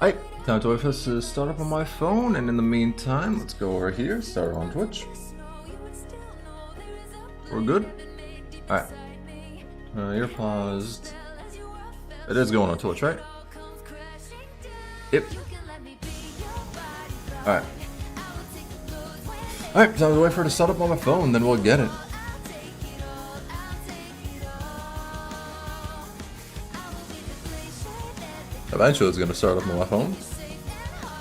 Alright, time to wait for us to start up on my phone, and in the meantime, let's go over here, start on Twitch. We're good? Alright. You're paused. It is going on Twitch, right? Yep. Alright. Alright, time to wait for it to start up on my phone, then we'll get it. Eventually it's gonna start up on my phone.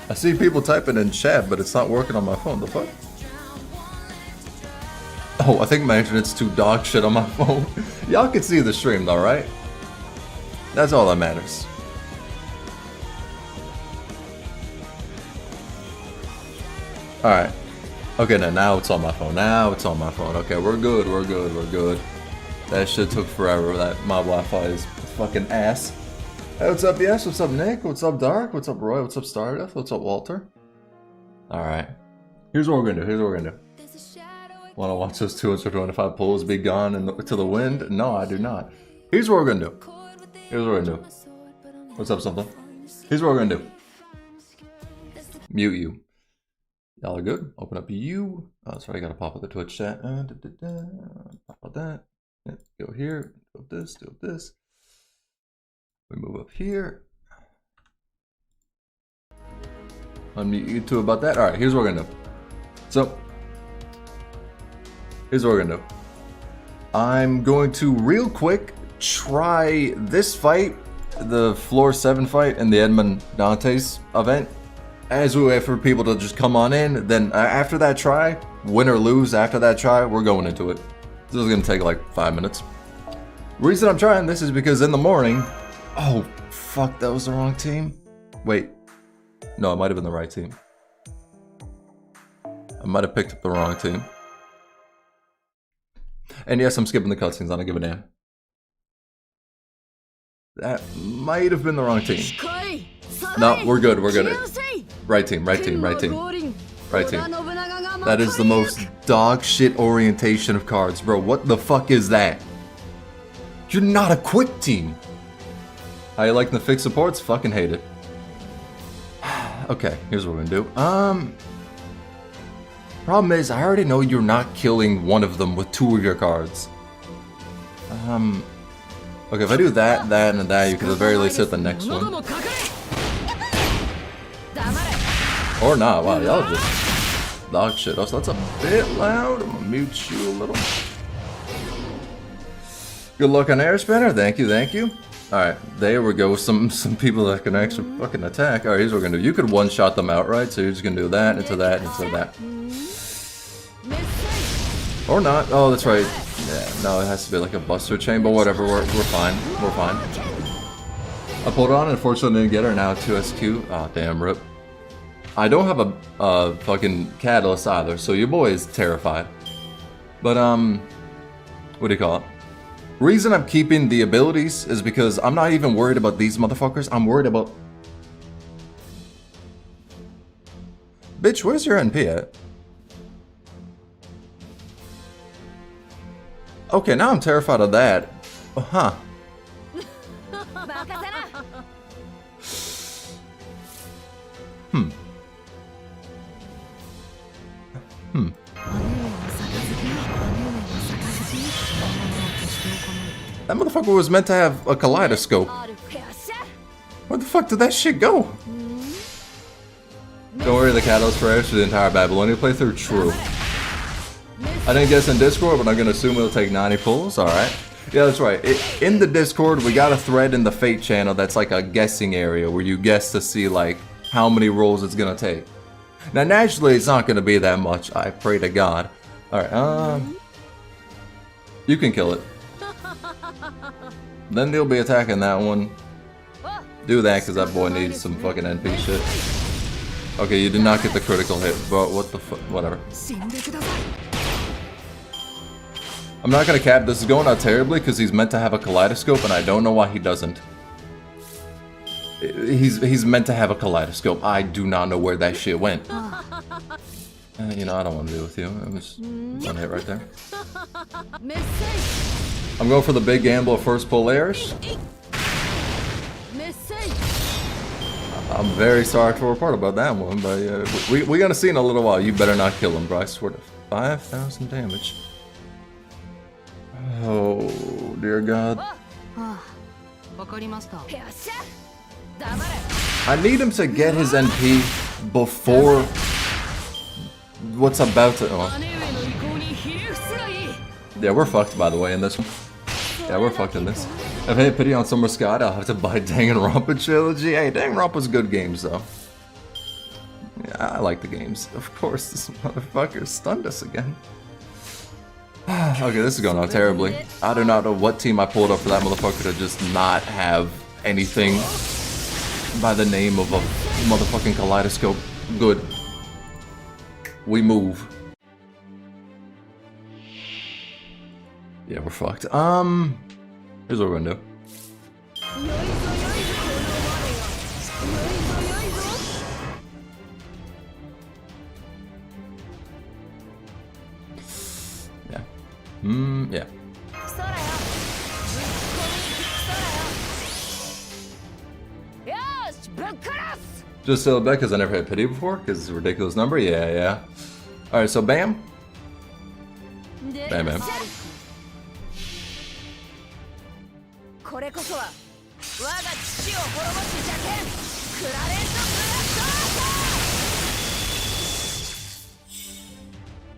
I see people typing in chat, but it's not working on my phone. The fuck? Oh, I think my internet's too dog shit on my phone. Y'all can see the stream though, right? That's all that matters. Alright. Okay, now it's on my phone. Now it's on my phone. Okay, we're good, we're good, we're good. That shit took forever. That my Wi-Fi is fucking ass. Hey, what's up, Yes? What's up, Nick? What's up, Dark? What's up, Roy? What's up, Stardust? What's up, Walter? Alright. Here's what we're gonna do. Here's what we're gonna do. Wanna watch those 225 pulls be gone to the wind? No, I do not. Here's what we're gonna do. Here's what we're gonna do. What's up, something? Here's what we're gonna do. Mute you. Y'all are good? Open up you. Oh, sorry, I gotta pop up the Twitch chat. Pop up that. Yeah, go here. Do this. Do this. We move up here. Unmute you two about that. Alright, here's what we're gonna do. So, here's what we're gonna do. I'm going to real quick try this fight, the floor 7 fight in the Edmund Dante's event, as we wait for people to just come on in. Then after that try, win or lose after that try, we're going into it. This is gonna take like 5 minutes. Reason I'm trying this is because in the morning, oh fuck, that was the wrong team. Wait, no, it might have been the right team. I might have picked up the wrong team. And yes, I'm skipping the cutscenes, I don't give a damn. That might have been the wrong team. No, we're good, we're good. Right team, right team, right team. Right team. That is the most dog shit orientation of cards, bro. What the fuck is that? You're not a quick team. How you like the fixed supports? Fucking hate it. Okay, here's what we're gonna do. Problem is, I already know you're not killing one of them with 2 of your cards. Okay, if I do that, that, and that, you can at the very least hit the next one. Or not, wow, y'all just dog shit. Oh, so that's a bit loud. I'm gonna mute you a little. Good luck on Air Spinner, thank you, thank you. Alright, there we go, some people that can actually fucking attack. Alright, here's what we're gonna do. You could one-shot them outright, so you're just gonna do that, into that, into that. Or not. Oh, that's right. Yeah, no, it has to be like a buster chain, but whatever, we're fine. We're fine. I pulled it on, unfortunately didn't get her, now 2SQ. Oh, damn, rip. I don't have a fucking catalyst either, so your boy is terrified. But, what do you call it? Reason I'm keeping the abilities is because I'm not even worried about these motherfuckers, I'm worried about... Bitch, where's your NP at? Okay, now I'm terrified of that. Huh. That motherfucker was meant to have a kaleidoscope. Where the fuck did that shit go? Don't worry, the catalyst for the entire Babylonia playthrough. True. I didn't guess in Discord, but I'm gonna assume it'll take 90 pulls. Alright. Yeah, that's right. In the Discord, we got a thread in the Fate channel that's like a guessing area where you guess to see like how many rolls it's gonna take. Now, naturally, it's not gonna be that much. I pray to God. Alright, you can kill it. Then they'll be attacking that one. Do that, because that boy needs some fucking NP shit. Okay, you did not get the critical hit, but what the fuck, whatever. I'm not gonna cap, this is going out terribly, because he's meant to have a kaleidoscope, and I don't know why he doesn't. He's meant to have a kaleidoscope. I do not know where that shit went. You know, I don't want to deal with you. It was one hit right there. I'm going for the big gamble of first pull airs. I'm very sorry to report about that one, but we're gonna see in a little while. You better not kill him, bro. I swear to 5,000 damage. Oh, dear God. I need him to get his NP before what's about to... Oh. Yeah, we're fucked, by the way, in this one. Yeah, we're fucked in this. If I hit pity on Summer Scott, I'll have to buy Danganronpa Trilogy. Hey, Danganronpa's good games, though. Yeah, I like the games. Of course, this motherfucker stunned us again. Okay, this is going out terribly. I do not know what team I pulled up for that motherfucker to just not have anything by the name of a motherfucking kaleidoscope. Good. We move. Yeah, we're fucked. Here's what we're gonna do. Yeah. Yeah. Just sell it back because I never had pity before, because it's a ridiculous number? Yeah, yeah. Alright, so bam. Bam, bam.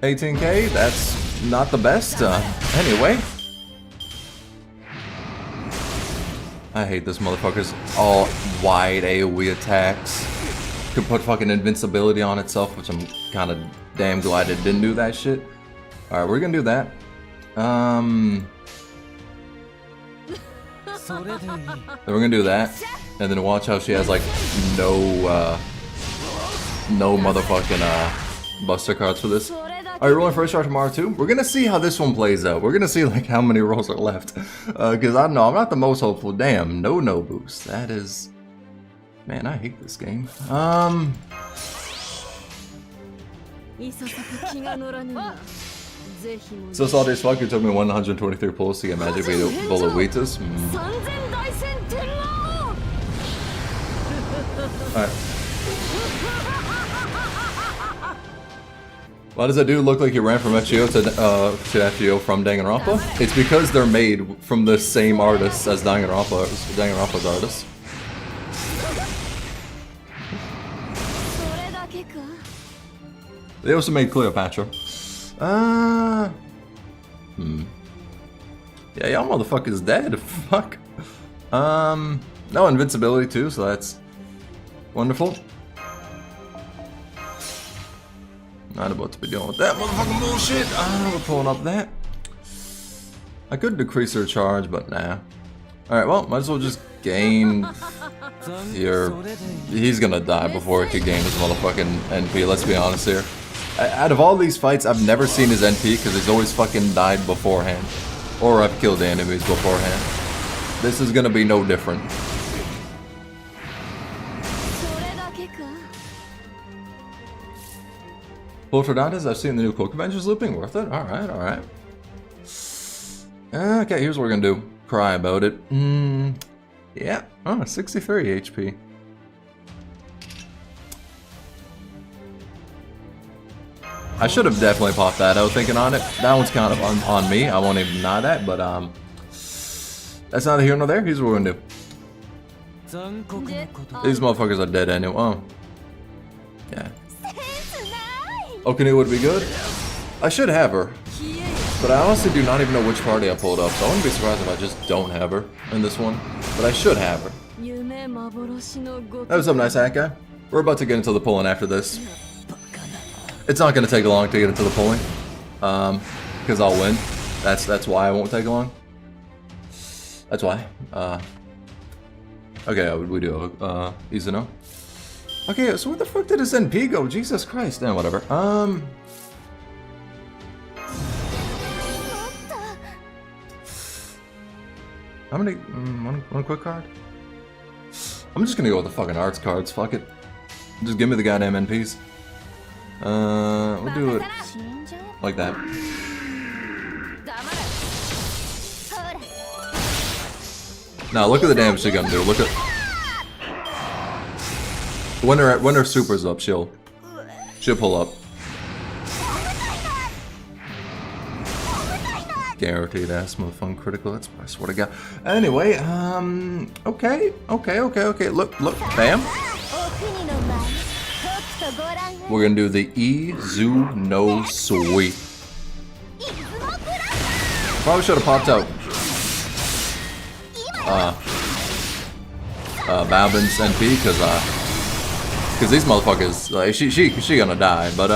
$18K, that's not the best. Anyway. I hate this motherfucker's all wide AoE attacks. Could put fucking invincibility on itself, which I'm kind of damn glad it didn't do that shit. Alright, we're gonna do that. Then we're gonna do that, and then watch how she has like no motherfucking buster cards for this. Alright, rolling first shot tomorrow too. We're gonna see how this one plays out. We're gonna see like how many rolls are left, because I don't know, I'm not the most hopeful. Damn, no boost. That is, man, I hate this game. So salty as fuck, it took me 123 pulls to get Magic Bolowitas. Alright. Why does that dude look like he ran from Echio to Echio from Danganronpa? It's because they're made from the same artists as Danganronpa's artists. They also made Cleopatra. Yeah, y'all motherfuckers dead. Fuck. No invincibility too, so that's wonderful. Not about to be dealing with that motherfucking bullshit. We're pulling up that. I could decrease her charge, but nah. Alright, well, might as well just gain here. He's gonna die before he could gain his motherfucking NP, let's be honest here. Out of all these fights, I've never seen his NP because he's always fucking died beforehand. Or I've killed the enemies beforehand. This is gonna be no different. Pull for Dantes, I've seen the new Cloak Avengers looping, worth it? Alright, alright. Okay, here's what we're gonna do. Cry about it. Yeah, 63 HP. I should have definitely popped that out thinking on it. That one's kind of on me, I won't even deny that, but that's neither here nor there. Here's what we're gonna do. These motherfuckers are dead anyway. Oh. Yeah. Okinu would be good. I should have her. But I honestly do not even know which party I pulled up, so I wouldn't be surprised if I just don't have her in this one. But I should have her. That was some nice hack guy. We're about to get into the pulling after this. It's not going to take long to get into the pulling. Because I'll win. That's why I won't take long. That's why. Okay, we do Izuno. Okay, so where the fuck did his NP go? Jesus Christ, and whatever. How many? One quick card? I'm just gonna go with the fucking arts cards, fuck it. Just give me the goddamn NPs. We'll do it like that. Now look at the damage they're gonna do, look at... When her super's up, she'll pull up. Guaranteed ass motherfucking critical. That's I swear to God. Anyway, okay. Look, bam. We're gonna do the Izu no Sweep. Probably should have popped out Balvin's NP because these motherfuckers, like, she gonna die, but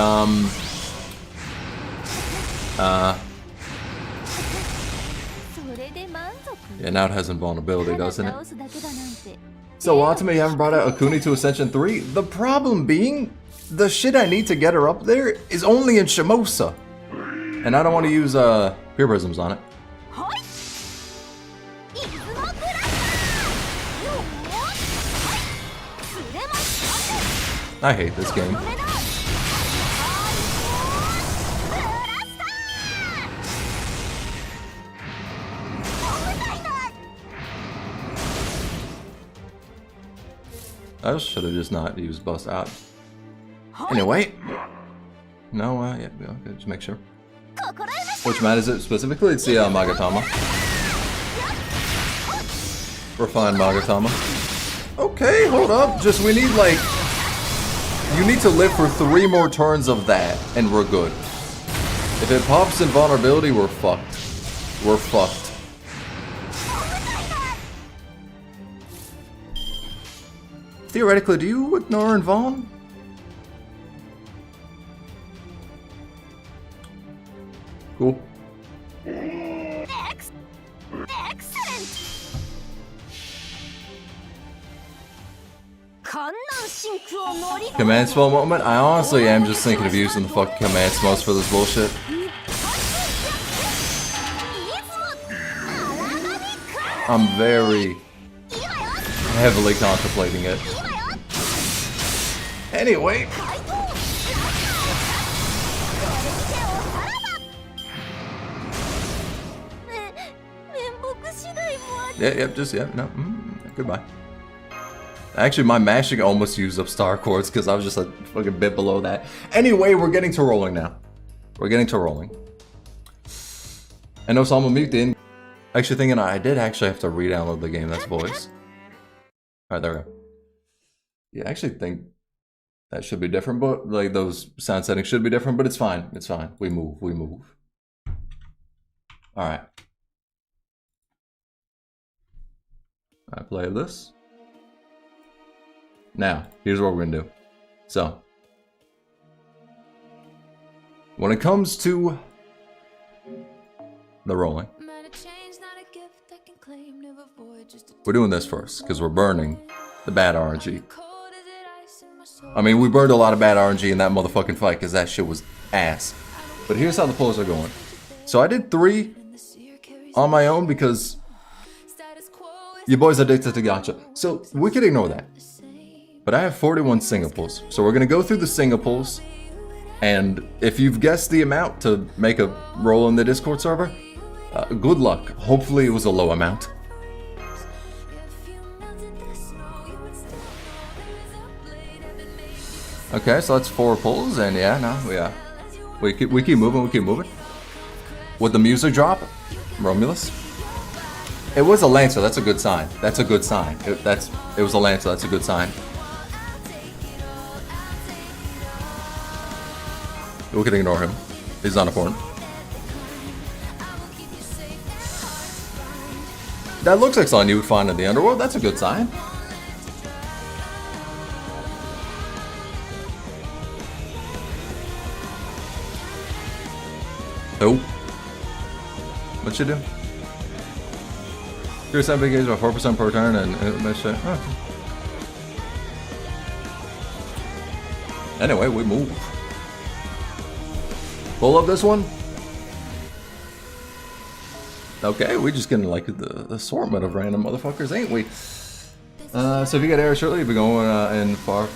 yeah, now it has invulnerability, doesn't it? So ultimately, you haven't brought out Akuni to Ascension 3. The problem being, the shit I need to get her up there is only in Shimousa, and I don't want to use Pure Prisms on it. I hate this game. I should have just not used Bust Out. Anyway. No, yeah, okay, just make sure. Which mat is it specifically? It's the Magatama. Refined Magatama. Okay, hold up. Just, we need, like... You need to live for 3 more turns of that, and we're good. If it pops in vulnerability, we're fucked. We're fucked. Theoretically, do you ignore Invuln? Cool. Excellent. Command spell moment? I honestly am just thinking of using the fucking command spells for this bullshit. I'm very heavily contemplating it. Anyway. Goodbye. Actually, my mashing almost used up star chords because I was just a fucking bit below that. Anyway, we're getting to rolling now. We're getting to rolling. And Osama Mute in. Actually thinking I did actually have to re-download the game, that's voice. Alright, there we go. Yeah, I actually think that should be different, but like those sound settings should be different, but it's fine. It's fine. We move. Alright. I play this. Now, here's what we're gonna do. So, when it comes to the rolling, we're doing this first, because we're burning the bad RNG. I mean, we burned a lot of bad RNG in that motherfucking fight, because that shit was ass. But here's how the pulls are going. So I did 3 on my own, because your boy's addicted to gacha. So we could ignore that. But I have 41 single pulls. So we're going to go through the single pulls. And if you've guessed the amount to make a roll in the Discord server, good luck. Hopefully it was a low amount. Okay, so that's 4 pulls. And yeah, we keep moving. With the music drop, Romulus. It was a Lancer, that's a good sign. It was a Lancer, that's a good sign. We can ignore him. He's not important. That looks like something you would find in the underworld. That's a good sign. Oh. What'd you do? Your 7 gauge by 4% per turn and that shit. Oh. Anyway, we move. Pull up this one. Okay, we just getting like the assortment of random motherfuckers, ain't we? So if you get Arish early, you'll be going in for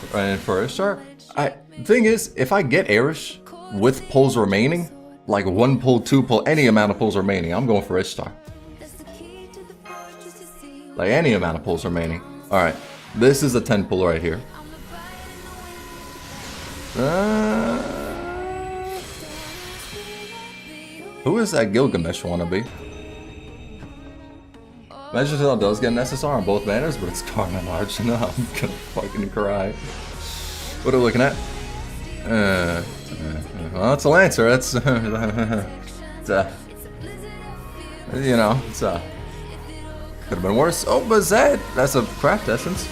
Ishtar. The thing is, if I get Arish with pulls remaining, like 1 pull, 2 pull, any amount of pulls remaining, I'm going for Ishtar. Like any amount of pulls remaining. Alright, this is a 10 pull right here. Who is that Gilgamesh wannabe? Magicell does get an SSR on both banners, but it's Karma March. No, I'm gonna fucking cry. What are we looking at? Well, it's a Lancer. That's it's you know, it's could have been worse. Oh, but Zed, that's a craft essence.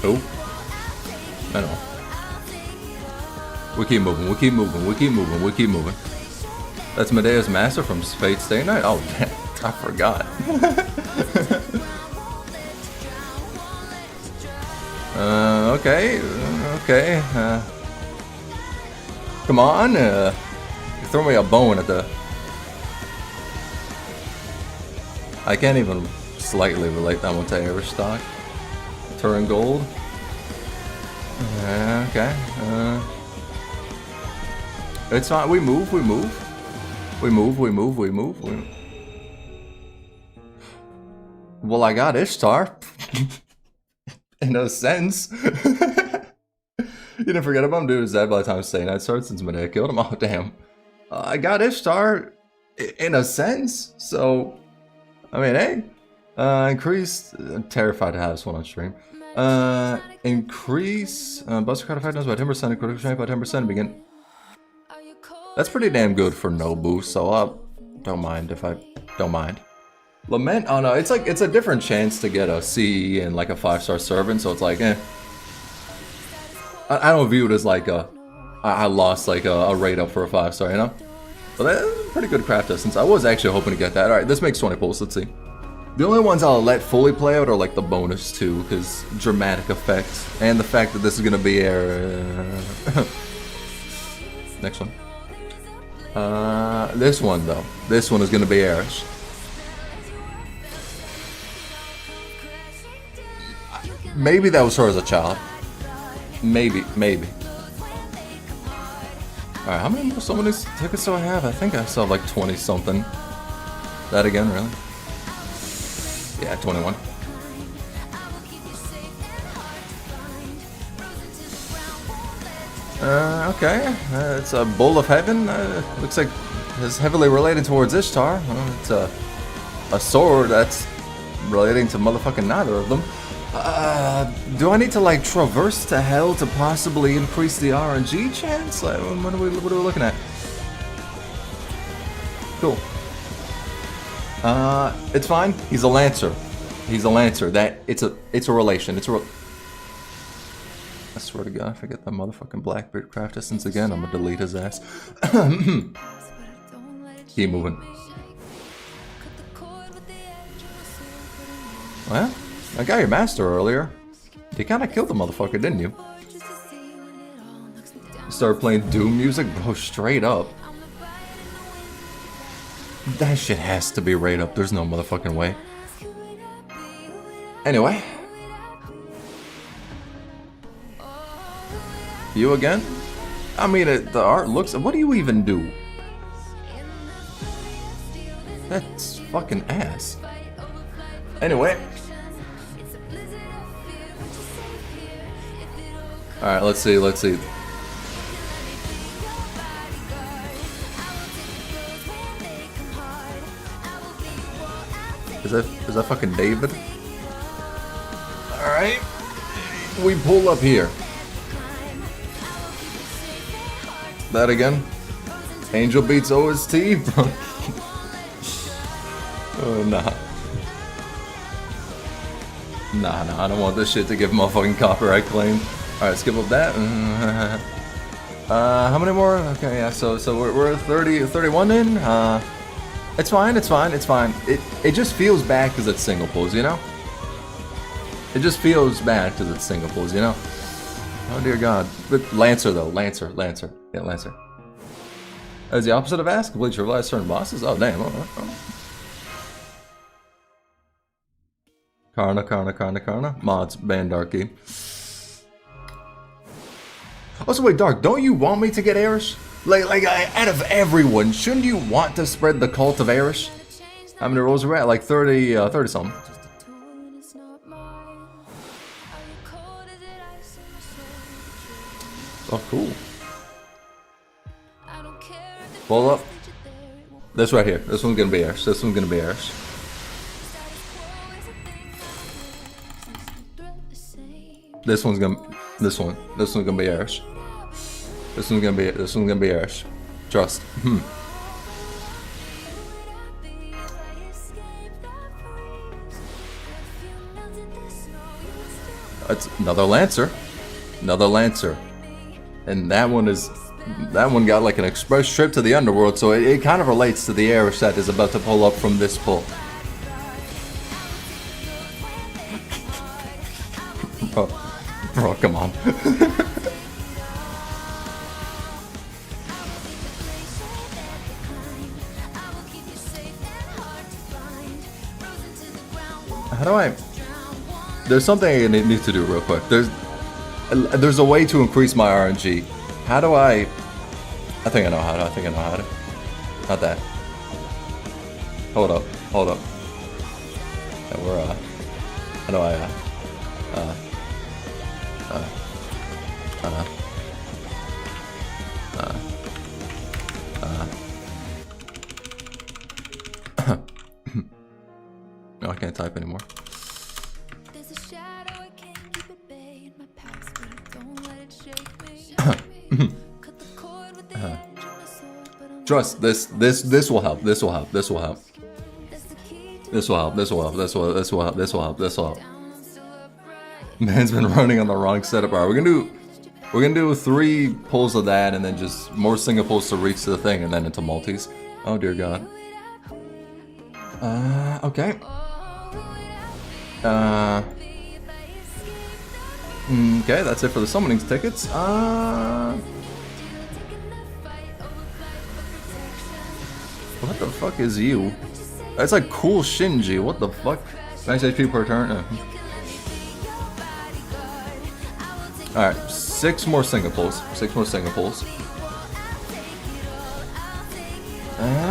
Oh, I know. We keep moving. We keep moving. We keep moving. We keep moving. That's Medea's master from Fate Stay Night. Oh, damn, I forgot. Okay, okay. Come on, you throw me a bone at the... I can't even slightly relate that one to Irish stock. Turin Gold. Okay. It's fine. We move. We move. We move. We move. We move. Well, I got Ishtar. In a sense. You didn't forget about him, dude. Zed by the time Stay Night starts since Medea killed him. Oh, damn. I got Ishtar in a sense. So, I mean, hey. Increase. I'm terrified to have this one on stream. Increase. Buster card effectiveness by 10% and critical strength by 10% begin. That's pretty damn good for no boost. So, don't mind if I don't mind. Lament, oh no, it's like, it's a different chance to get a CE and like a 5-star servant, so it's like, eh. I don't view it as like I lost like a rate up for a 5-star, you know? But that's a pretty good craft essence. I was actually hoping to get that. Alright, this makes 20 pulls, let's see. The only ones I'll let fully play out are like the bonus too, because dramatic effect, and the fact that this is gonna be next one. This one though. This one is gonna be Erish. Maybe that was her as a child. Maybe. Alright, how many more summoners tickets do I have? I think I still have like 20 something. That again, really? Yeah, 21. Okay. It's a Bowl of Heaven. Looks like it's heavily related towards Ishtar. It's a sword that's relating to motherfucking neither of them. Do I need to like traverse to hell to possibly increase the RNG chance? Like, what are we looking at? Cool. It's fine. He's a Lancer. He's a Lancer. It's a relation. I swear to God, if I get that motherfucking Blackbeard craft essence again, I'm gonna delete his ass. Keep moving. Well, I got your master earlier. You kinda killed the motherfucker, didn't you? Started playing Doom music? Bro, straight up. That shit has to be right up. There's no motherfucking way. Anyway. You again? I mean, the art looks... What do you even do? That's fucking ass. Anyway. Alright, let's see. Is that fucking David? Alright. We pull up here. That again? Angel beats OST? Oh, nah. Nah, I don't want this shit to give motherfucking copyright claim. Alright, skip up that. How many more? Okay, yeah, so we're 31 in. It's fine. It just feels bad because it's single pulls, you know? It just feels bad because it's single pulls, you know? Oh dear God. But Lancer though, Lancer. Yeah, Lancer. As the opposite of Ask, complete trivialize certain bosses? Oh damn, oh. Karna. Mods, ban Darky. Also wait, Dark, don't you want me to get Erish? Like out of everyone, shouldn't you want to spread the cult of Erish? How many rolls are we at? Like 30 something. Oh, cool. Pull up. This right here. This one's gonna be ours. This one's gonna be ours. This one's gonna. This one's gonna be ours. This one's gonna be ours. Trust. It's another Lancer. Another Lancer. And that one got like an express trip to the underworld, so it kind of relates to the Erish that is about to pull up from this pull. Bro, come on. How do I... There's something I need to do real quick. There's a way to increase my RNG. How do I think I know how to. Not that. Hold up. Yeah, we're how do I No, I can't type anymore. Trust this will help. This will help. Man's been running on the wrong setup. Alright, we're gonna do 3 pulls of that and then just more single pulls to reach the thing and then into multis. Oh dear god. Okay. Okay, that's it for the summoning tickets. What the fuck is you? That's like cool Shinji. What the fuck? Max HP per turn. Alright, 6 more single pulls.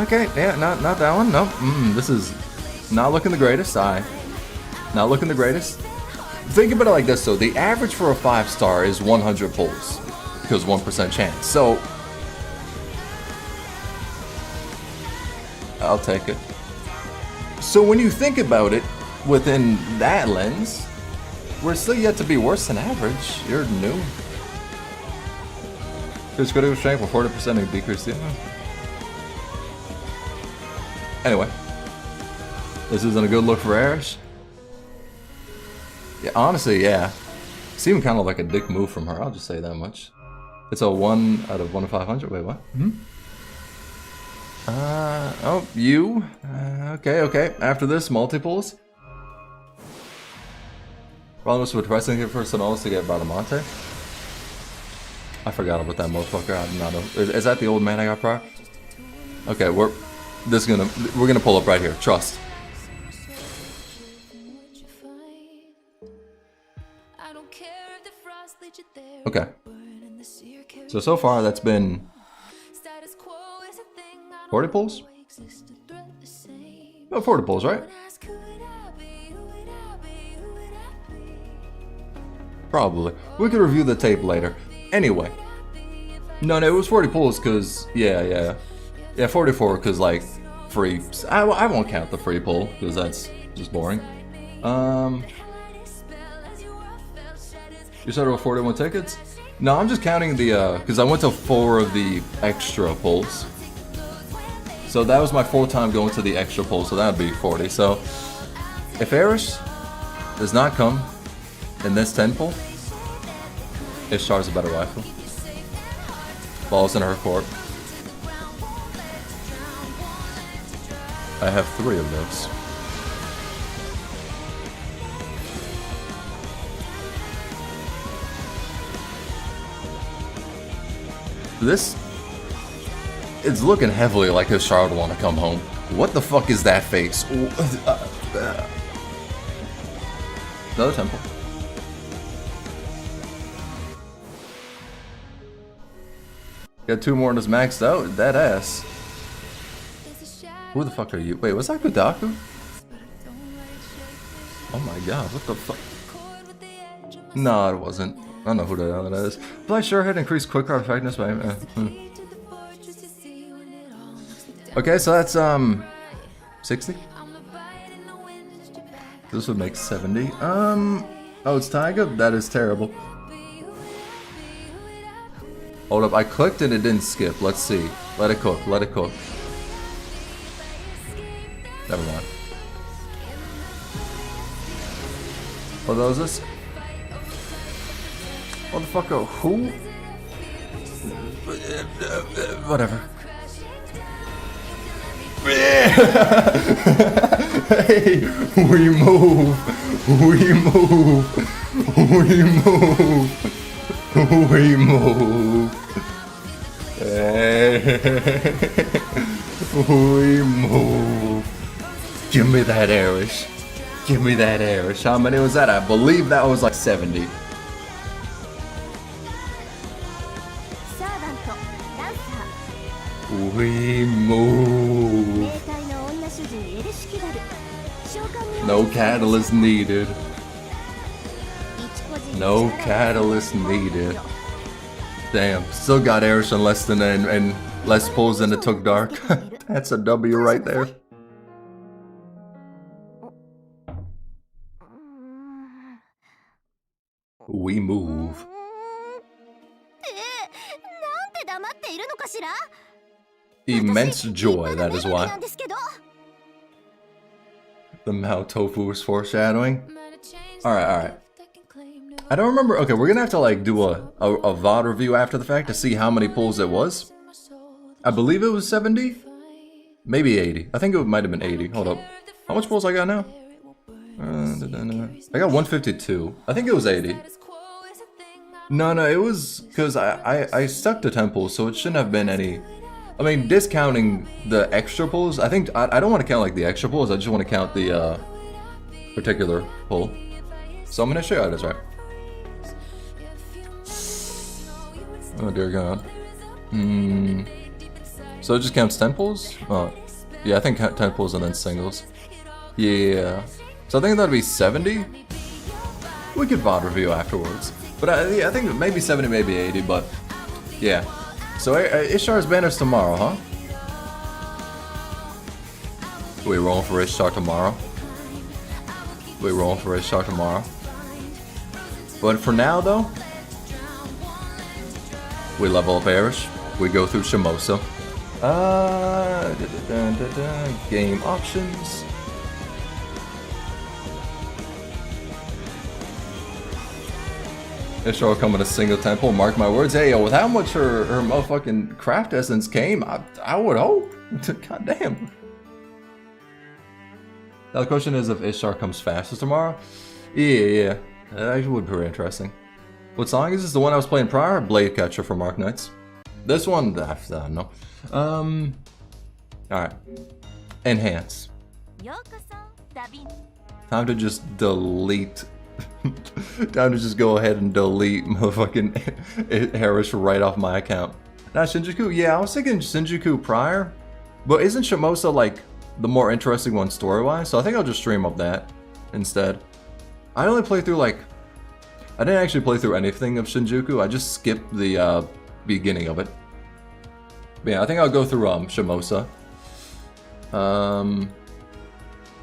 Okay, yeah, not that one. Nope. This is not looking the greatest. Not looking the greatest. Think about it like this though. The average for a 5-star is 100 pulls. Because 1% chance. So I'll take it. So when you think about it within that lens, we're still yet to be worse than average. You're new. There's critical strength for 40% and decrease. Anyway, this isn't a good look for Erish. Yeah, honestly, yeah. Seemed kind of like a dick move from her. I'll just say that much. It's a 1 out of 1 of 500. Wait, what? Oh, you? Okay. After this, multiples. Ron was requesting it for Tsunul to get Bradamante. I forgot about that motherfucker. I did not know. Is that the old man I got prior? Okay, we're gonna pull up right here. Trust. Okay. So far that's been 40 pulls? Oh, 40 pulls, right? Probably. We could review the tape later. Anyway. No, it was 40 pulls because, yeah, 44 because, like, free. I won't count the free pull because that's just boring. You started with 41 tickets? No, I'm just counting the, because I went to 4 of the extra pulls. So that was my 4th time going to the extra pull, so that would be 40. So, if Erish does not come in this 10 pull, Ishtar's a better rifle. Balls in her court. I have 3 of those. This, it's looking heavily like Ishtar would want to come home. What the fuck is that face? Another temple. Got 2 more and it's maxed out. That ass. Who the fuck are you? Wait, was that Kodaku? Oh my god, what the fuck? No, it wasn't. I don't know who the hell that is. Apply sure hit, increase quick card effectiveness by. Okay, so that's 60. This would make 70. Oh, it's Taiga? That is terrible. Hold up, I clicked and it didn't skip. Let's see. Let it cook, let it cook. Never mind. What was this? Motherfucker, who? Whatever. Hey, we move. We move. We move. We move. Hey. We move. Give me that Irish. Give me that Irish. How many was that? I believe that was like 70. We move. No catalyst needed. No catalyst needed. Damn, still got Irish and less than and less pulls than it took dark. That's a W right there. We move. Immense joy, that is why. The Mao Tofu is foreshadowing. Alright. I don't remember. Okay, we're gonna have to like do a VOD review after the fact to see how many pulls it was. I believe it was 70? Maybe 80. I think it might have been 80. Hold up. How much pulls I got now? I got 152. I think it was 80. No, it was because I stuck to 10 pulls, so it shouldn't have been any. I mean, discounting the extra pulls, I think I don't want to count like the extra pulls. I just want to count the particular pull. So I'm gonna show you how it is, right? Oh dear God. So it just counts 10 pulls? Oh, yeah, I think 10 pulls and then singles. Yeah. So I think that'd be 70. We could VOD review afterwards. But yeah, I think maybe 70, maybe 80. But yeah. So Ishtar's banners tomorrow, huh? We rolling for Ishtar tomorrow. We rolling for Ishtar tomorrow. But for now, though, we level up Irish. We go through Shimousa. Game options. Ishtar will come with a single temple, mark my words. Hey, yo, with how much her motherfucking craft essence came, I would hope. God damn. Now the question is if Ishtar comes faster tomorrow. Yeah. That would be pretty interesting. What song is this? The one I was playing prior? Blade Catcher for Mark Knights. This one, I don't know. Alright. Enhance. Time to just delete. Time to just go ahead and delete motherfucking Harish right off my account. Now Shinjuku, yeah, I was thinking Shinjuku prior, but isn't Shimousa like the more interesting one story-wise? So I think I'll just stream up that instead. I only play through like, I didn't actually play through anything of Shinjuku. I just skipped the beginning of it. But yeah, I think I'll go through Shimousa.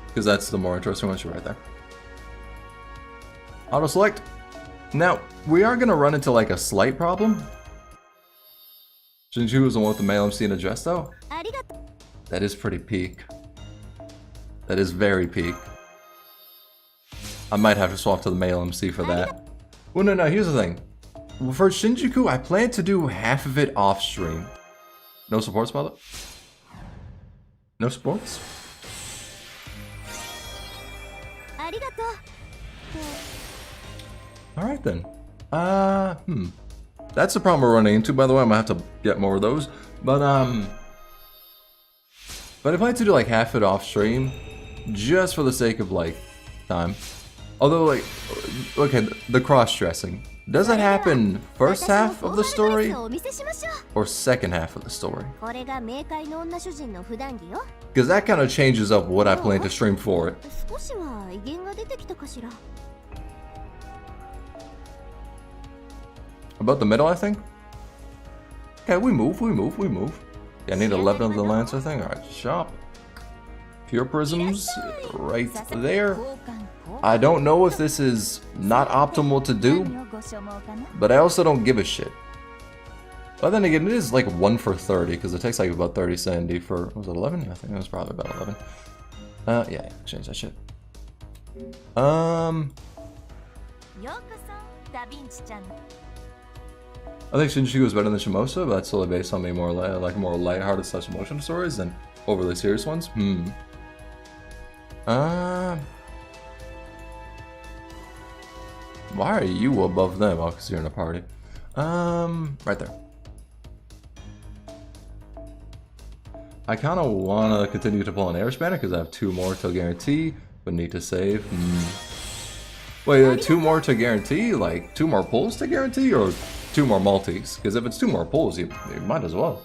Because that's the more interesting one. Right there. Auto select. Now we are gonna run into like a slight problem. Shinjuku is the one with the male MC and address though. That is pretty peak. That is very peak. I might have to swap to the male MC for that. Well, no, here's the thing. For Shinjuku, I plan to do half of it off stream. No supports, mother? No supports? Alright then. That's the problem we're running into, by the way. I'm gonna have to get more of those. But I plan to do like half it off stream, just for the sake of like time. Although like, okay, the cross-dressing. Does that happen first half of the story or second half of the story? Because that kind of changes up what I plan to stream for it. About the middle, I think. Okay, we move. Yeah, I need 11 of the Lancer thing. Alright, shop. Pure Prisms, right there. I don't know if this is not optimal to do, but I also don't give a shit. But then again, it is like 1 for 30, because it takes like about 30 sandy for, was it 11? Yeah, I think it was probably about 11. Yeah, exchange that shit. I think Shinjuku was better than Shimousa, but that's solely based on me more like more lighthearted / emotional stories than overly serious ones. Why are you above them? Oh, because you're in a party. Right there. I kind of want to continue to pull an air spanner because I have 2 more to guarantee, but need to save. Wait, 2 more to guarantee? Like 2 more pulls to guarantee, or 2 more multis? Because if it's 2 more pulls, you might as well.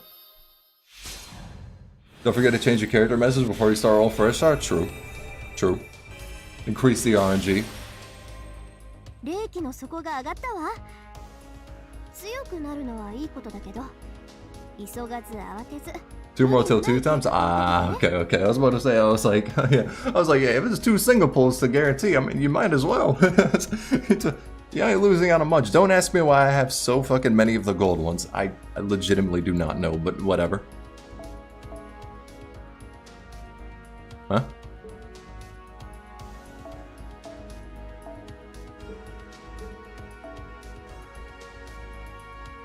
Don't forget to change your character message before you start all for Ishtar. True. True. Increase the RNG. 2 more till 2 times? Ah, okay. I was about to say, I was like, yeah, if it's 2 single pulls to guarantee, I mean, you might as well. You ain't losing out on much. Don't ask me why I have so fucking many of the gold ones. I legitimately do not know, but whatever. Huh?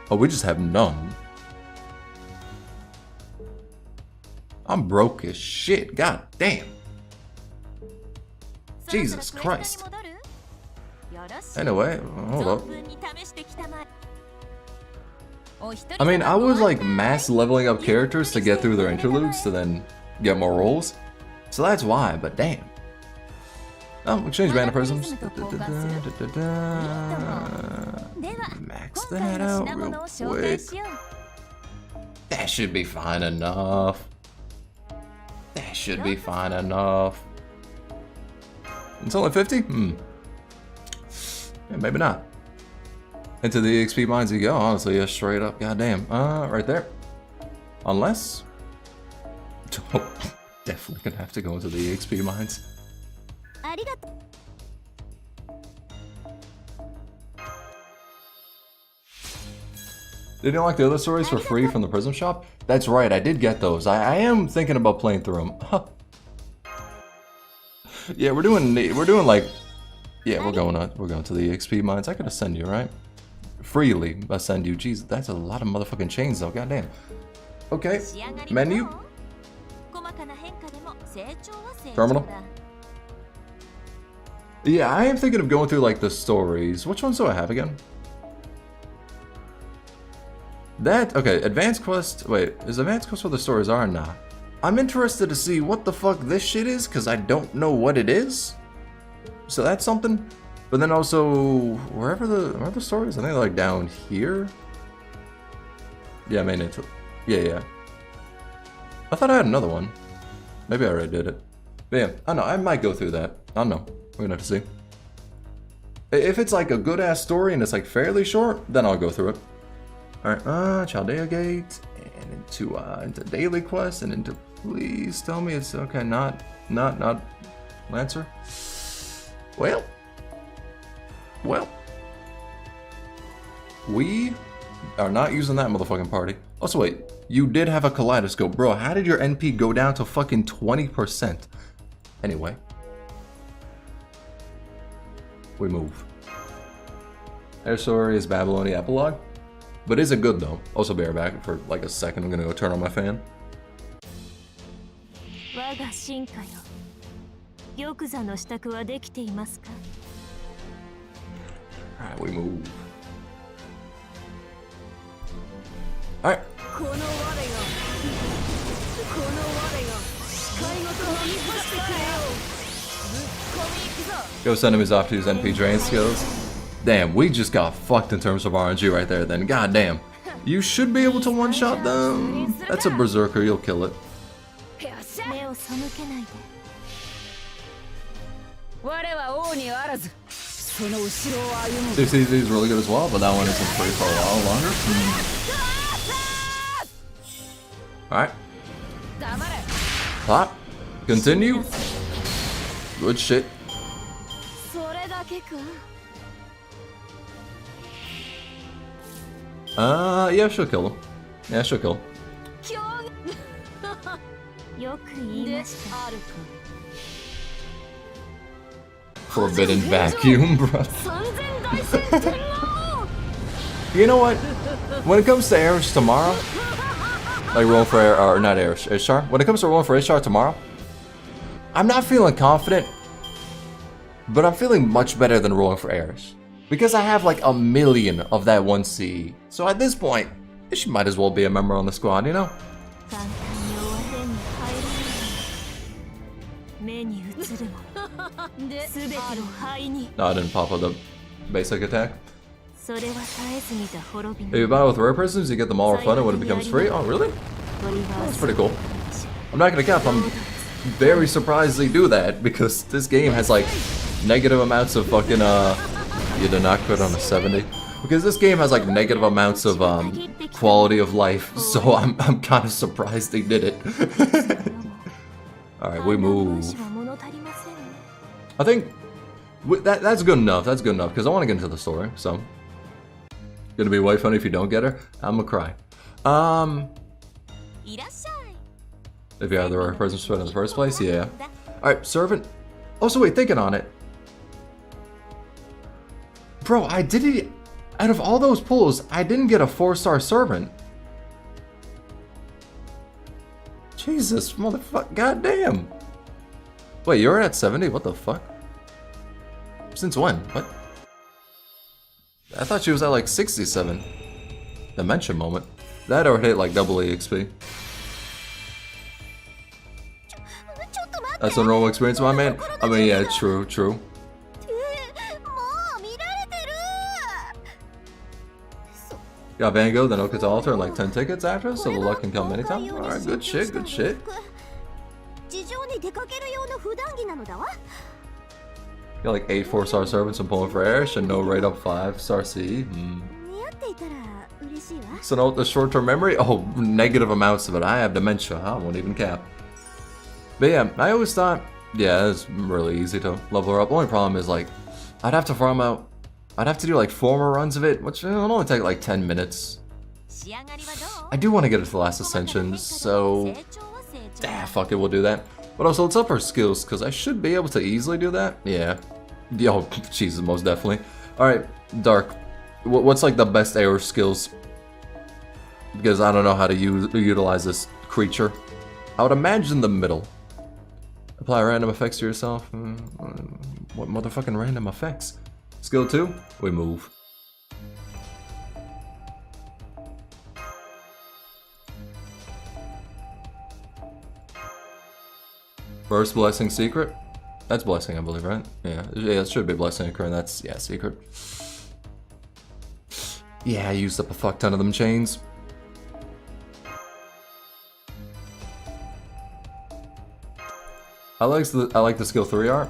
Oh, we just have none. I'm broke as shit. God damn. Jesus Christ. Anyway, hold up. I mean, I was like mass leveling up characters to get through their interludes to then get more rolls. So that's why, but damn. Oh, exchange mana prisms. Max that out real quick. That should be fine enough. That should be fine enough. It's only 50? Yeah, maybe not. Into the EXP mines you go, honestly, yeah, straight up, goddamn. Right there. Unless... Definitely gonna have to go into the EXP mines. Didn't you like the other stories for free from the Prism shop? That's right, I did get those. I am thinking about playing through them. Huh. Yeah, we're doing like, yeah, we're going to the EXP mines. I could ascend you, right? Freely ascend you. Jeez, that's a lot of motherfucking chains though. Goddamn. Okay, menu. Terminal. Yeah, I am thinking of going through like the stories. Which ones do I have again? That, okay, advanced quest, wait, is advanced quest where the stories are? Nah. I'm interested to see what the fuck this shit is, because I don't know what it is. So that's something. But then also, where are the stories? I think they're like down here. Yeah, main intro. Yeah. I thought I had another one. Maybe I already did it. But yeah, I don't know, I might go through that. I don't know. We're gonna have to see. If it's like a good ass story and it's like fairly short, then I'll go through it. Alright, Chaldea Gate, and into Daily Quest, and into, please tell me it's, okay, not Lancer. Well, we are not using that motherfucking party. Also, wait, you did have a kaleidoscope, bro. How did your NP go down to fucking 20%? Anyway, we move. Air story is Babylonia epilogue. But is it good though? Also bear back for like a second. I'm gonna go turn on my fan. Alright, we move. Alright. Ghost enemies off to use NP drain skills. Damn, we just got fucked in terms of RNG right there then. God damn. You should be able to one-shot them. That's a berserker, you'll kill it. CCZ is really good as well, but that one isn't free for a while longer. Alright. Pop. Continue. Good shit. Yeah, she'll kill him. Yeah, she'll kill him. Forbidden vacuum, bro. You know what? When it comes to Erish tomorrow, like rolling for or not Erish, Ishtar. When it comes to rolling for Ishtar tomorrow, I'm not feeling confident, but I'm feeling much better than rolling for Erish. Because I have like a million of that 1 CE. So at this point, she might as well be a member on the squad, you know? No, I didn't pop up the basic attack. If you buy with rare prisms, you get them all refunded when it becomes free. Oh, really? That's pretty cool. I'm not gonna cap, I'm very surprised they do that, because this game has like negative amounts of fucking, you did not quit on a 70. Because this game has like negative amounts of quality of life, so I'm kind of surprised they did it. Alright, we move. I think that's good enough. That's good enough because I want to get into the story. So, gonna be way funny if you don't get her. I'm gonna cry. If you have the right person to in the first place, yeah. All right, servant. Oh, so wait, thinking on it, bro. I didn't. Out of all those pulls, I didn't get a 4-star servant. Jesus, motherfucker, goddamn. Wait, you're at 70? What the fuck? Since when? What? I thought she was at like 67. Dementia moment. That or hit like double EXP. That's a normal experience, my man. I mean, yeah, true, true. Got Van Gogh, then Oka's altar, and like 10 tickets after, so the luck can come anytime. Alright, good shit, good shit. Got like 8 4-star servants and pulling for Erish and no rate up 5-star CE. So note the short-term memory? Oh, negative amounts of it. I have dementia. I won't even cap. But yeah, I always thought, yeah, it's really easy to level her up. The only problem is like, I'd have to farm out. I'd have to do like 4 more runs of it, which will only take like 10 minutes. I do want to get it to the last ascension, so fuck it, we'll do that. But also, let's up our skills, because I should be able to easily do that. Yeah. Yo, Jesus, most definitely. Alright, Dark. What's like the best AOR skills? Because I don't know how to utilize this creature. I would imagine the middle. Apply random effects to yourself. What motherfucking random effects? Skill 2, we move. First blessing secret? That's blessing, I believe, right? Yeah, it should be blessing occurring. That's, yeah, secret. Yeah, I used up a fuck ton of them chains. I like the skill 3 art.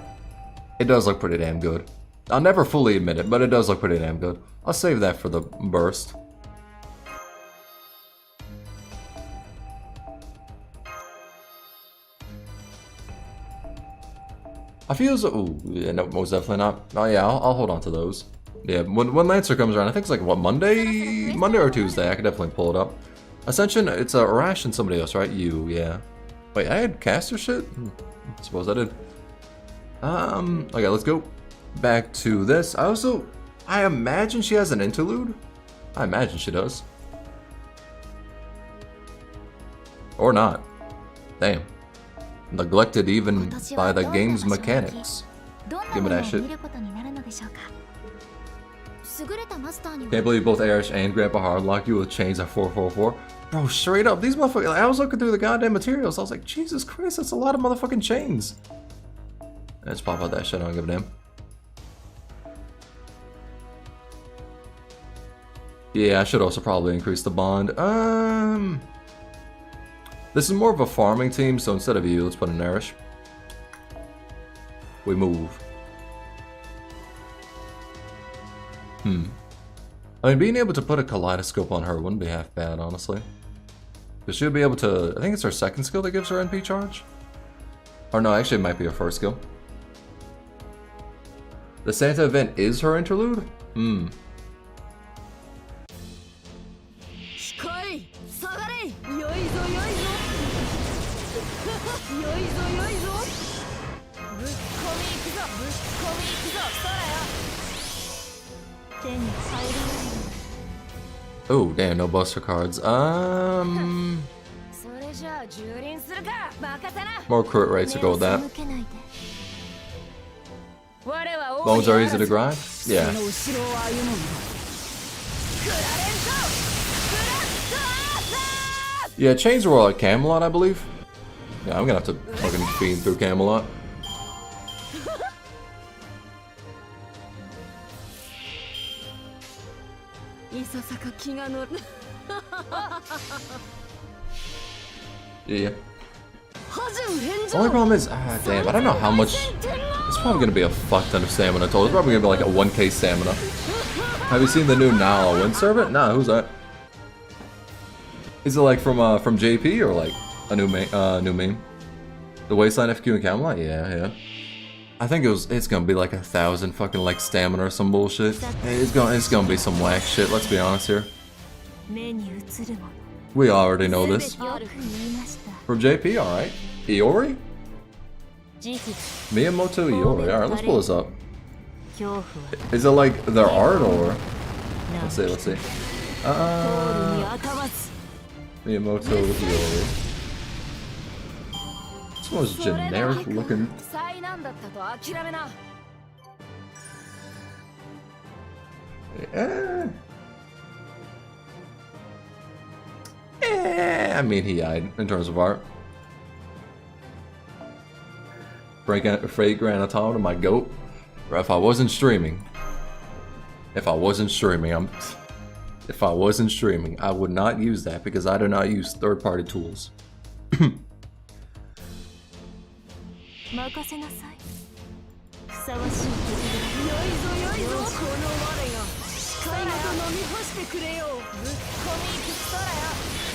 It does look pretty damn good. I'll never fully admit it, but it does look pretty damn good. I'll save that for the burst. I feel as ooh, yeah, no, most definitely not. Oh yeah, I'll hold on to those. Yeah, when Lancer comes around, I think it's like what, Monday or Tuesday. I could definitely pull it up. Ascension, it's a Rash and somebody else, right? You, yeah. Wait, I had caster shit? I suppose I did. Okay, let's go back to this. I imagine she has an interlude. I imagine she does. Or not. Damn. Neglected even by the game's mechanics. Give me that shit. Can't believe both Erish and Grandpa Hard lock you with chains at 444. Bro, straight up, these motherfuckers. I was looking through the goddamn materials. I was like, Jesus Christ, that's a lot of motherfucking chains. Let's pop out that shit. I don't give a damn. Yeah, I should also probably increase the bond. This is more of a farming team, so instead of you, let's put an Erish. We move. I mean, being able to put a kaleidoscope on her wouldn't be half bad, honestly. Because she'll be able to... I think it's her second skill that gives her NP charge? Or no, actually it might be her first skill. The Santa event is her interlude? Oh, damn, no buster cards. More crit rates to go with that. Bones are easy to grind? Yeah. Yeah, chains were at Camelot, I believe. Yeah, I'm gonna have to fucking fiend through Camelot. Yeah. Only problem is, damn, I don't know how much. It's probably gonna be a fuck ton of stamina total. It's probably gonna be like a 1k stamina. Have you seen the new Now Wind Servant? Nah, who's that? Is it like from JP or like a new meme? The Wasteland FQ in Camelot? Yeah. I think it's gonna be like 1,000 fucking like stamina or some bullshit. It's gonna be some whack shit. Let's be honest here. We already know this. From JP, alright. Iori? Miyamoto Iori. Alright, let's pull this up. Is it like their art or? Let's see. Miyamoto Iori. This one's generic looking. I mean, he eyed in terms of art. Freight Grand Automata, my goat. Or if I wasn't streaming, I would not use that because I do not use third-party tools.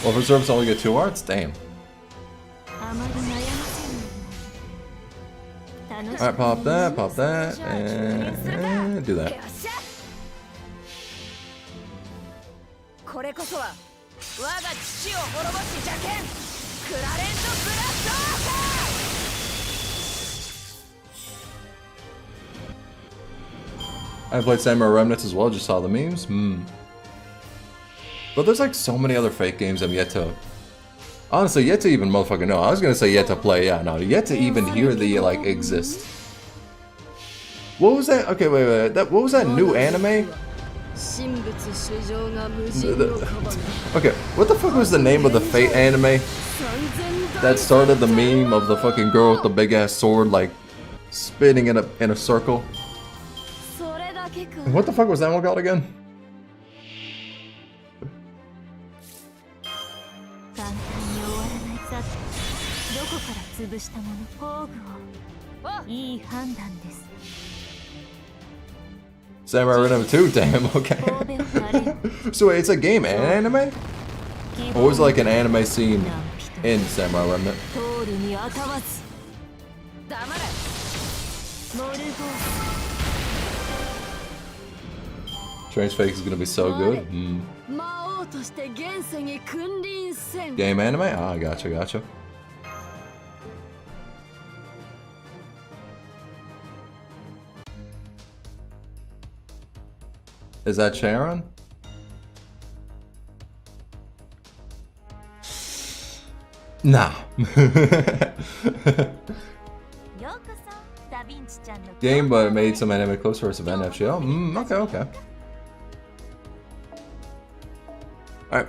Well, for service only get 2 arts? Damn. Alright, pop that, and do that. I played Samurai Remnants as well, just saw the memes. But there's like so many other fake games I'm yet to... Honestly, yet to even motherfucking know. I was gonna say yet to play, yeah, no, yet to even hear the, like, exist. What was that? Okay, wait. What was that new anime? Okay, what the fuck was the name of the Fate anime? That started the meme of the fucking girl with the big ass sword, like, spinning in a circle. What the fuck was that one called again? Samurai Remnant 2? Damn, okay. So wait, it's a game and anime? Or was it like an anime scene in Samurai Remnant? Strange Fake is gonna be so good. Game anime? Ah, gotcha. Is that Sharon? Nah. Game, but it made some anime close to event FGO. Okay. Alright.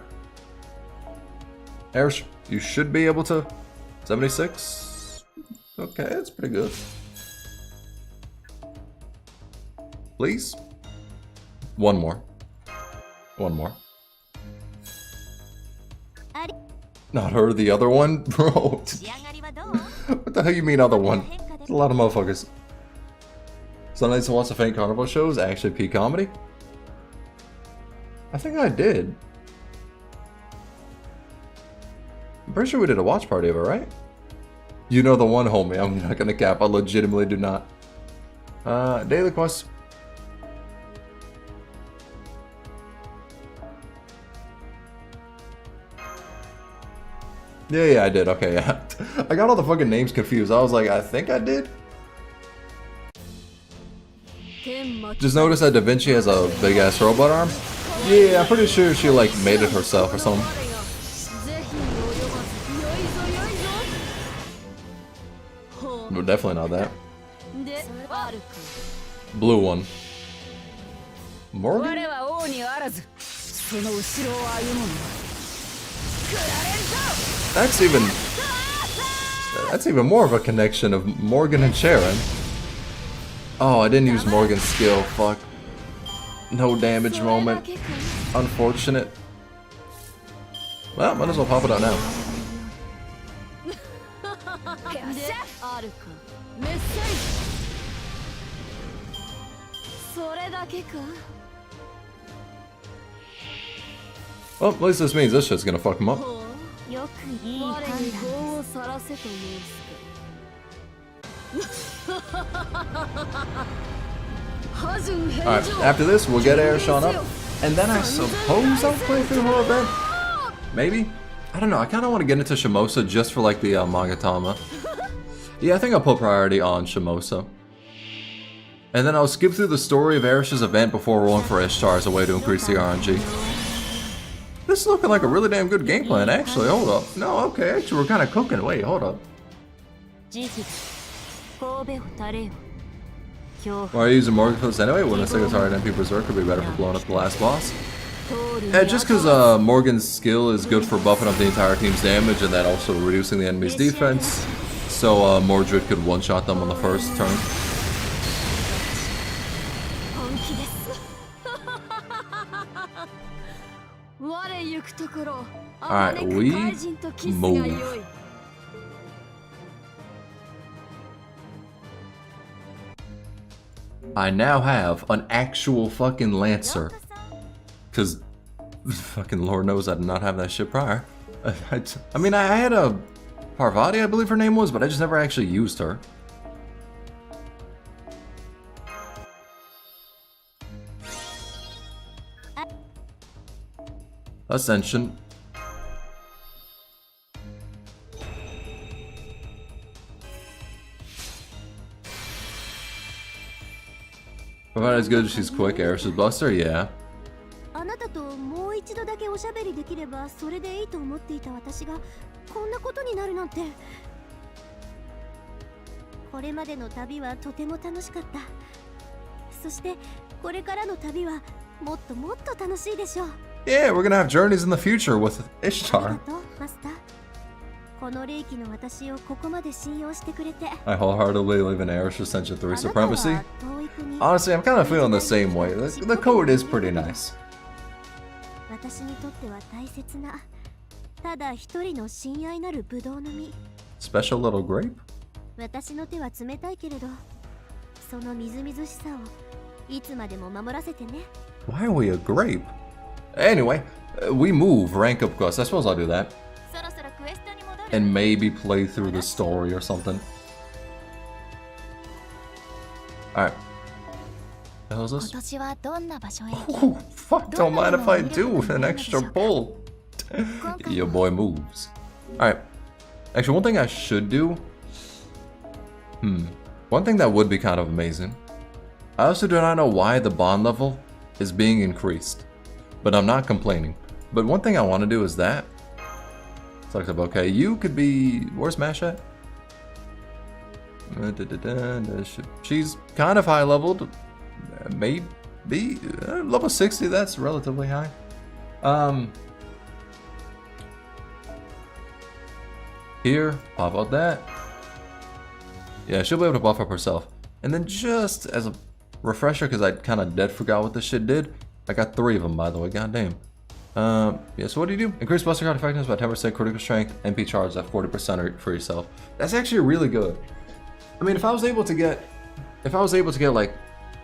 Erish, you should be able to. 76? Okay, that's pretty good. Please? One more. Not her, the other one? Bro. What the hell you mean other one? There's a lot of motherfuckers. Some nights to watch the Faint Carnival shows, actually peak comedy. I think I did. I'm pretty sure we did a watch party of it, right? You know the one, homie. I'm not gonna cap. I legitimately do not. Daily quest. Yeah, I did. Okay, yeah. I got all the fucking names confused. I was like, I think I did. Just notice that Da Vinci has a big ass robot arm. Yeah, I'm pretty sure she like made it herself or something. No, definitely not that. Blue one. Morgan? That's even more of a connection of Morgan and Sharon. Oh, I didn't use Morgan's skill. Fuck. No damage moment. Unfortunate. Well, might as well pop it out now. Well, at least this means this shit's gonna fuck him up. Alright, after this, we'll get Airshon up, and then I suppose I'll play through her event? Maybe? I don't know, I kinda want to get into Shimousa just for like the Magatama. Yeah, I think I'll put priority on Shimousa. And then I'll skip through the story of Erish's event before rolling for Ishtar as a way to increase the RNG. This is looking like a really damn good game plan, actually. Hold up. No, okay, actually, we're kind of cooking. Wait, hold up. Why are you using Morgan for this anyway? Wouldn't a single target MP Berserker be better for blowing up the last boss? Yeah, just because Morgan's skill is good for buffing up the entire team's damage and then also reducing the enemy's defense. So Mordred could one-shot them on the first turn. Alright, we move. I now have an actual fucking Lancer. Cause fucking Lord knows I did not have that shit prior. I mean, I had a Parvati, I believe her name was, but I just never actually used her. Ascension. Provided as good as she's quick, Erish's Buster, yeah. Yeah, we're gonna have journeys in the future with Ishtar. I wholeheartedly live in Erish Ascension 3 Supremacy. Honestly, I'm kind of feeling the same way. The code is pretty nice. Special little grape? Why are we a grape? Anyway, we move, rank up quest. I suppose I'll do that. And maybe play through the story or something. Alright. The hell is this? Oh, fuck, don't mind if I do an extra pull. Your boy moves. Alright. Actually, one thing I should do... One thing that would be kind of amazing. I also do not know why the bond level is being increased. But I'm not complaining. But one thing I want to do is that. Select up, okay, you could be... Where's Mash at? She's kind of high leveled. Maybe level 60, that's relatively high. Here, pop out that. Yeah, she'll be able to buff up herself. And then just as a refresher, because I kind of dead forgot what this shit did, I got 3 of them, by the way, goddamn. Yeah, so what do you do? Increase Buster card effectiveness by 10%, critical strength, MP charge at 40% for yourself. That's actually really good. I mean, if I was able to get like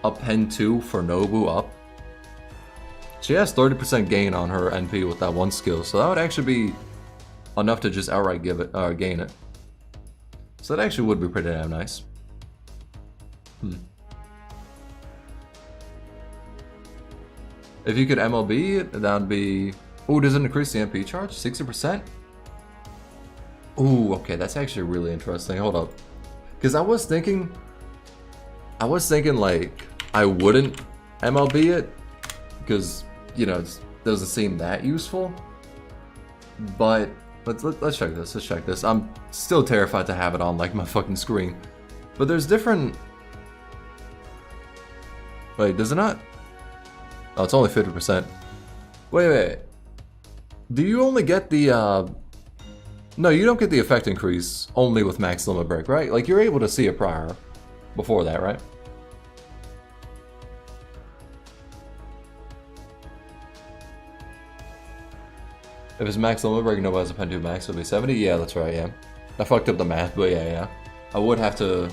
a Pen 2 for Nobu up, She has 30% gain on her NP with that one skill, so that would actually be enough to just outright give it, gain it. So that actually would be pretty damn nice. If you could MLB it, that would be... Ooh, does it increase the MP charge? 60%? Ooh, okay, that's actually really interesting. Hold up. Because I was thinking like, I wouldn't MLB it, because, you know, it doesn't seem that useful. But, let's check this, let's check this. I'm still terrified to have it on, like, my fucking screen. But there's different... Wait, does it not? Oh, it's only 50%. Wait. Do you only get the, No, you don't get the effect increase only with max limit break, right? Like, you're able to see it prior, before that, right? If it's max limit break, nobody has a pen 2 max, it'll be 70? Yeah, that's right, yeah. I fucked up the math, but yeah. I would have to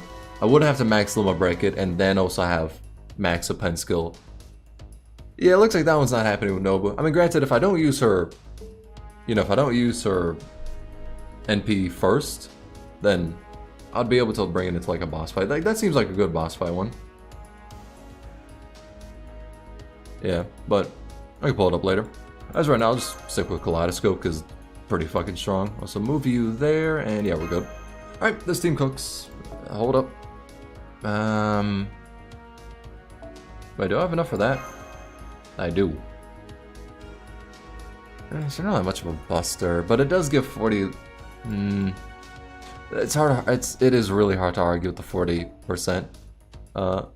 max limit break it, and then also have max a pen skill. Yeah, it looks like that one's not happening with Nobu. I mean, granted, if I don't use her... You know, if I don't use her NP first, then I'd be able to bring it into like a boss fight. Like, that seems like a good boss fight one. Yeah, but I can pull it up later. As right now, I'll just stick with Kaleidoscope because it's pretty fucking strong. Also move you there, and yeah, we're good. Alright, this team cooks. Hold up. Wait, do I have enough for that? I do. It's not that much of a buster, but it does give 40. It's hard. It is really hard to argue with the 40%.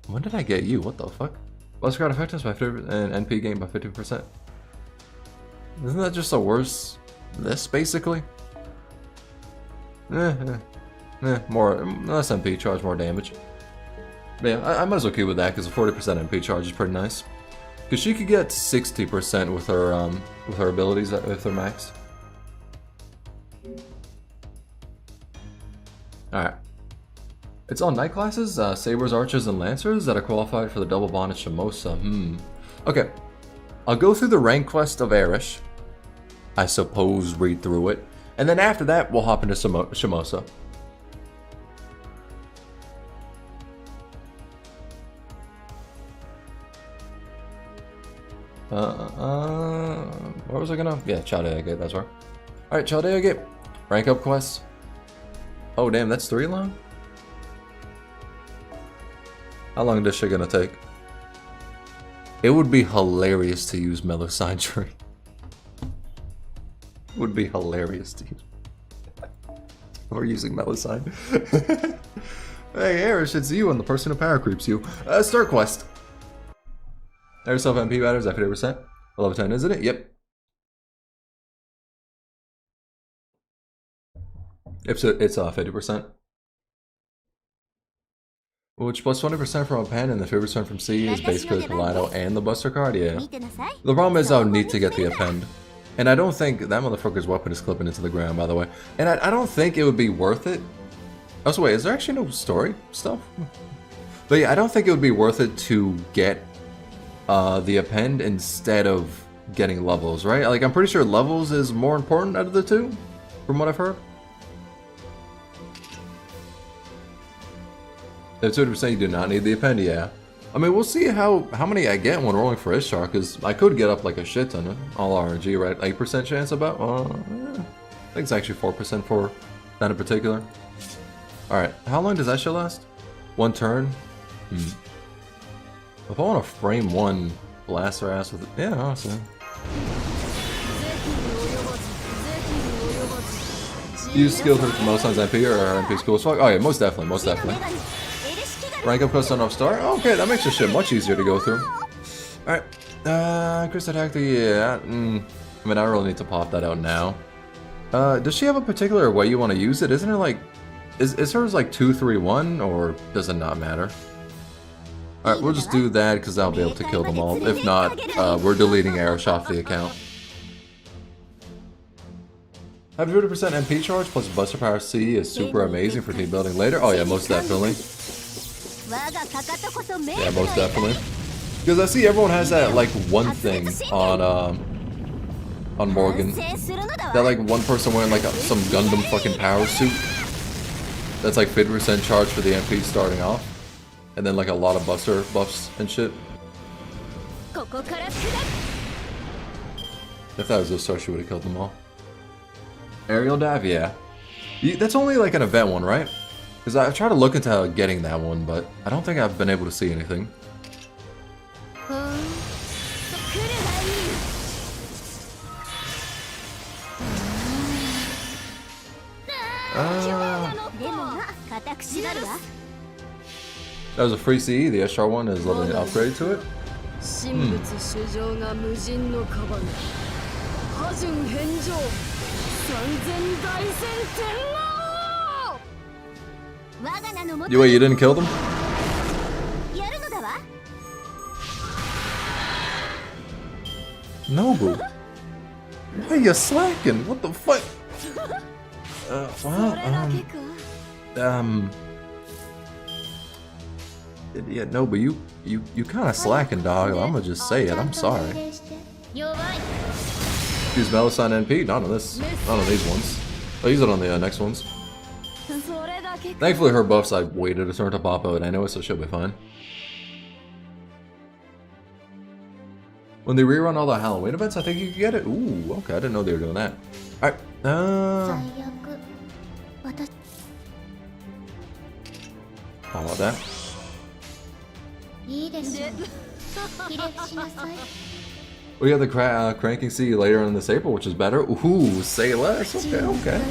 When did I get you? What the fuck? Buster card effectiveness by 50% and NP gain by 50%. Isn't that just a worse this basically? More less NP charge, more damage. But yeah, I might as well keep with that because the 40% NP charge is pretty nice. Because she could get 60% with her abilities if they're maxed. Alright. It's all night classes, Sabers, Archers, and Lancers that are qualified for the double bond at Shimousa. Okay. I'll go through the rank quest of Erish. I suppose read through it. And then after that, we'll hop into Shimousa. Where was I gonna? Yeah, Chaldea Gate, that's where. Alright, Chaldea Gate. Rank up quest. Oh damn, that's 3 long? How long is this shit gonna take? It would be hilarious to use Melusine Tree. It would be hilarious to use. We're using Melusine. Hey Erish, it's you and the person who power creeps you. Start quest. There's self MP batters at 50%. 11/10, isn't it? Yep. It's 50%. Which plus 20% from a pen and the 50% from C is basically the Kaleido and the Buster card, yeah. The problem is I'll need to get the append. And I don't think that motherfucker's weapon is clipping into the ground, by the way. And I don't think it would be worth it. Oh, so wait, is there actually no story stuff? But yeah, I don't think it would be worth it to get the append instead of getting levels, right? Like, I'm pretty sure levels is more important out of the two, from what I've heard. If 20% you do not need the append, yeah. I mean, we'll see how many I get when rolling for Ishtar, because I could get up like a shit ton of all RNG, right? 8% chance about? Yeah. I think it's actually 4% for that in particular. Alright, how long does that shit last? 1 turn? If I want to frame one, blast her ass with it. Yeah, honestly. Use skill for Melusine's MP or her MP cool as fuck? Oh yeah, most definitely, most definitely. Rank up quest on off star? Oh, okay, that makes this shit much easier to go through. Alright, Chris attack the yeah. I mean, I don't really need to pop that out now. Does she have a particular way you want to use it? Isn't it like, is hers like 2-3-1 or does it not matter? Alright, we'll just do that because I'll be able to kill them all. If not, we're deleting Erish off the account. Have 50% MP charge plus Buster Power C is super amazing for team building later. Oh yeah, most definitely. Yeah, most definitely. Because I see everyone has that like one thing on Morgan. That like one person wearing like some Gundam fucking power suit. That's like 50% charge for the MP starting off. And then like a lot of buffs and shit. If that was Ishtar, she would have killed them all. Aerial dive, yeah. That's only like an event one, right? Because I've tried to look into getting that one, but I don't think I've been able to see anything. That was a free CE, the Ishtar one is a little upgrade to it. Wait, you didn't kill them? Nobu. Why are you slacking? What the fuck? Yeah, no, but you kind of slacking, dog. I'm gonna just say it. I'm sorry. Use Melisande NP? Not on this. Not on these ones. I'll use it on the next ones. Thankfully, her buffs I waited a turn to pop out anyway, so she'll be fine. When they rerun all the Halloween events, I think you can get it. Ooh, okay, I didn't know they were doing that. Alright, how about that? We got the cranking C later in this April, which is better. Ooh, say less. Okay, okay.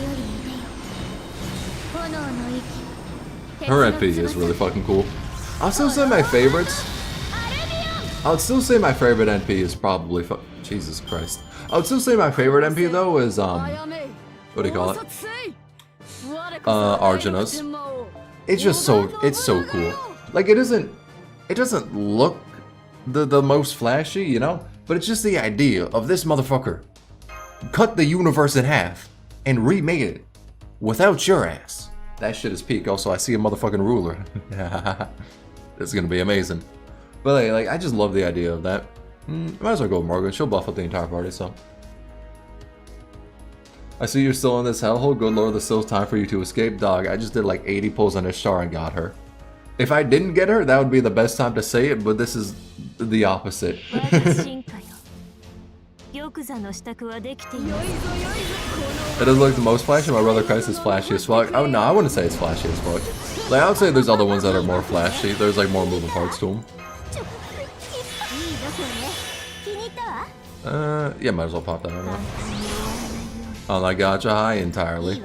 Her NP is really fucking cool. I'll still say my favorites. I'll still say my favorite NP is probably Jesus Christ. I would still say my favorite NP though is what do you call it? Arjuna's. It's just so cool. Like it doesn't look the most flashy, you know, but it's just the idea of this motherfucker cut the universe in half and remade it without your ass. That shit is peak. Also, I see a motherfucking ruler. This is gonna be amazing. But like, I just love the idea of that. Might as well go with Morgan. She'll buff up the entire party, so. I see you're still in this hellhole. Good lord, there's still time for you to escape. Dog, I just did like 80 pulls on Ishtar and got her. If I didn't get her, that would be the best time to say it, but this is the opposite. It doesn't look the most flashy. My brother Christ is flashy as fuck. Oh no, I wouldn't say it's flashy as fuck. Like, I would say there's other ones that are more flashy. There's like more moving parts to them. Yeah, might as well pop that on there. Oh, like gacha high entirely.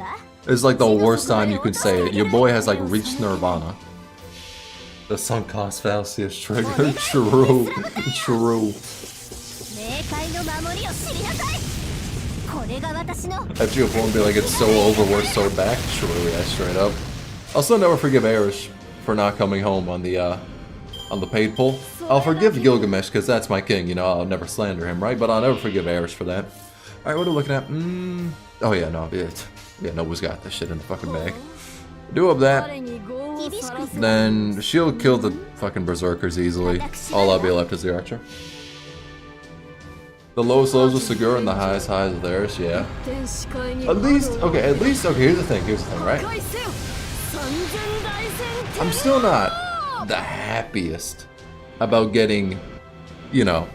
It's like the worst time you can say it. Your boy has like reached nirvana. The sunk cost fallacy is triggered. True. True. After you won't be like, it's so overworked, so back. True, yeah, straight up. I'll still never forgive Arish for not coming home on the paid pull. I'll forgive Gilgamesh because that's my king, you know, I'll never slander him, right? But I'll never forgive Arish for that. Alright, what are we looking at? Oh yeah, no, yeah, Nobu's got this shit in the fucking bag. Do up that. Then she'll kill the fucking berserkers easily. All I'll be left is the archer. The lowest lows with Segura and the highest highs with theirs, yeah. At least, okay, here's the thing, right? I'm still not the happiest about getting, you know,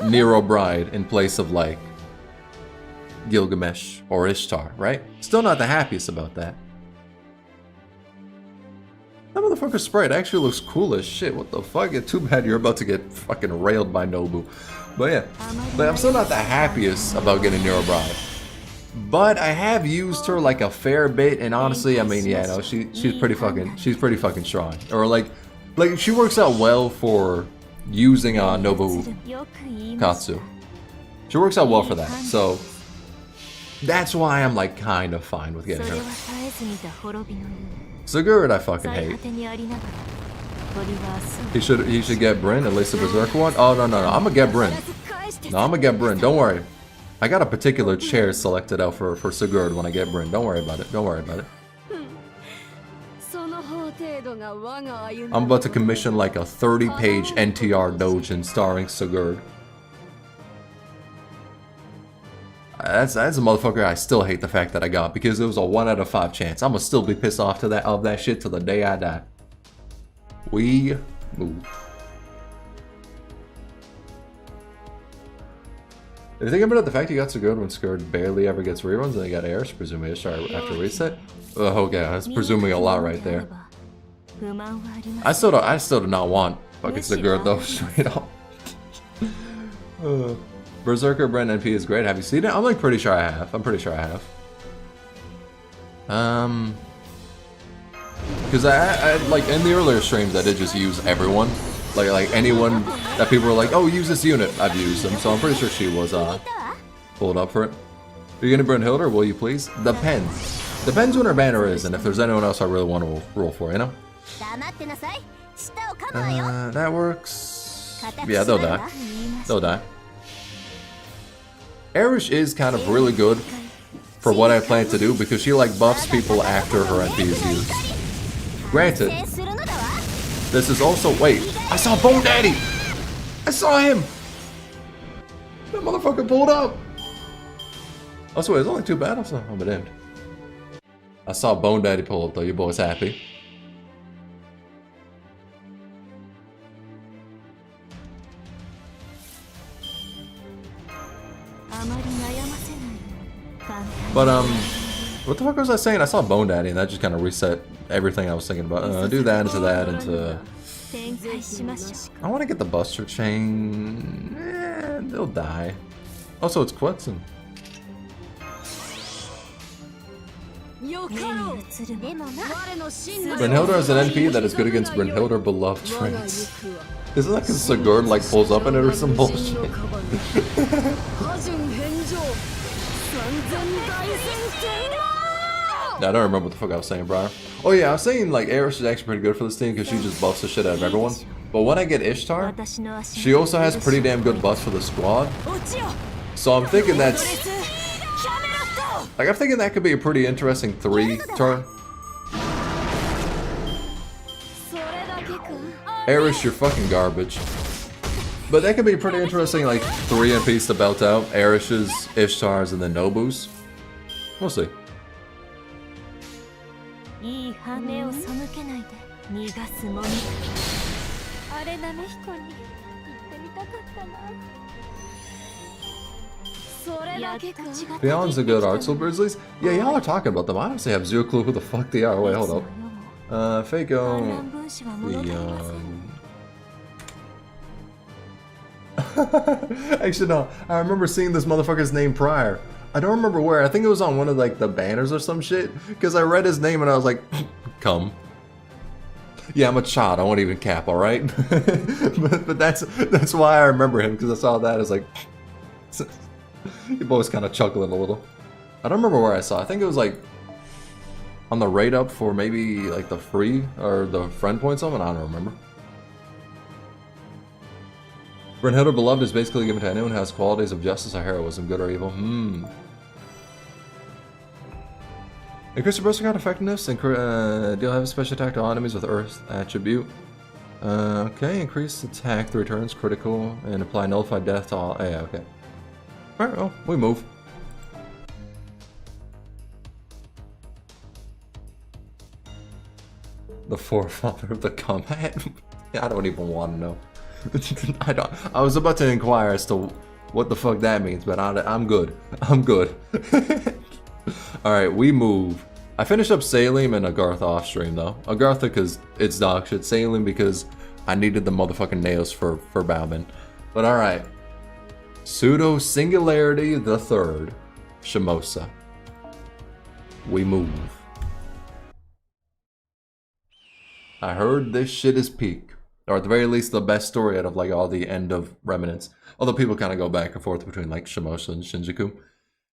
Nero Bride in place of like Gilgamesh or Ishtar, right? Still not the happiest about that. That motherfucker's sprite actually looks cool as shit. What the fuck? Yeah, too bad you're about to get fucking railed by Nobu. But yeah, but I'm still not the happiest about getting Nero Bride. But I have used her like a fair bit, and honestly, I mean, yeah, no, she's pretty fucking strong. Or like she works out well for using Nobu Katsu. She works out well for that, so that's why I'm like kind of fine with getting her. Sigurd, I fucking hate. He should get Bryn, at least the Berserker one. Oh no, I'm gonna get Bryn. No, I'm gonna get Bryn. Don't worry. I got a particular chair selected out for Sigurd when I get Bryn. Don't worry about it. Don't worry about it. I'm about to commission like a 30-page NTR doujin starring Sigurd. That's a motherfucker I still hate the fact that I got, because it was a 1 out of 5 chance. I'ma still be pissed off to that shit till the day I die. We move. Are you thinking about the fact you got so good when Sigurd barely ever gets reruns and they got airs, presumably Ishtar after reset? Oh yeah, that's presuming a lot right there. I still do not want fucking Sigurd though, straight up. Berserker Brand NP is great. Have you seen it? I'm like pretty sure I have. I'm pretty sure I have. Because I like in the earlier streams I did just use everyone. Like anyone that people were like, oh, use this unit, I've used them. So I'm pretty sure she was pulled up for it. Are you gonna burn Hilda, will you please? Depends. Depends when her banner is, and if there's anyone else I really want to roll for, you know? That works. Yeah, they'll die. They'll die. Arish is kind of really good for what I plan to do, because she like buffs people after her NP is used. Granted, this is also— wait, I saw Bone Daddy! I saw him! That motherfucker pulled up! Oh, so wait, there's only 2 battles? Oh, I'm damned. I saw Bone Daddy pull up though, your boy's happy. But what the fuck was I saying? I saw Bone Daddy and that just kind of reset everything I was thinking about. Do that into that into... I want to get the Buster Chain. They'll die. Also, it's Quetzin. Brynhildr has an NP that is good against Brynhildr beloved traits. Isn't that because Sigurd like pulls up in it or some bullshit? I don't remember what the fuck I was saying, Briar. Oh yeah, I was saying like Eris is actually pretty good for this team because she just buffs the shit out of everyone. But when I get Ishtar, she also has pretty damn good buffs for the squad. So I'm thinking that's... like, I'm thinking that could be a pretty interesting 3-turn. Eris, you're fucking garbage. But that could be pretty interesting, like 3 MPs to belt out. Erish's, Ishtar's, and then Nobu's. We'll see. Beyond's a good art, so Grizzlies? Yeah, y'all are talking about them. I honestly have zero clue who the fuck they are. Wait, hold up. Fako... Beyond... Actually, no. I remember seeing this motherfucker's name prior. I don't remember where. I think it was on one of like the banners or some shit. Because I read his name and I was like, come. Yeah, I'm a child. I won't even cap, alright? but that's why I remember him, because I saw that. I was like... you both kind of chuckling a little. I don't remember where I saw it. I think it was like... on the rate up for maybe like the free or the friend point summon. I don't remember. Brynhildr Beloved is basically given to anyone who has qualities of justice or heroism, good or evil. Increase your burst effectiveness and deal heavy special attack to all enemies with Earth attribute. Okay, increase attack 3 turns, critical, and apply nullified death to all. Yeah, okay. Alright, well, we move. The forefather of the combat? I don't even want to know. I was about to inquire as to what the fuck that means, but I'm good. I'm good. Alright, we move. I finished up Salim and Agartha off stream though. Agartha because it's dog shit. Salim because I needed the motherfucking nails for Bauman. But alright. Pseudo Singularity the Third. Shimousa. We move. I heard this shit is peak. Or at the very least, the best story out of like all the end of Remnants. Although people kind of go back and forth between like Shimousa and Shinjuku.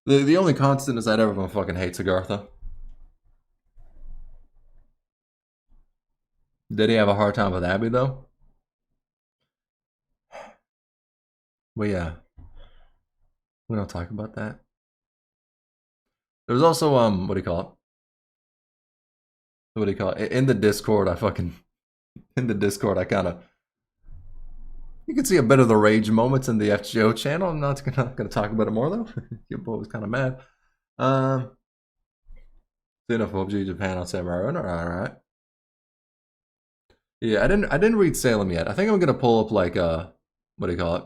The only constant is that everyone fucking hates Agartha. Did he have a hard time with Abby though? Well, yeah. We don't talk about that. There was also what do you call it? What do you call it? In the Discord, I fucking in the Discord, you can see a bit of the rage moments in the FGO channel. I'm not gonna talk about it more though. Your boy was kind of mad. Enough PUBG Japan on Samurai Run. Alright. Yeah, I didn't read Salem yet. I think I'm gonna pull up like what do you call it?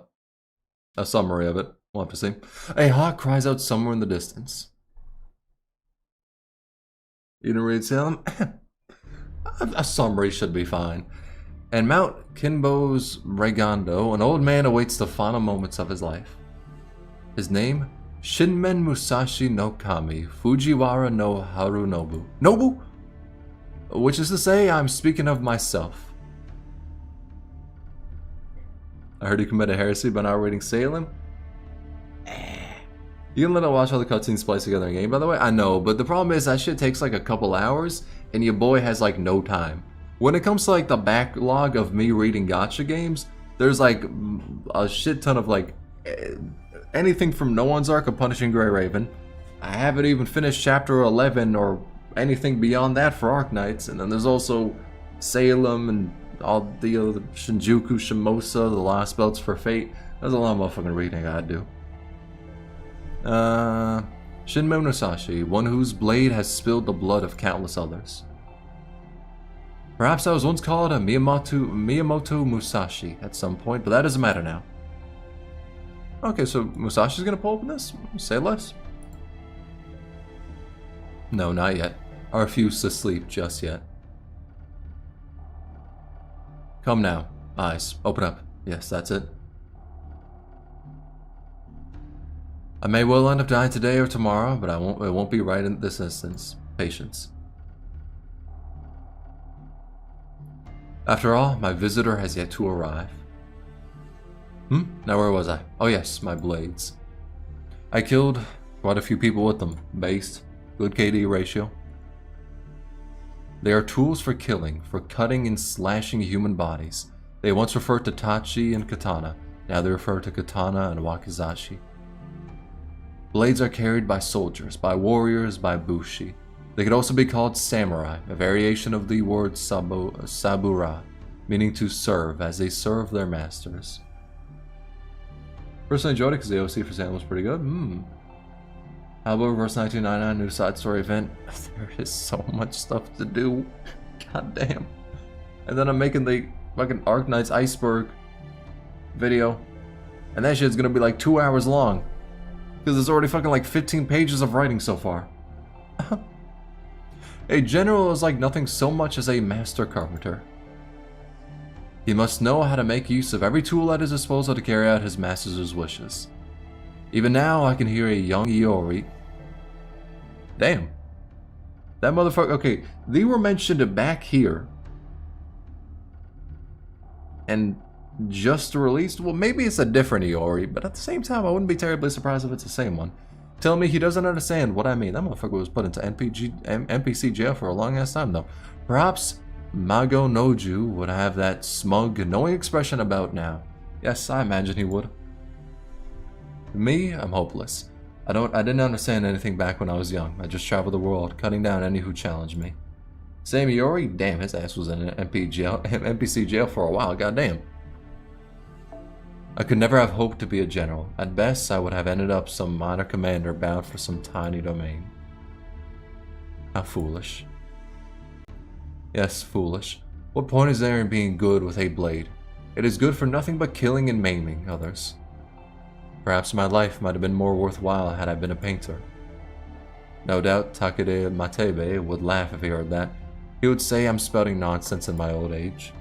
A summary of it. We'll have to see. A hawk cries out somewhere in the distance. You didn't read Salem? A summary should be fine. And Mount Kinbo's Regondo, an old man awaits the final moments of his life. His name? Shinmen Musashi no Kami, Fujiwara no Harunobu. Nobu? Which is to say, I'm speaking of myself. I heard you committed heresy by not reading Salem. You can let it watch all the cutscenes spliced together in game, by the way. I know, but the problem is that shit takes like a couple hours, and your boy has like no time. When it comes to like the backlog of me reading gacha games, there's like a shit ton of like anything from No One's Ark of Punishing Grey Raven. I haven't even finished chapter 11 or anything beyond that for Arknights, and then there's also Salem and all the other Shinjuku, Shimousa, the Last Belts for Fate. There's a lot of motherfucking reading I gotta do. Shinmen Musashi, one whose blade has spilled the blood of countless others. Perhaps I was once called a Miyamoto Musashi at some point, but that doesn't matter now. Okay, so Musashi's gonna pull up in this? Say less? No, not yet. I refuse to sleep just yet. Come now. Eyes, open up. Yes, that's it. I may well end up dying today or tomorrow, but it won't be right in this instance. Patience. After all, my visitor has yet to arrive. Now where was I? Oh yes, my blades. I killed quite a few people with them. Based. Good KD ratio. They are tools for killing, for cutting and slashing human bodies. They once referred to Tachi and Katana. Now they refer to Katana and Wakizashi. Blades are carried by soldiers, by warriors, by bushi. They could also be called samurai, a variation of the word sabura, meaning to serve, as they serve their masters. Personally enjoyed it because the OC for Salem was pretty good. How about verse 1999 new side story event? There is so much stuff to do. God damn. And then I'm making the fucking Arknights Iceberg video. And that shit's gonna be like 2 hours long. Because there's already fucking like 15 pages of writing so far. A general is like nothing so much as a master carpenter. He must know how to make use of every tool at his disposal to carry out his master's wishes. Even now, I can hear a young Iori. Damn. That motherfucker. Okay, they were mentioned back here. And just released? Well, maybe it's a different Iori, but at the same time, I wouldn't be terribly surprised if it's the same one. Tell me he doesn't understand what I mean. That motherfucker was put into NPC jail for a long ass time, though. Perhaps Mago Noju would have that smug, knowing expression about now. Yes, I imagine he would. Me, I'm hopeless. I didn't understand anything back when I was young. I just traveled the world, cutting down any who challenged me. Same Iori? Damn, his ass was in an NPC jail for a while, goddamn. I could never have hoped to be a general. At best, I would have ended up some minor commander bound for some tiny domain. How foolish. Yes, foolish. What point is there in being good with a blade? It is good for nothing but killing and maiming others. Perhaps my life might have been more worthwhile had I been a painter. No doubt Takede Matebe would laugh if he heard that. He would say I'm spouting nonsense in my old age.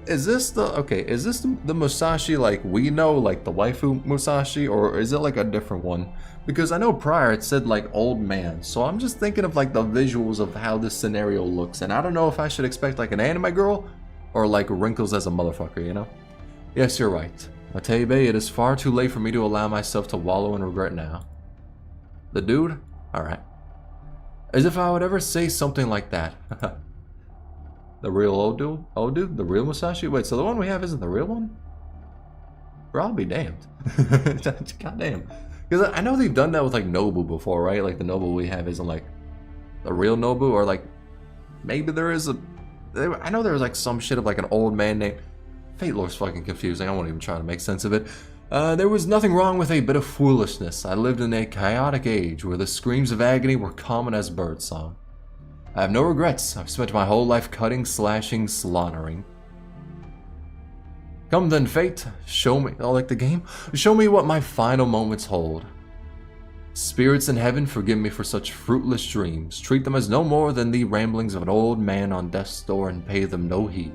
Is this the Musashi like we know, like the waifu Musashi, or is it like a different one? Because I know prior it said like old man, so I'm just thinking of like the visuals of how this scenario looks, and I don't know if I should expect like an anime girl, or like wrinkles as a motherfucker, you know? Yes, you're right. Matebe, it is far too late for me to allow myself to wallow in regret now. The dude? Alright. As if I would ever say something like that. The real old dude? The real Musashi? Wait, so the one we have isn't the real one? Bro, I'll be damned. God damn. Because I know they've done that with like Nobu before, right? Like the Nobu we have isn't like the real Nobu, or like maybe there is I know there was like some shit of like an old man named... Fate lore's fucking confusing. I won't even try to make sense of it. There was nothing wrong with a bit of foolishness. I lived in a chaotic age where the screams of agony were common as birdsong. I have no regrets. I've spent my whole life cutting, slashing, slaughtering. Come then, fate. Show me... Oh, like the game? Show me what my final moments hold. Spirits in heaven, forgive me for such fruitless dreams. Treat them as no more than the ramblings of an old man on death's door and pay them no heed.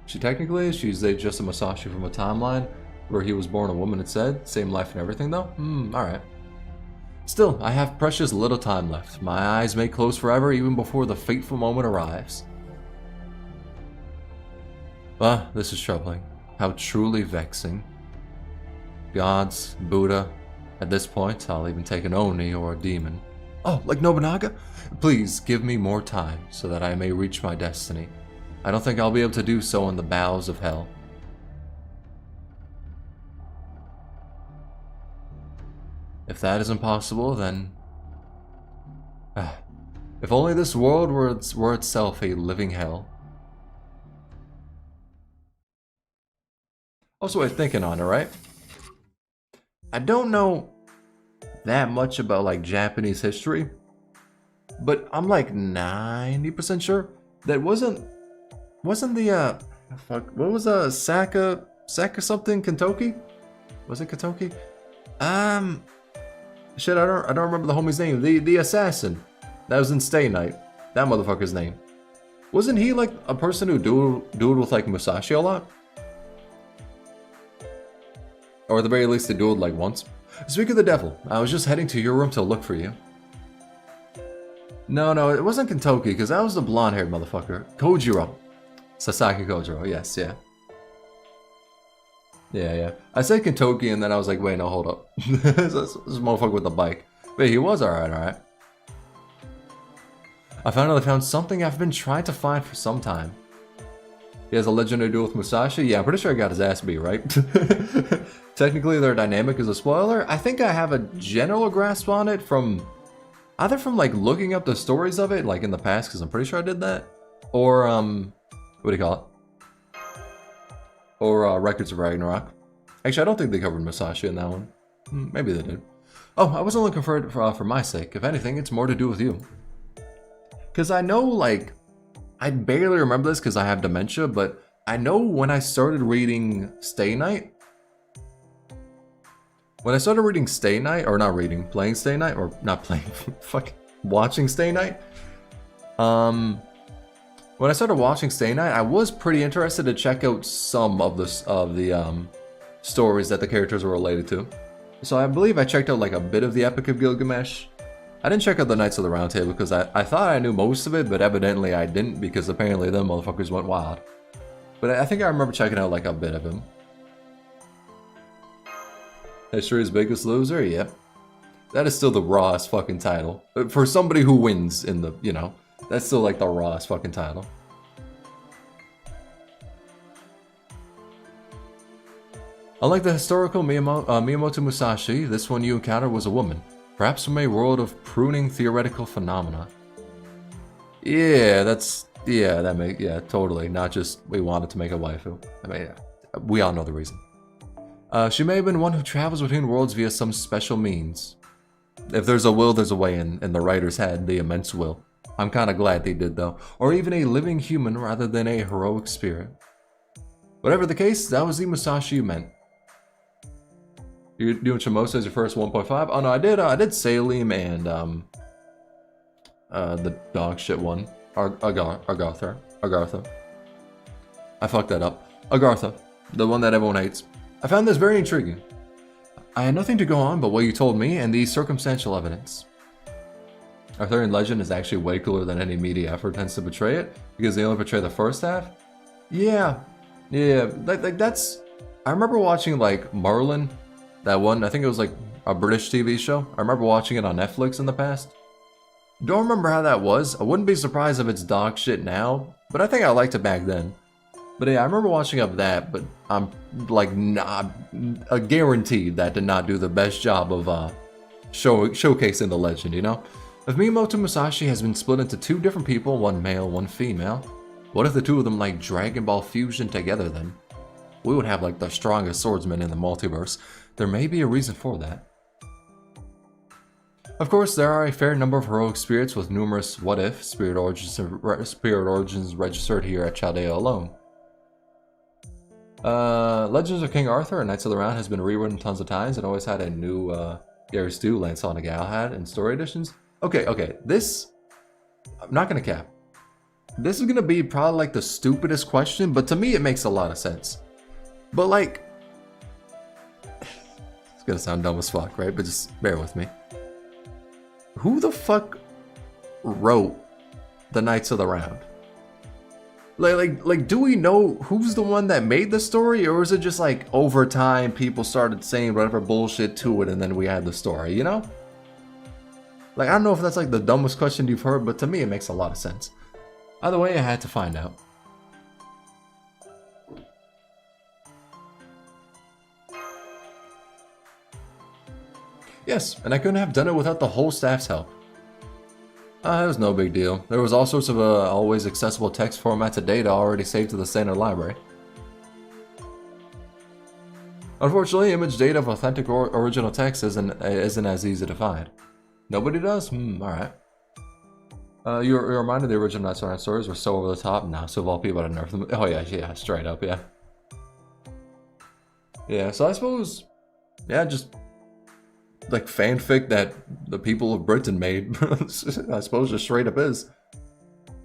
She technically, she's just a Musashi from a timeline where he was born a woman, it said. Same life and everything though? Alright. Still, I have precious little time left. My eyes may close forever even before the fateful moment arrives. Ah, this is troubling. How truly vexing. Gods, Buddha. At this point, I'll even take an Oni or a demon. Oh, like Nobunaga? Please, give me more time so that I may reach my destiny. I don't think I'll be able to do so in the bowels of hell. If that is impossible, then... if only this world were itself a living hell. Also, I'm thinking on it, right? I don't know that much about like Japanese history, but I'm like 90% sure that wasn't the what was Saka something Kentucky? Was it Kentucky? Shit, I don't remember the homie's name. The assassin that was in Stay Night. That motherfucker's name. Wasn't he like a person who dueled with like Musashi a lot? Or at the very least they dueled like once. Speak of the devil, I was just heading to your room to look for you. No, it wasn't Kentucky, because that was the blonde-haired motherfucker. Kojiro. Sasaki Kojiro, yes, yeah. Yeah. I said Kentucky and then I was like, wait, no, hold up. this motherfucker with the bike. But he was alright. I finally found something I've been trying to find for some time. He has a legendary duel with Musashi? Yeah, I'm pretty sure I got his ass beat, right? Technically, their dynamic is a spoiler. I think I have a general grasp on it from... either from, like, looking up the stories of it, like, in the past, because I'm pretty sure I did that. Or, what do you call it? Or, Records of Ragnarok. Actually, I don't think they covered Musashi in that one. Maybe they did. Oh, I wasn't looking for it for my sake. If anything, it's more to do with you. Because I know, like... I barely remember this because I have dementia, but I know when I started reading Stay Night... When I started reading Stay Night, or not reading, playing Stay Night, or not playing, watching Stay Night. When I started watching Stay Night, I was pretty interested to check out some of the stories that the characters were related to. So I believe I checked out like a bit of the Epic of Gilgamesh. I didn't check out the Knights of the Round Table because I thought I knew most of it, but evidently I didn't because apparently them motherfuckers went wild. But I think I remember checking out like a bit of him. History's Biggest Loser? Yep. That is still the rawest fucking title. For somebody who wins in the, you know, that's still like the rawest fucking title. Unlike the historical Miyamoto Musashi, this one you encountered was a woman. Perhaps from a world of pruning theoretical phenomena. Yeah, totally. Not just we wanted to make a waifu. I mean, yeah, we all know the reason. She may have been one who travels between worlds via some special means. If there's a will, there's a way in the writer's head, the immense will. I'm kinda glad they did though. Or even a living human rather than a heroic spirit. Whatever the case, that was the Musashi you meant. You're doing Shimousa as your first 1.5? Oh no, I did Salim and the dog shit one. Agartha. I fucked that up. Agartha, the one that everyone hates. I found this very intriguing. I had nothing to go on but what you told me and the circumstantial evidence. Arthurian legend is actually way cooler than any media effort tends to portray it, because they only portray the first half. Yeah, like that's... I remember watching like Merlin, that one, I think it was like a British TV show. I remember watching it on Netflix in the past. Don't remember how that was. I wouldn't be surprised if it's dog shit now, but I think I liked it back then. But yeah, I remember watching up that, but I'm like not guaranteed that did not do the best job of showcasing the legend, you know? If Miyamoto Musashi has been split into two different people, one male, one female, what if the two of them like Dragon Ball fusion together then? We would have like the strongest swordsman in the multiverse. There may be a reason for that. Of course, there are a fair number of heroic spirits with numerous what-if spirit origins registered here at Chaldea alone. Legends of King Arthur and Knights of the Round has been rewritten tons of times and always had a new Gary Stu, Lancelot and Galahad in story editions. Okay, this, I'm not gonna cap. This is gonna be probably like the stupidest question, but to me it makes a lot of sense. But like, it's gonna sound dumb as fuck, right? But just bear with me. Who the fuck wrote the Knights of the Round? Like, do we know who's the one that made the story, or is it just like over time people started saying whatever bullshit to it and then we had the story, you know? Like, I don't know if that's like the dumbest question you've heard, but to me it makes a lot of sense. Either way, I had to find out. Yes, and I couldn't have done it without the whole staff's help. It was no big deal. There was all sorts of always accessible text formats of data already saved to the standard library. Unfortunately, image data of authentic original text isn't as easy to find. Nobody does? Alright. You're reminded the original Knights of the Round stories were so over the top, now so of all people to nerf them. Oh yeah, straight up, yeah. Yeah, so I suppose, yeah, just like fanfic that the people of Britain made. I suppose just straight up is.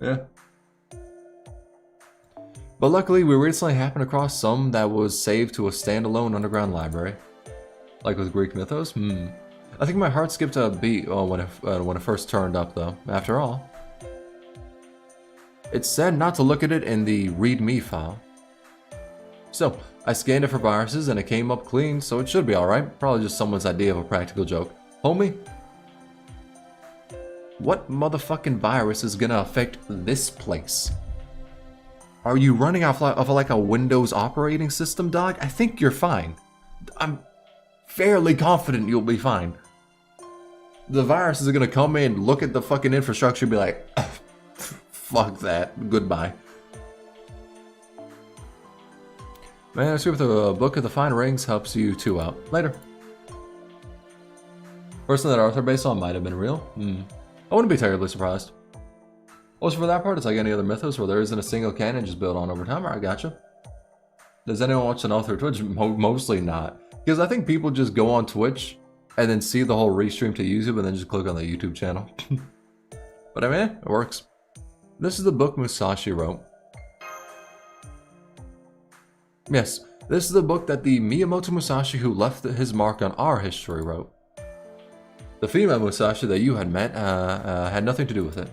Yeah. But luckily, we recently happened across some that was saved to a standalone underground library. Like with Greek mythos? I think my heart skipped a beat when it first turned up though, after all. It said not to look at it in the README file. So, I scanned it for viruses and it came up clean, so it should be alright. Probably just someone's idea of a practical joke. Homie? What motherfucking virus is gonna affect this place? Are you running off of like a Windows operating system, dog? I think you're fine. I'm fairly confident you'll be fine. The virus is gonna come in, look at the fucking infrastructure and be like, fuck that, goodbye. Manuscript of a Book of the Fine Rings helps you two out. Later. Person that Arthur based on might have been real. I wouldn't be terribly surprised. Also for that part, it's like any other mythos where there isn't a single canon just built on over time. Alright, gotcha. Does anyone watch the null through Twitch? Mostly not. Because I think people just go on Twitch and then see the whole restream to YouTube and then just click on the YouTube channel. But I mean, it works. This is the book Musashi wrote. Yes, this is the book that the Miyamoto Musashi who left his mark on our history wrote. The female Musashi that you had met had nothing to do with it.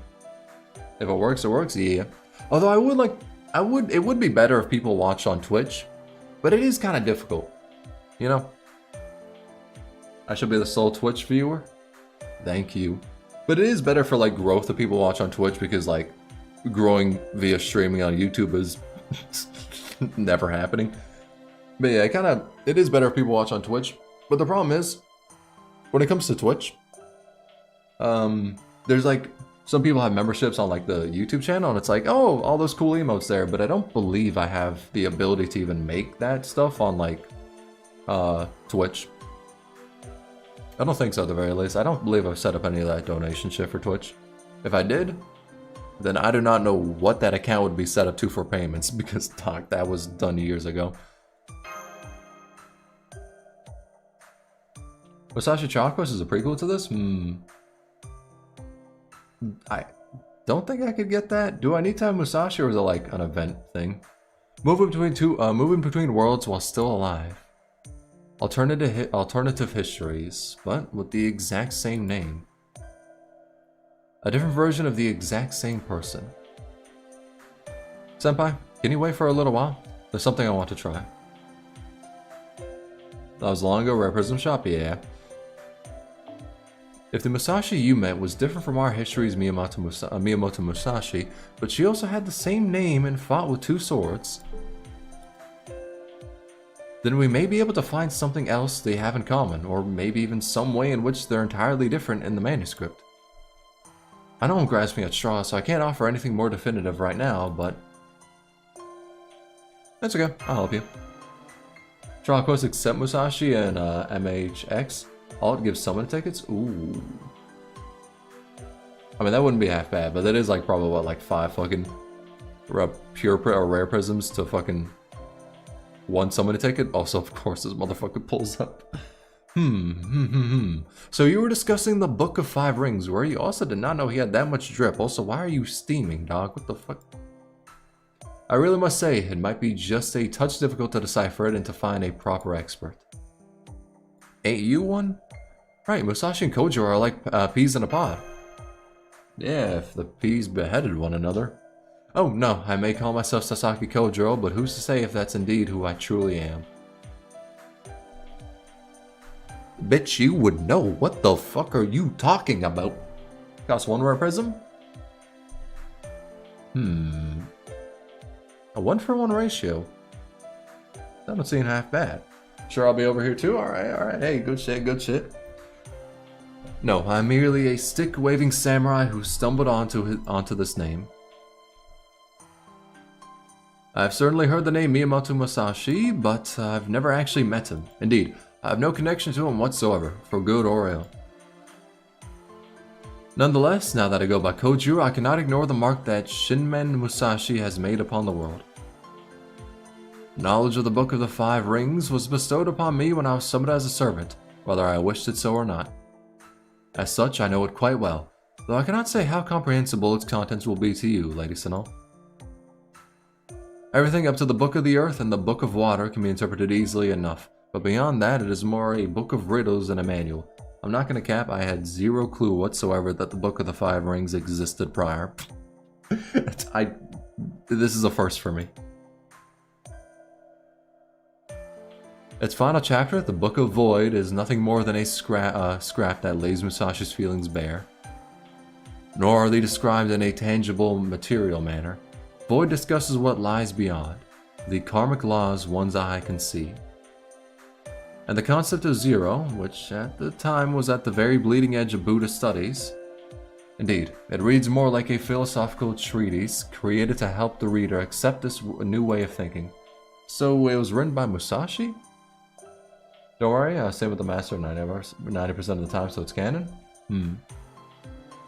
If it works, yeah. Although it would be better if people watched on Twitch, but it is kind of difficult, you know? I should be the sole Twitch viewer? Thank you. But it is better for like growth if people watch on Twitch because like growing via streaming on YouTube is never happening. But yeah, it is better if people watch on Twitch. But the problem is, when it comes to Twitch, there's like, some people have memberships on like the YouTube channel and it's like, oh, all those cool emotes there, but I don't believe I have the ability to even make that stuff on like, Twitch. I don't think so at the very least. I don't believe I've set up any of that donation shit for Twitch. If I did, then I do not know what that account would be set up to for payments because, doc, that was done years ago. Musashi Chakras is a prequel to this? I don't think I could get that. Do I need to have Musashi or is it like an event thing? Moving between worlds while still alive. Alternative histories, but with the exact same name. A different version of the exact same person. Senpai, can you wait for a little while? There's something I want to try. That was long ago, Rare Prism Shop, yeah. If the Musashi you met was different from our history's Miyamoto Musashi, but she also had the same name and fought with two swords, then we may be able to find something else they have in common, or maybe even some way in which they're entirely different in the manuscript. I know I'm grasping at straws, so I can't offer anything more definitive right now, but... That's okay, I'll help you. Trial quest accept Musashi and MHX. Alt gives summon tickets? Ooh. I mean, that wouldn't be half bad, but that is like probably what, like 5 fucking rare prisms to fucking 1 summon ticket? Also, of course, this motherfucker pulls up. So you were discussing the Book of 5 Rings, where you also did not know he had that much drip. Also, why are you steaming, dog? What the fuck? I really must say, it might be just a touch difficult to decipher it and to find a proper expert. Ain't you one? Right, Musashi and Kojo are like peas in a pod. Yeah, if the peas beheaded one another. Oh no, I may call myself Sasaki Kojo, but who's to say if that's indeed who I truly am? Bitch, you would know. What the fuck are you talking about? Cost 1 rare prism? A 1-for-1 ratio. That don't seem half bad. Sure, I'll be over here too? Alright. Hey, good shit, good shit. No, I'm merely a stick-waving samurai who stumbled onto this name. I've certainly heard the name Miyamoto Musashi, but I've never actually met him. Indeed, I have no connection to him whatsoever, for good or ill. Nonetheless, now that I go by Koju, I cannot ignore the mark that Shinmen Musashi has made upon the world. Knowledge of the Book of the 5 Rings was bestowed upon me when I was summoned as a servant, whether I wished it so or not. As such, I know it quite well, though I cannot say how comprehensible its contents will be to you, Lady Tsunul. Everything up to the Book of the Earth and the Book of Water can be interpreted easily enough, but beyond that, it is more a book of riddles than a manual. I'm not gonna cap, I had zero clue whatsoever that the Book of the 5 Rings existed prior. This is a first for me. Its final chapter, the Book of Void, is nothing more than a scrap that lays Musashi's feelings bare. Nor are they described in a tangible, material manner. Void discusses what lies beyond, the karmic laws one's eye can see. And the concept of zero, which at the time was at the very bleeding edge of Buddhist studies. Indeed, it reads more like a philosophical treatise created to help the reader accept this new way of thinking. So it was written by Musashi? Don't worry, same with the Master 90% of the time, so it's canon? I'm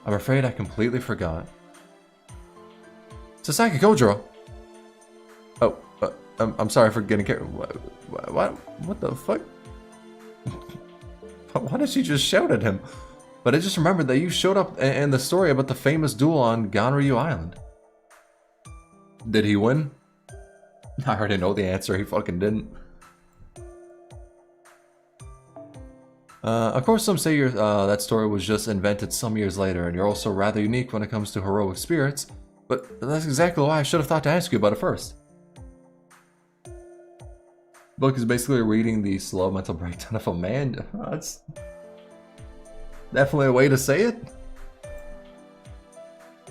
afraid I completely forgot. Sasaki Kojiro! Oh, I'm sorry for getting carried. What the fuck? Why did she just shout at him? But I just remembered that you showed up in the story about the famous duel on Ganryu Island. Did he win? I already know the answer, he fucking didn't. Of course, some say that story was just invented some years later, and you're also rather unique when it comes to heroic spirits, but that's exactly why I should have thought to ask you about it first. The book is basically reading the slow mental breakdown of a man. That's definitely a way to say it.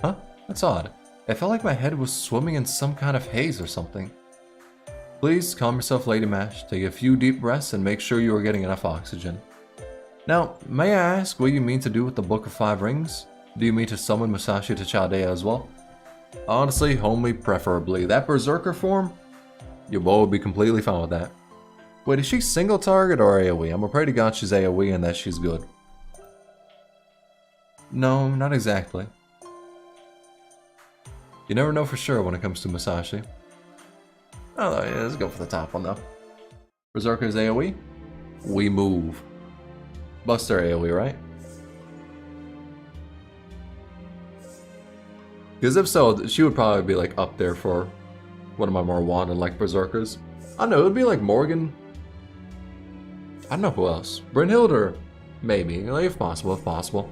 Huh? That's odd. I felt like my head was swimming in some kind of haze or something. Please calm yourself, Lady Mash. Take a few deep breaths and make sure you are getting enough oxygen. Now, may I ask what you mean to do with the Book of 5 Rings? Do you mean to summon Musashi to Chaldea as well? Honestly, homely preferably. That Berserker form? Your boy would be completely fine with that. Wait, is she single target or AoE? I'm afraid to God she's AoE and that she's good. No, not exactly. You never know for sure when it comes to Musashi. Oh, yeah, let's go for the top one though. Berserker's AoE? We move. Buster AoE, right? Because if so, she would probably be like up there for one of my more wanted like Berserkers. I don't know, it would be like Morgan. I don't know who else. Brynhilde, maybe, like, if possible.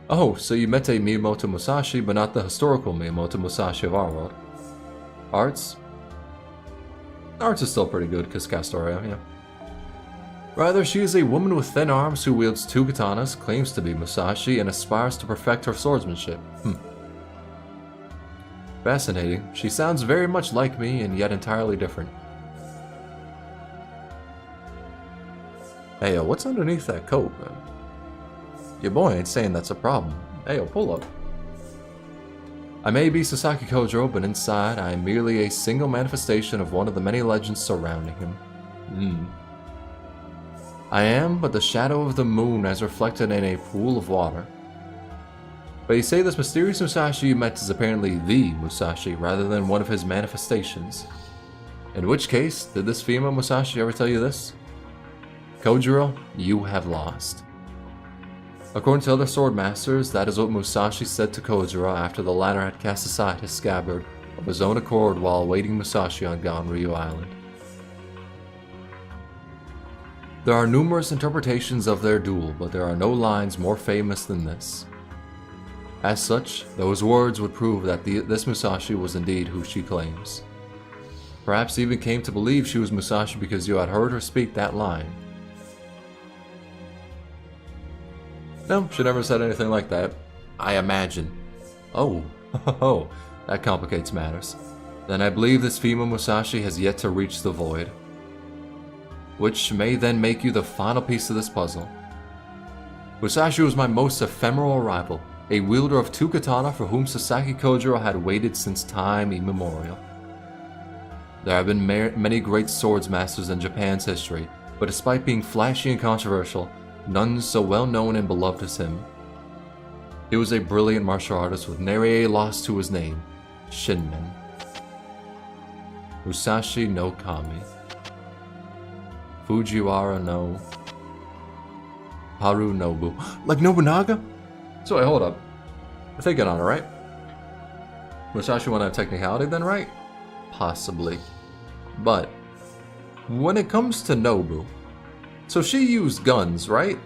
Oh, so you met a Miyamoto Musashi, but not the historical Miyamoto Musashi of our world. Arts? Arts is still pretty good, because Castoria, yeah. Rather, she is a woman with thin arms who wields 2 katanas, claims to be Musashi, and aspires to perfect her swordsmanship. Fascinating. She sounds very much like me, and yet entirely different. Hey, what's underneath that coat, man? Your boy ain't saying that's a problem. Hey, pull up. I may be Sasaki Kojiro, but inside I am merely a single manifestation of one of the many legends surrounding him. I am but the shadow of the moon as reflected in a pool of water. But you say this mysterious Musashi you met is apparently the Musashi rather than one of his manifestations. In which case, did this female Musashi ever tell you this? Kojiro, you have lost. According to other sword masters, that is what Musashi said to Kojiro after the latter had cast aside his scabbard of his own accord while awaiting Musashi on Ganryu Island. There are numerous interpretations of their duel, but there are no lines more famous than this. As such, those words would prove that this Musashi was indeed who she claims. Perhaps even came to believe she was Musashi because you had heard her speak that line. No, she never said anything like that. I imagine. Oh, that complicates matters. Then I believe this female Musashi has yet to reach the void. Which may then make you the final piece of this puzzle. Musashi was my most ephemeral rival, a wielder of two katana for whom Sasaki Kojiro had waited since time immemorial. There have been many great swords masters in Japan's history, but despite being flashy and controversial, none so well known and beloved as him. He was a brilliant martial artist with nary a loss to his name, Shinmen. Musashi no Kami. Fujiwara no Harunobu. Like Nobunaga? So wait, hold up. We're thinking on it, right? Musashi won't have technicality then, right? Possibly. But when it comes to Nobu, so she used guns, right?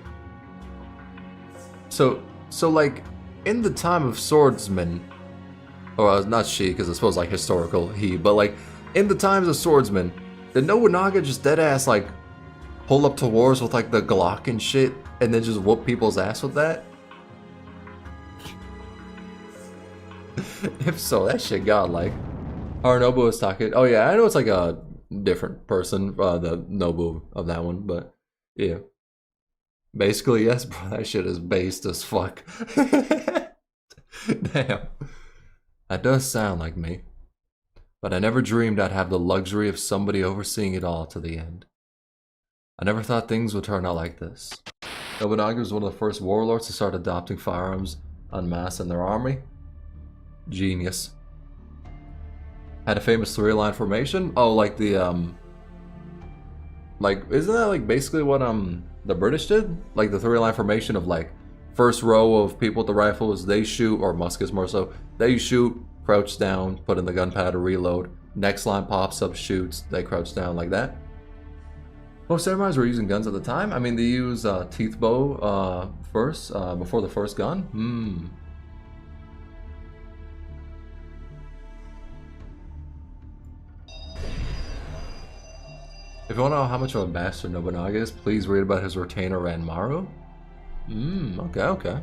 So like, in the time of swordsmen, or not she, because I suppose like historical he, but like, in the times of swordsmen, did Nobunaga just deadass like, pull up to wars with like the Glock and shit, and then just whoop people's ass with that? If so, that shit godlike. Harunobu is talking, oh yeah, I know it's like a different person, the Nobu of that one, but yeah. Basically, yes, bro, that shit is based as fuck. Damn. That does sound like me. But I never dreamed I'd have the luxury of somebody overseeing it all to the end. I never thought things would turn out like this. Nobunaga was one of the first warlords to start adopting firearms en masse in their army. Genius. Had a famous three-line formation. Oh, like the, like, isn't that like basically what, the British did? Like the three-line formation of like, first row of people with the rifles, they shoot, or muskets more so, they shoot, crouch down, put in the gunpowder, reload. Next line pops up, shoots, they crouch down like that. Most samurais were using guns at the time. I mean, they use teeth bow first, before the first gun. If you want to know how much of a bastard Nobunaga is, please read about his retainer Ranmaru. Okay.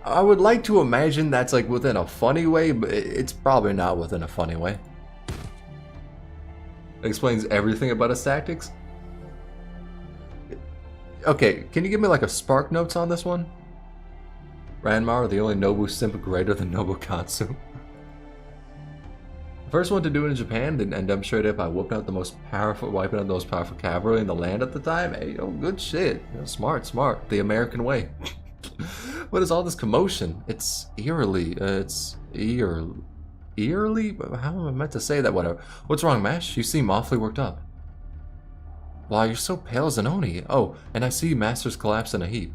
I would like to imagine that's like within a funny way, but it's probably not within a funny way. It explains everything about his tactics. Okay, can you give me like a spark notes on this one? Ranmaru, the only Nobu simp greater than Nobukatsu. The first one to do it in Japan and demonstrated it by wiping out the most powerful cavalry in the land at the time. Hey, yo, good shit. You know, smart. The American way. What is all this commotion? It's eerily. Eerily? How am I meant to say that? Whatever. What's wrong, Mash? You seem awfully worked up. Wow, you're so pale as an oni. Oh, and I see Master's collapsed in a heap.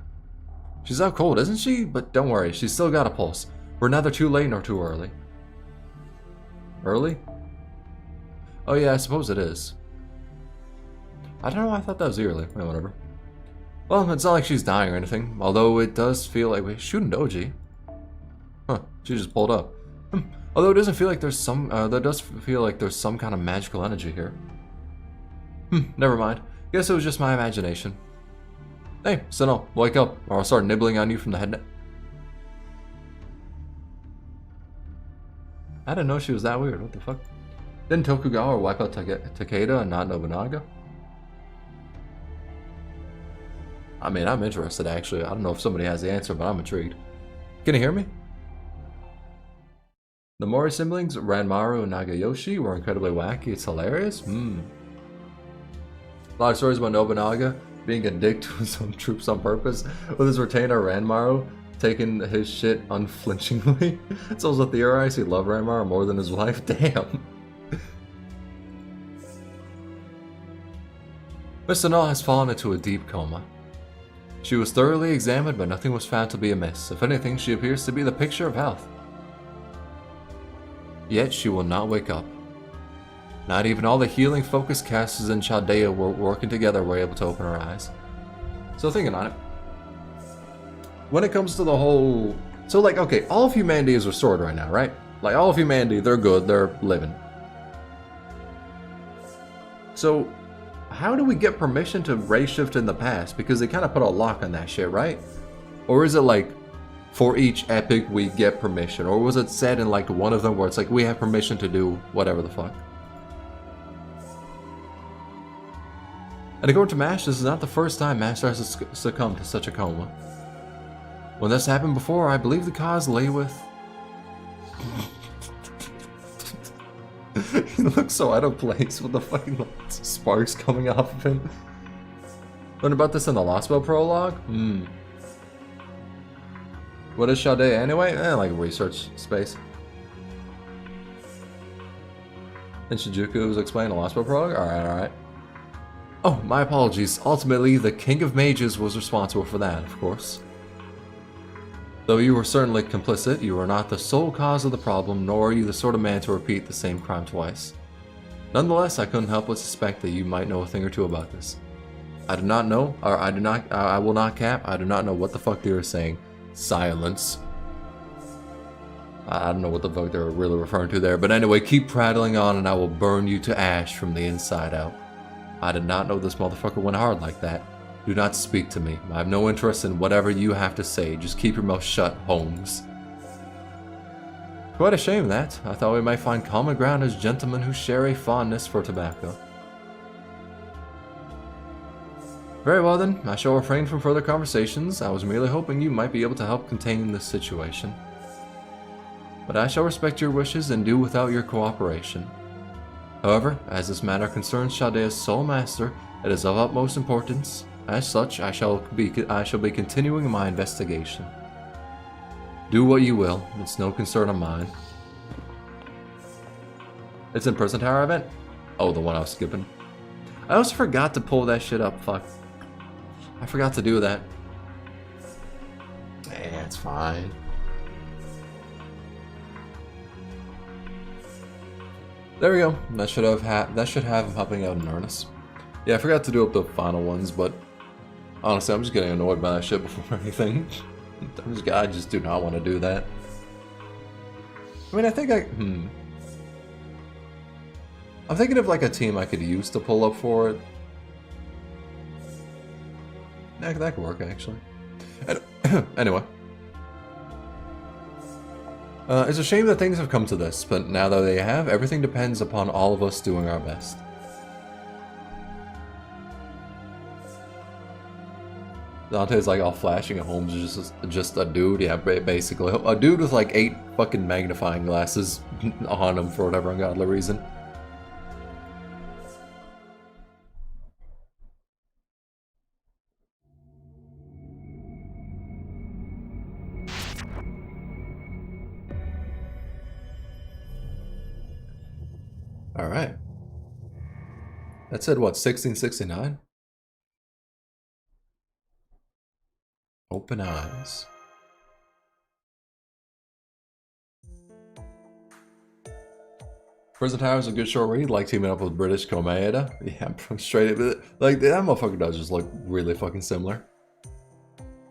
She's out cold, isn't she? But don't worry, she's still got a pulse. We're neither too late nor too early. Early? Oh yeah, I suppose it is. I don't know, I thought that was early. Well, whatever. Well, it's not like she's dying or anything, although it does feel like we shouldn't doji. Huh, she just pulled up. Although it doesn't feel like there's some, that does feel like there's some kind of magical energy here. Never mind. Guess it was just my imagination. Hey, Tsunul, wake up, or I'll start nibbling on you from the head. I didn't know she was that weird, what the fuck? Didn't Tokugawa wipe out Takeda and not Nobunaga? I mean, I'm interested actually. I don't know if somebody has the answer, but I'm intrigued. Can you hear me? The Mori siblings, Ranmaru and Nagayoshi, were incredibly wacky. It's hilarious. A lot of stories about Nobunaga being a dick to his own troops on purpose, with his retainer Ranmaru taking his shit unflinchingly. It's also theorized he loved Ranmaru more than his wife. Damn. Miss Tsunul has fallen into a deep coma. She was thoroughly examined, but nothing was found to be amiss. If anything, she appears to be the picture of health. Yet she will not wake up. Not even all the healing focus casters in Chaldea were working together were able to open her eyes. So thinking on it, when it comes to the whole... So like, okay, all of humanity is restored right now, right? Like all of humanity, they're good, they're living. So how do we get permission to race shift in the past? Because they kind of put a lock on that shit, right? Or is it like, for each epic we get permission? Or was it said in like one of them where it's like, we have permission to do whatever the fuck? And according to MASH, this is not the first time Master has succumbed to such a coma. When this happened before, I believe the cause lay with... He looks so out of place with the fucking sparks coming off of him. Learned about this in the Lost Bell prologue? What is Chaldea anyway? Like a research space. And Shinjuku was explained in the Lost Bell prologue? Alright. Oh, my apologies. Ultimately, the King of Mages was responsible for that, of course. Though you were certainly complicit, you were not the sole cause of the problem, nor are you the sort of man to repeat the same crime twice. Nonetheless, I couldn't help but suspect that you might know a thing or two about this. I do not know, or I will not cap, I do not know what the fuck they were saying. Silence. I don't know what the fuck they were really referring to there, but anyway, keep prattling on and I will burn you to ash from the inside out. I did not know this motherfucker went hard like that. Do not speak to me. I have no interest in whatever you have to say. Just keep your mouth shut, Holmes. Quite a shame that. I thought we might find common ground as gentlemen who share a fondness for tobacco. Very well then, I shall refrain from further conversations. I was merely hoping you might be able to help contain this situation. But I shall respect your wishes and do without your cooperation. However, as this matter concerns Chaldea's sole master, it is of utmost importance. As such, I shall be continuing my investigation. Do what you will, it's no concern of mine. It's in Prison Tower event? Oh, the one I was skipping. I also forgot to pull that shit up, fuck. I forgot to do that. Eh, it's fine. There we go. That should have him helping out in earnest. Yeah, I forgot to do up the final ones, but honestly, I'm just getting annoyed by that shit before anything. I just do not want to do that. I mean, I think I'm thinking of like a team I could use to pull up for it. That could work, actually. Anyway. It's a shame that things have come to this, but now that they have, everything depends upon all of us doing our best. Dante's like all flashing at Holmes is just a dude, yeah, basically. A dude with like 8 fucking magnifying glasses on him for whatever ungodly reason. Alright. That said what, 1669? Open eyes. Prison Tower is a good short read, like teaming up with British Komeida. Yeah, I'm straight up. Like, that motherfucker does just look really fucking similar.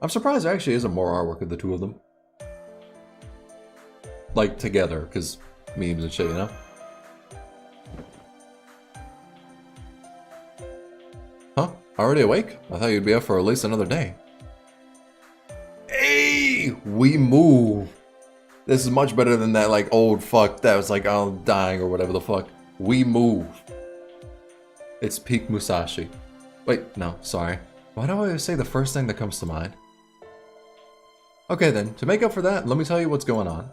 I'm surprised there actually isn't more artwork of the two of them. Like, together, because memes and shit, you know? Huh? Already awake? I thought you'd be up for at least another day. Hey! We move! This is much better than that, like, old fuck that was like, oh, dying or whatever the fuck. We move. It's peak Musashi. Wait, no, sorry. Why do I always say the first thing that comes to mind? Okay then, to make up for that, let me tell you what's going on.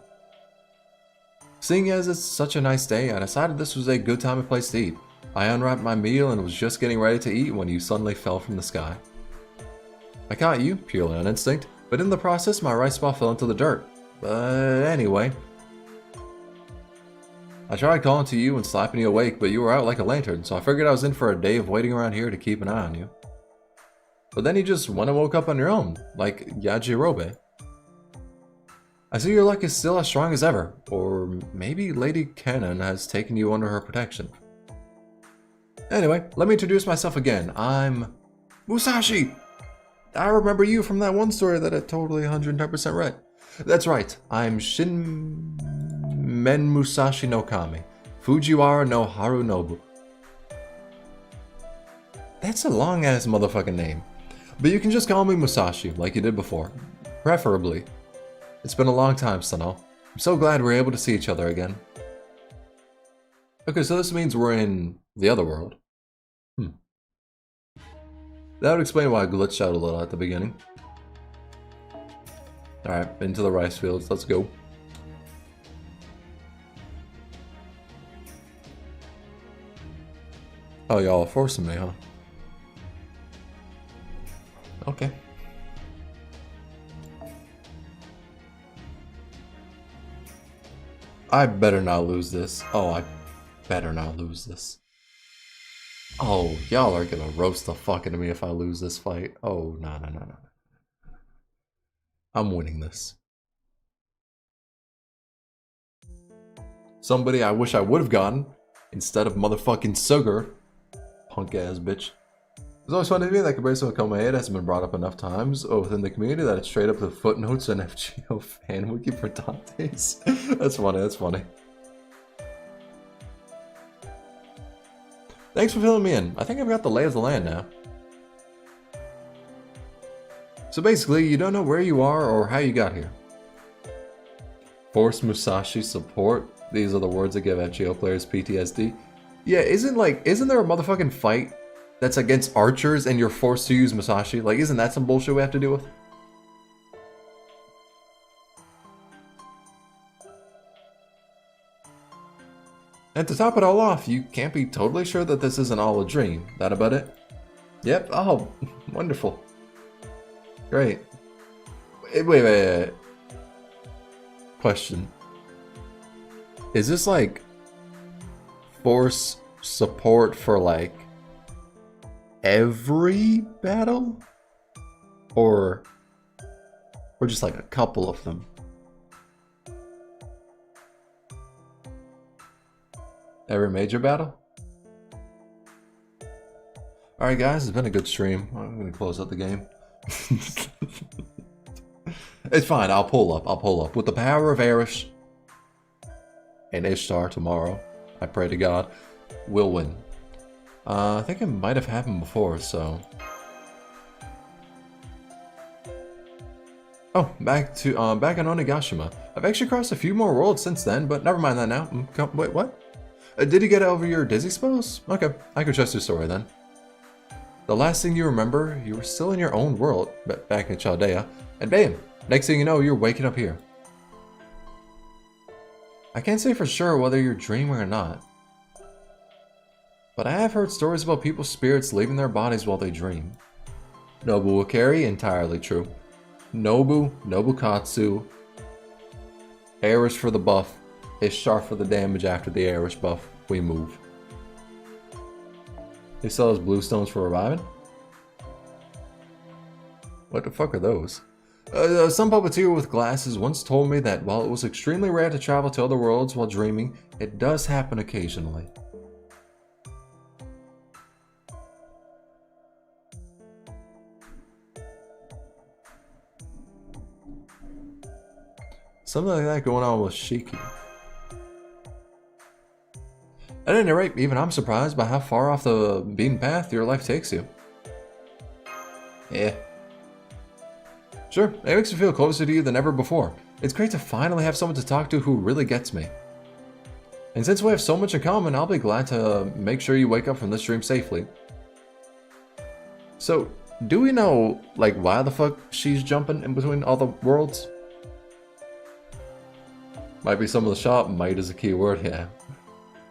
Seeing as it's such a nice day, I decided this was a good time and place to eat. I unwrapped my meal and was just getting ready to eat when you suddenly fell from the sky. I caught you, purely on instinct, but in the process my rice ball fell into the dirt. But anyway. I tried calling to you and slapping you awake, but you were out like a lantern, so I figured I was in for a day of waiting around here to keep an eye on you. But then you just went and woke up on your own, like Yajirobe. I see your luck is still as strong as ever, or maybe Lady Cannon has taken you under her protection. Anyway, let me introduce myself again. I'm Musashi! I remember you from that one story that I totally 110% read. That's right, I'm Shinmen Musashi no Kami, Fujiwara no Harunobu. That's a long-ass motherfucking name. But you can just call me Musashi, like you did before. Preferably. It's been a long time, Tsunul. I'm so glad we're able to see each other again. Okay, so this means we're in the other world. That would explain why I glitched out a little at the beginning. Alright, into the rice fields, let's go. Oh, y'all are forcing me, huh? Okay. I better not lose this. Oh, I better not lose this. Oh, y'all are gonna roast the fuck out of me if I lose this fight. Oh, no. I'm winning this. Somebody I wish I would have gotten instead of motherfucking Sugar. Punk ass bitch. It's always funny to me that Kabeso Komeida has been brought up enough times within the community that it's straight up the footnotes and FGO fan wiki for Dante's. That's funny. Thanks for filling me in. I think I've got the lay of the land now. So basically, you don't know where you are or how you got here. Force Musashi support. These are the words that give FGO players PTSD. Yeah, isn't there a motherfucking fight that's against archers and you're forced to use Musashi? Like, isn't that some bullshit we have to deal with? And to top it all off, you can't be totally sure that this isn't all a dream. That about it? Yep. Oh, wonderful. Great. Wait. Question. Is this like force support for like every battle? Or just like a couple of them? Every major battle? Alright guys, it's been a good stream. I'm gonna close out the game. It's fine, I'll pull up. With the power of Erish and Ishtar tomorrow, I pray to God, we'll win. I think it might have happened before, so... Oh, back in Onigashima. I've actually crossed a few more worlds since then, but never mind that now. Wait, what? Did you get over your dizzy spells? Okay, I can trust your story then. The last thing you remember, you were still in your own world, back in Chaldea, and bam! Next thing you know, you're waking up here. I can't say for sure whether you're dreaming or not, but I have heard stories about people's spirits leaving their bodies while they dream. Nobu Wakari, entirely true. Nobukatsu, Erish for the buff, Ishtar for the damage after the Erish buff, we move. They sell us blue stones for reviving? What the fuck are those? Some puppeteer with glasses once told me that while it was extremely rare to travel to other worlds while dreaming, it does happen occasionally. Something like that going on with Shiki. At any rate, even I'm surprised by how far off the beaten path your life takes you. Yeah. Sure, it makes me feel closer to you than ever before. It's great to finally have someone to talk to who really gets me. And since we have so much in common, I'll be glad to make sure you wake up from this dream safely. So, do we know, like, why the fuck she's jumping in between all the worlds? Might be some of the shop. Might is a key word, yeah.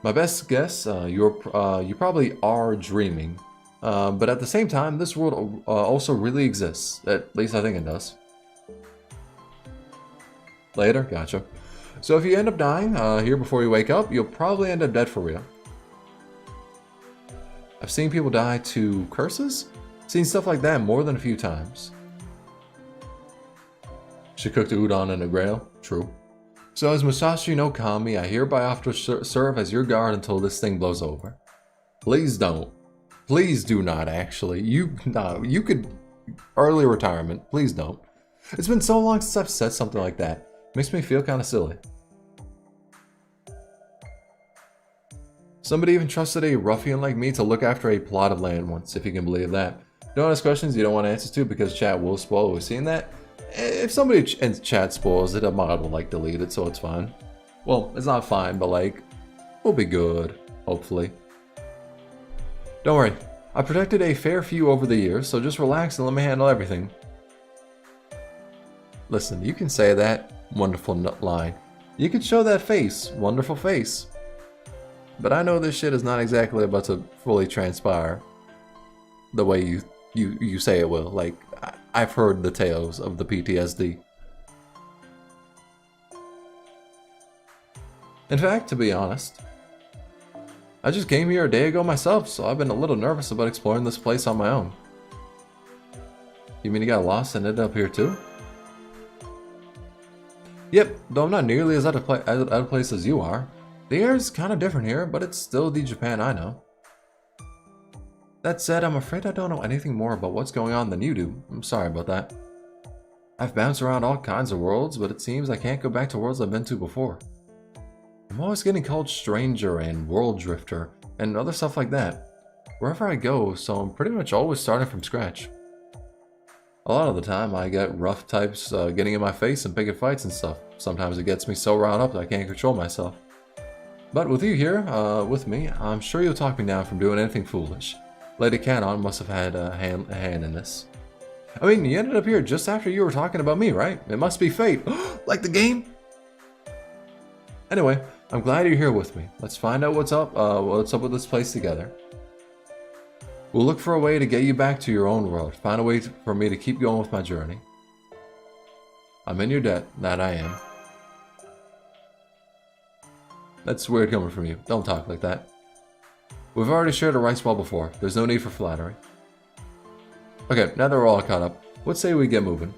My best guess, you probably are dreaming. But at the same time, this world also really exists. At least I think it does. Later? Gotcha. So if you end up dying here before you wake up, you'll probably end up dead for real. I've seen people die to curses? Seen stuff like that more than a few times. She cooked udon in a grail? True. So as Musashi no Kami, I hereby offer to serve as your guard until this thing blows over. Please don't. Please do not, actually. You could... Early retirement. Please don't. It's been so long since I've said something like that. Makes me feel kind of silly. Somebody even trusted a ruffian like me to look after a plot of land once, if you can believe that. Don't ask questions you don't want answers to because chat will spoil. We've seen that. If somebody in chat spoils it, a mod will like delete it, so it's fine. Well, it's not fine, but like, we'll be good, hopefully. Don't worry, I protected a fair few over the years, so just relax and let me handle everything. Listen, you can say that wonderful line. You can show that face, wonderful face. But I know this shit is not exactly about to fully transpire the way you say it will. Like, I've heard the tales of the PTSD. In fact, to be honest, I just came here a day ago myself, so I've been a little nervous about exploring this place on my own. You mean you got lost and ended up here too? Yep, though I'm not nearly as out of place as you are. The air is kind of different here, but it's still the Japan I know. That said, I'm afraid I don't know anything more about what's going on than you do. I'm sorry about that. I've bounced around all kinds of worlds, but it seems I can't go back to worlds I've been to before. I'm always getting called stranger and world drifter and other stuff like that. Wherever I go, so I'm pretty much always starting from scratch. A lot of the time, I get rough types getting in my face and picking fights and stuff. Sometimes it gets me so riled up that I can't control myself. But with you here, with me, I'm sure you'll talk me down from doing anything foolish. Lady Canon must have had a hand in this. I mean, you ended up here just after you were talking about me, right? It must be fate. Like the game? Anyway, I'm glad you're here with me. Let's find out what's up with this place together. We'll look for a way to get you back to your own world. Find a way for me to keep going with my journey. I'm in your debt, that I am. That's weird coming from you. Don't talk like that. We've already shared a rice bowl before. There's no need for flattery. Okay, now that we're all caught up, let's say we get moving.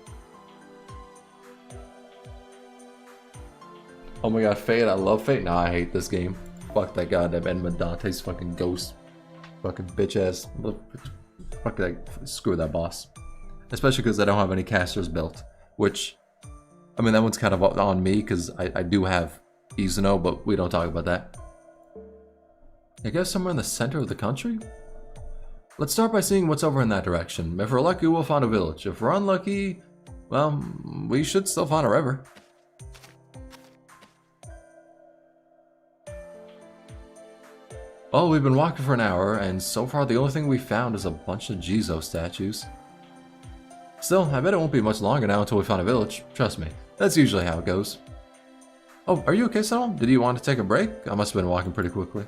Oh my god, Fate. I love Fate. Nah, I hate this game. Fuck that goddamn Edmund Dante's fucking ghost. Fucking bitch ass. Fuck that. Screw that boss. Especially because I don't have any casters built. Which, I mean, that one's kind of on me because I do have Izuno, but we don't talk about that. I guess somewhere in the center of the country? Let's start by seeing what's over in that direction. If we're lucky, we'll find a village. If we're unlucky, well, we should still find a river. Well, we've been walking for an hour, and so far the only thing we found is a bunch of Jizo statues. Still, I bet it won't be much longer now until we find a village. Trust me, that's usually how it goes. Oh, are you okay, Tsunul? Did you want to take a break? I must have been walking pretty quickly.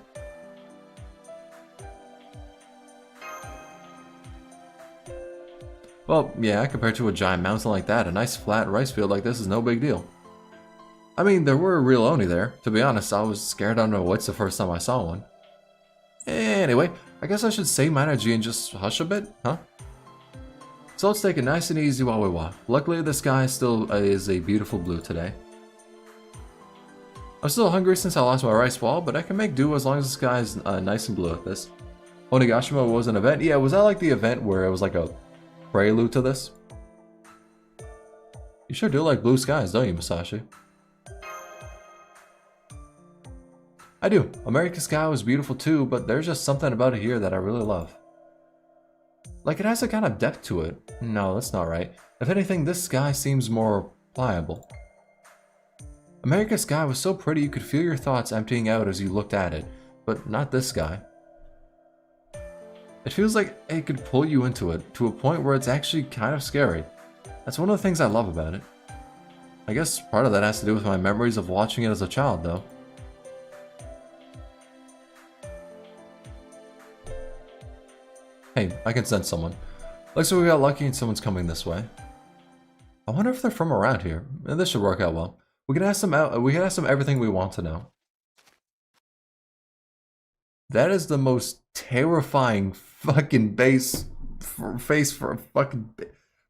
Well, yeah, compared to a giant mountain like that, a nice flat rice field like this is no big deal. I mean, there were real Oni there. To be honest, I was scared out of my wits the first time I saw one. Anyway, I guess I should save my energy and just hush a bit, huh? So let's take it nice and easy while we walk. Luckily, the sky still is a beautiful blue today. I'm still hungry since I lost my rice ball, but I can make do as long as the sky is nice and blue like this. Onigashima was an event? Yeah, was that like the event where it was like a prelude to this? You sure do like blue skies, don't you, Musashi? I do. America's sky was beautiful too, but there's just something about it here that I really love. Like it has a kind of depth to it. No, that's not right. If anything, this sky seems more pliable. America's sky was so pretty you could feel your thoughts emptying out as you looked at it, but not this sky. It feels like it could pull you into it, to a point where it's actually kind of scary. That's one of the things I love about it. I guess part of that has to do with my memories of watching it as a child, though. Hey, I can sense someone. Looks like we got lucky and someone's coming this way. I wonder if they're from around here. This should work out well. We can ask them out. We can ask them everything we want to know. That is the most terrifying fucking face for a fucking...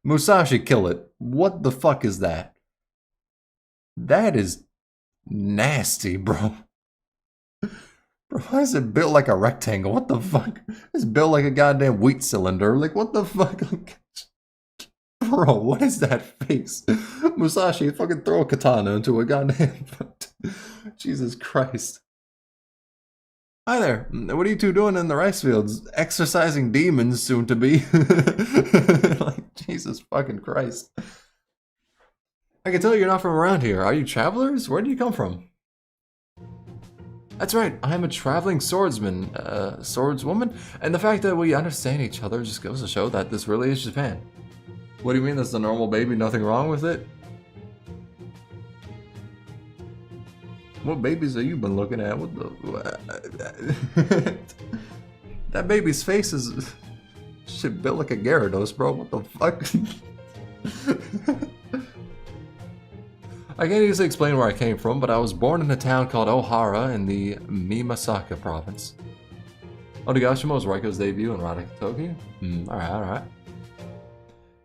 Musashi, kill it. What the fuck is that? That is nasty, bro. Bro, why is it built like a rectangle? What the fuck? It's built like a goddamn wheat cylinder. Like, what the fuck? Bro, what is that face? Musashi, fucking throw a katana into a goddamn... Jesus Christ. Hi there. What are you two doing in the rice fields? Exercising demons, soon to be. Like, Jesus fucking Christ. I can tell you're not from around here. Are you travelers? Where do you come from? That's right. I am a traveling swordsman, swordswoman, and the fact that we understand each other just goes to show that this really is Japan. What do you mean that's a normal baby? Nothing wrong with it? What babies have you been looking at? What the... That baby's face is... shit built like a Gyarados, bro. What the fuck? I can't easily explain where I came from, but I was born in a town called Ohara in the Mimasaka province. Onigashima was Raiko's debut in Radatoki? Alright.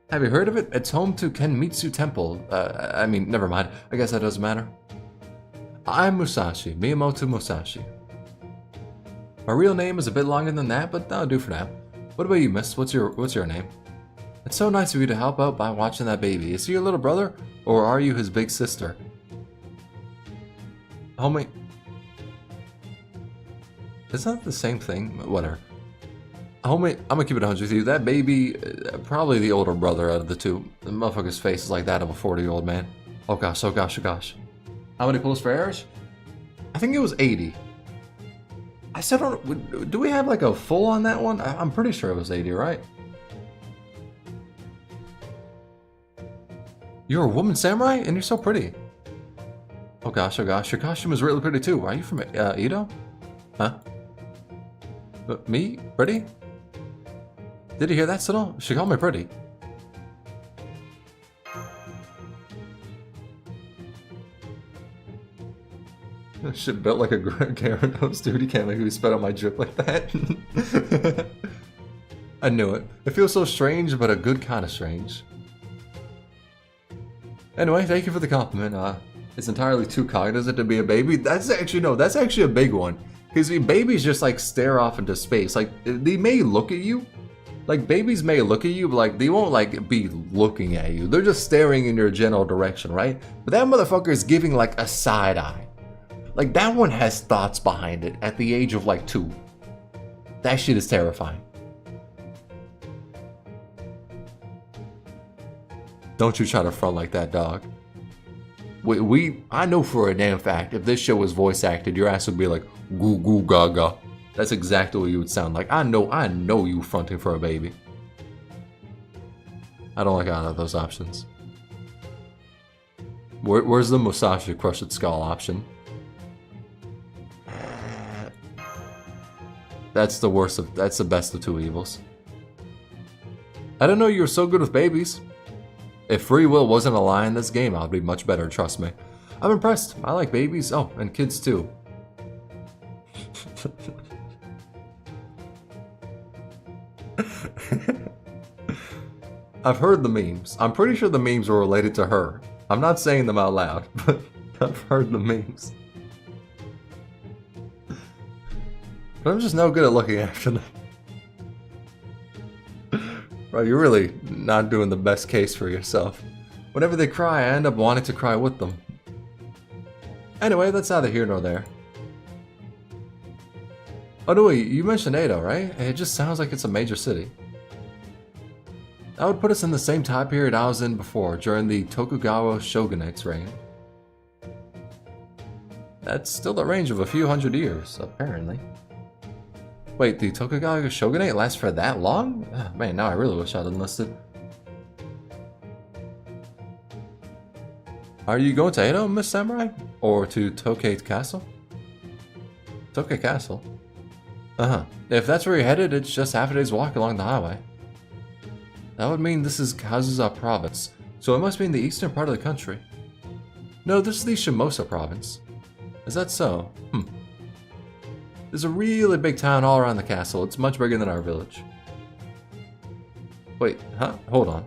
Have you heard of it? It's home to Kenmitsu Temple. I mean, never mind. I guess that doesn't matter. I'm Musashi, Miyamoto Musashi. My real name is a bit longer than that, but that'll do for now. What about you, miss? What's your name? It's so nice of you to help out by watching that baby. Is he your little brother, or are you his big sister? Homie... Isn't that the same thing? Whatever. Homie, I'm gonna keep it 100 with you. That baby, probably the older brother out of the two. The motherfucker's face is like that of a 40-year-old man. Oh gosh, oh gosh, oh gosh. How many pulls for errors? I think it was 80. I still don't... Do we have like a full on that one? I'm pretty sure it was 80, right? You're a woman samurai? And you're so pretty. Oh gosh, your costume is really pretty too. Are you from Edo? Huh? Me? Pretty? Did you hear that, Tsunul? She called me pretty. Shit built like a Gyarados, dude. You can't make me spit out my drip like that. I knew it. It feels so strange, but a good kind of strange. Anyway, thank you for the compliment. It's entirely too cognizant to be a baby. That's actually a big one. Because babies just like stare off into space. Like, they may look at you. Like, babies may look at you, but like, they won't like be looking at you. They're just staring in your general direction, right? But that motherfucker is giving like a side eye. Like, that one has thoughts behind it at the age of like 2. That shit is terrifying. Don't you try to front like that, dog. I know for a damn fact, if this show was voice acted, your ass would be like, goo goo gaga. That's exactly what you would sound like. I know you fronting for a baby. I don't like either of those options. Where's the Musashi crush its skull option? That's the worst of, that's the best of two evils. I didn't know you were so good with babies. If free will wasn't a lie in this game, I'd be much better, trust me. I'm impressed. I like babies. Oh, and kids too. I've heard the memes. I'm pretty sure the memes were related to her. I'm not saying them out loud, but I've heard the memes. But I'm just no good at looking after them. Bro, you're really not doing the best case for yourself. Whenever they cry, I end up wanting to cry with them. Anyway, that's neither here nor there. Oh no, wait, you mentioned Edo, right? It just sounds like it's a major city. That would put us in the same time period I was in before, during the Tokugawa shogunate's reign. That's still a range of a few hundred years, apparently. Wait, the Tokugawa shogunate lasts for that long? Oh, man, now I really wish I'd enlisted. Are you going to Edo, Miss Samurai? Or to Tokate Castle? Tokate Castle? Uh-huh. If that's where you're headed, it's just half a day's walk along the highway. That would mean this is Kazusa province, so it must be in the eastern part of the country. No, this is the Shimousa province. Is that so? There's a really big town all around the castle. It's much bigger than our village. Wait, huh? Hold on.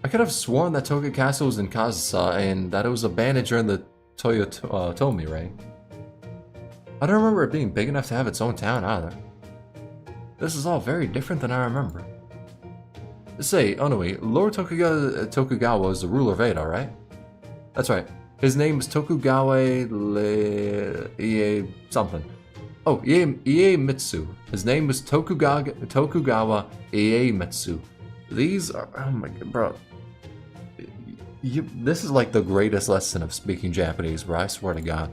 I could have sworn that Tokate Castle was in Kazusa and that it was abandoned during the Toyotomi reign. I don't remember it being big enough to have its own town either. This is all very different than I remember. Say, Onui, Lord Tokugawa is the ruler of Edo, right? That's right. His name is Tokugawa Ie something. Oh, Iemitsu. His name is Tokugawa Iemitsu. These are... Oh my god, bro. This is like the greatest lesson of speaking Japanese, bro. I swear to god.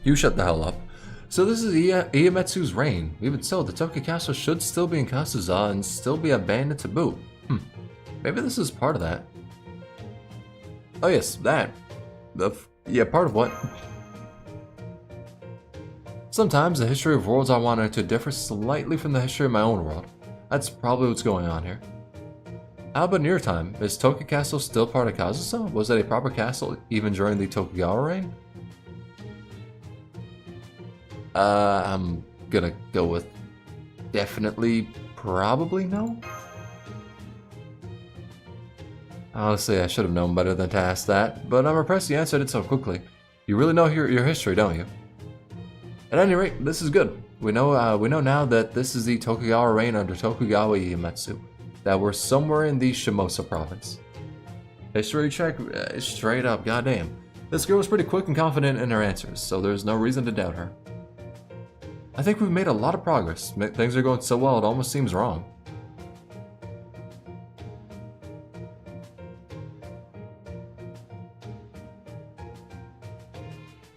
You shut the hell up. So this is Iemitsu's reign. Even so, the Tokyo Castle should still be in Kazusa and still be abandoned to boot. Maybe this is part of that. Oh yes, that. Yeah, part of what? Sometimes the history of worlds I wanted to differ slightly from the history of my own world. That's probably what's going on here. How about in your time? Is Tokyo Castle still part of Kazusa? Was it a proper castle even during the Tokugawa reign? I'm gonna go with definitely, probably no. Honestly, I should have known better than to ask that, but I'm impressed you answered it so quickly. You really know your history, don't you? At any rate, this is good. We know now that this is the Tokugawa reign under Tokugawa Iemitsu, that we're somewhere in the Shimousa province. History check, straight up, goddamn. This girl was pretty quick and confident in her answers, so there's no reason to doubt her. I think we've made a lot of progress. Things are going so well, it almost seems wrong.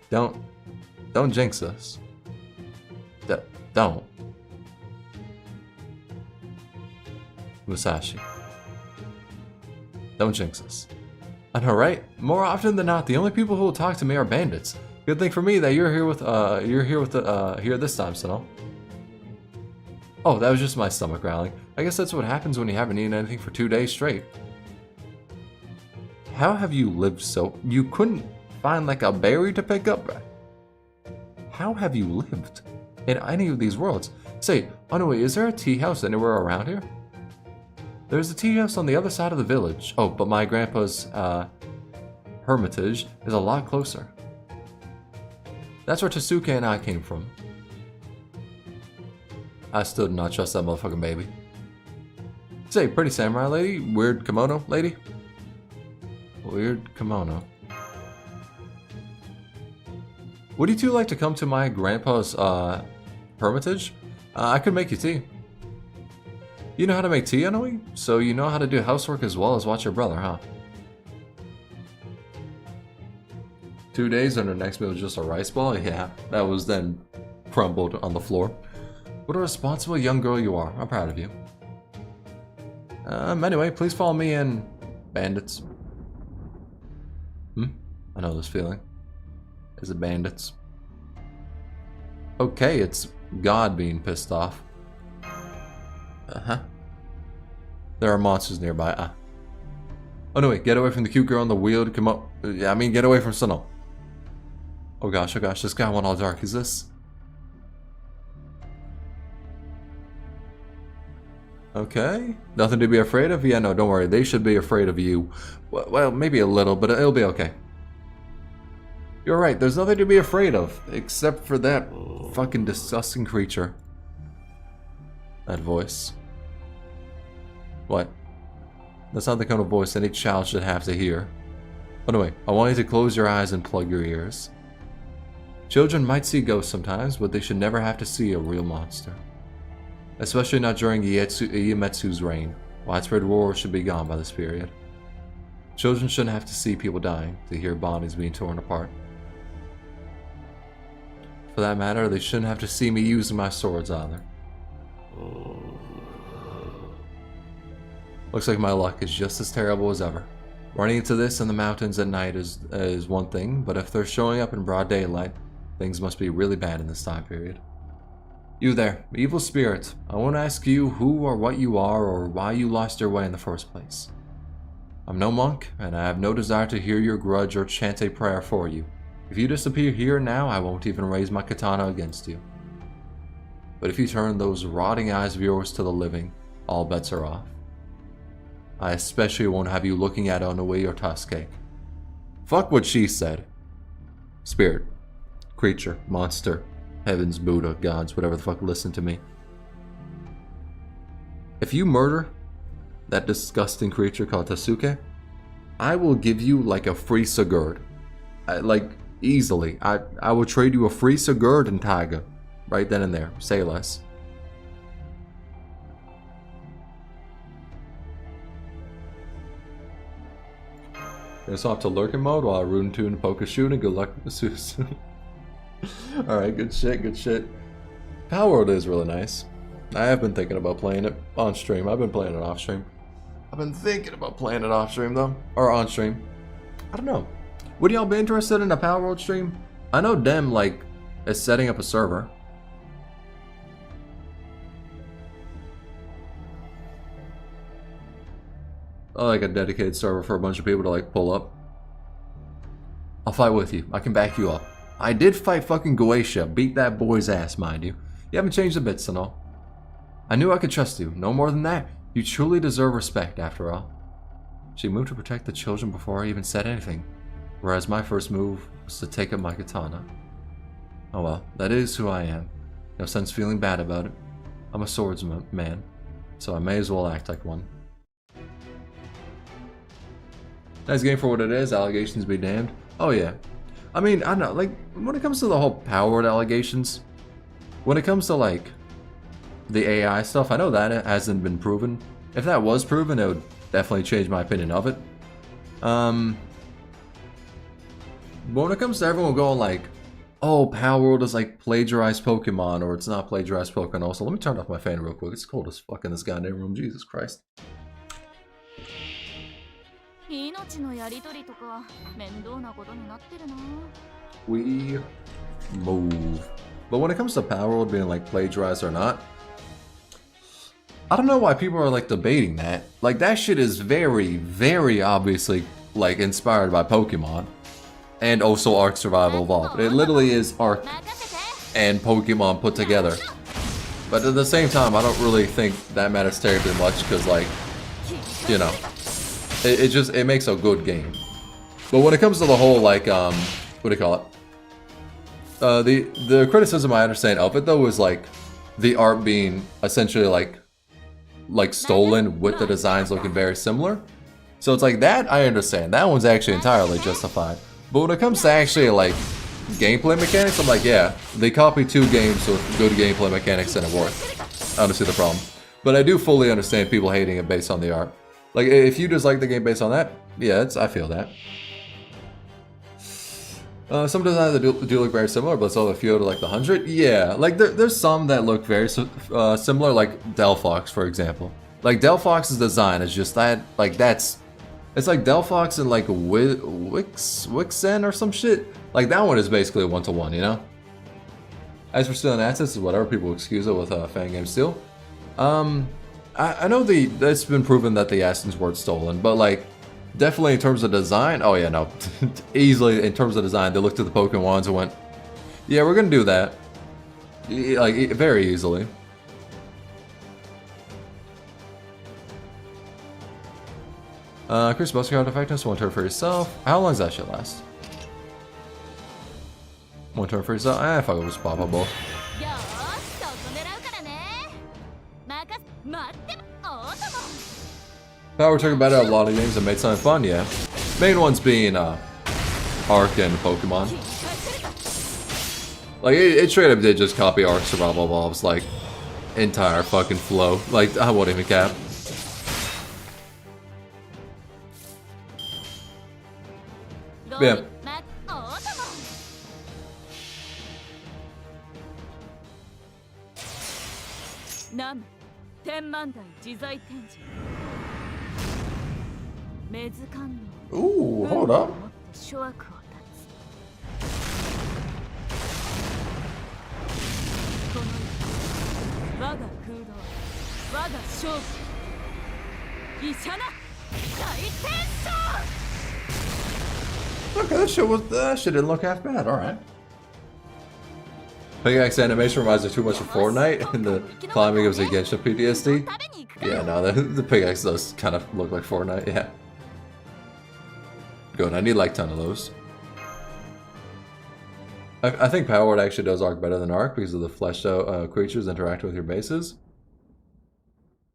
Don't jinx us. Don't. Musashi. Don't jinx us. I know, right? More often than not, the only people who will talk to me are bandits. Good thing for me that you're here this time, Tsunul. Oh, that was just my stomach growling. I guess that's what happens when you haven't eaten anything for 2 days straight. How have you lived so... You couldn't find like a berry to pick up? How have you lived in any of these worlds? Say, Onui, is there a tea house anywhere around here? There's a tea house on the other side of the village. Oh, but my grandpa's hermitage is a lot closer. That's where Tasuke and I came from. I still do not trust that motherfucking baby. Say, pretty samurai lady? Weird kimono lady? Weird kimono. Would you two like to come to my grandpa's hermitage? I could make you tea. You know how to make tea, Onui? So you know how to do housework as well as watch your brother, huh? 2 days and her next meal was just a rice ball? Yeah, that was then crumbled on the floor. What a responsible young girl you are. I'm proud of you. Anyway, please follow me in, bandits. I know this feeling. Is it bandits? Okay, it's God being pissed off. There are monsters nearby. Oh no, wait, get away from the cute girl on the wheel. Come on. I mean, get away from Tsunul. Oh gosh, this guy went all dark. Is this? Okay. Nothing to be afraid of? Yeah, no, don't worry. They should be afraid of you. Well, maybe a little, but it'll be okay. You're right, there's nothing to be afraid of, except for that fucking disgusting creature. That voice. What? That's not the kind of voice any child should have to hear. Anyway, I want you to close your eyes and plug your ears. Children might see ghosts sometimes, but they should never have to see a real monster. Especially not during Iemitsu's reign. Widespread war should be gone by this period. Children shouldn't have to see people dying, to hear bodies being torn apart. For that matter, they shouldn't have to see me using my swords either. Looks like my luck is just as terrible as ever. Running into this in the mountains at night is one thing, but if they're showing up in broad daylight, things must be really bad in this time period. You there, evil spirit, I won't ask you who or what you are or why you lost your way in the first place. I'm no monk, and I have no desire to hear your grudge or chant a prayer for you. If you disappear here now, I won't even raise my katana against you. But if you turn those rotting eyes of yours to the living, all bets are off. I especially won't have you looking at Onui or Tasuke. Fuck what she said. Spirit, creature, monster, heavens, Buddha, gods, whatever the fuck, listen to me. If you murder that disgusting creature called Tasuke, I will give you like a free Sigurd. Like, easily. I will trade you a free Sigurd and Taiga. Right then and there. Say less. Gonna swap to lurking mode while I rune tune and poke a shoot and good luck with the suits. Alright, good shit, good shit. Power World is really nice. I have been thinking about playing it on stream. I've been playing it off stream. I've been thinking about playing it off stream though. Or on stream. I don't know. Would y'all be interested in a Power World stream? I know Dem like is setting up a server. Like a dedicated server for a bunch of people to like pull up. I'll fight with you. I can back you up. I did fight fucking Goetia. Beat that boy's ass, mind you. You haven't changed a bit, Tsunul. I knew I could trust you. No more than that. You truly deserve respect, after all. She moved to protect the children before I even said anything. Whereas my first move was to take up my katana. Oh well, that is who I am. No sense feeling bad about it. I'm a swordsman, so I may as well act like one. Nice game for what it is, allegations be damned. Oh yeah. I mean, I don't know, like, when it comes to the whole Power Word allegations, when it comes to like, the AI stuff, I know that it hasn't been proven. If that was proven, it would definitely change my opinion of it. But when it comes to everyone going like, oh, Power World is like plagiarized Pokemon, or it's not plagiarized Pokemon also. Let me turn off my fan real quick. It's cold as fuck in this goddamn room. Jesus Christ. We move. But when it comes to Power World being like plagiarized or not, I don't know why people are like debating that. Like that shit is very, very obviously like inspired by Pokemon. And also Ark Survival Evolved. It literally is Ark and Pokemon put together. But at the same time, I don't really think that matters terribly much because like, you know, it makes a good game. But when it comes to the whole like, what do you call it? The criticism I understand of it though is like the art being essentially like stolen with the designs looking very similar. So it's like that I understand. That one's actually entirely justified. But when it comes to actually like gameplay mechanics, I'm like, yeah, they copied two games with good gameplay mechanics and it worked. I don't see the problem. But I do fully understand people hating it based on the art. Like if you dislike the game based on that, yeah, I feel that. Some designs do look very similar, but it's all a few out of like the 100. Yeah, like there's some that look very similar, like Delphox, for example. Like Delphox's design is just that, like it's like Delphox and like Wixen or some shit. Like that one is basically a one-to-one, you know? As for stealing assets, is whatever people excuse it with fan game steal. I know it's been proven that the assets weren't stolen, but like definitely in terms of design, oh yeah, no. Easily in terms of design, they looked at the Pokemons and went, yeah, we're gonna do that. Like, very easily. Chris Buster card effectiveness, one turn for yourself. How long does that shit last? One turn for yourself? Fuck it, we'll just pop up both. Power took about a lot of games that made something fun, yeah. Main ones being Ark and Pokemon. Like it straight up did just copy Ark Survival Evolved's like entire fucking flow. Like I won't even cap. Yeah. Ooh, hold up. 諸悪を断つこの世我が空洞我が勝負医者な大天将 Okay, that shit didn't look half bad. All right. Pickaxe animation reminds me too much of Fortnite, and the climbing gives a Genshin PTSD. Yeah, no, the pickaxe does kind of look like Fortnite. Yeah. Good. I need like 10 of those. I think Power Word actually does Arc better than Arc because of the fleshed out creatures interacting with your bases.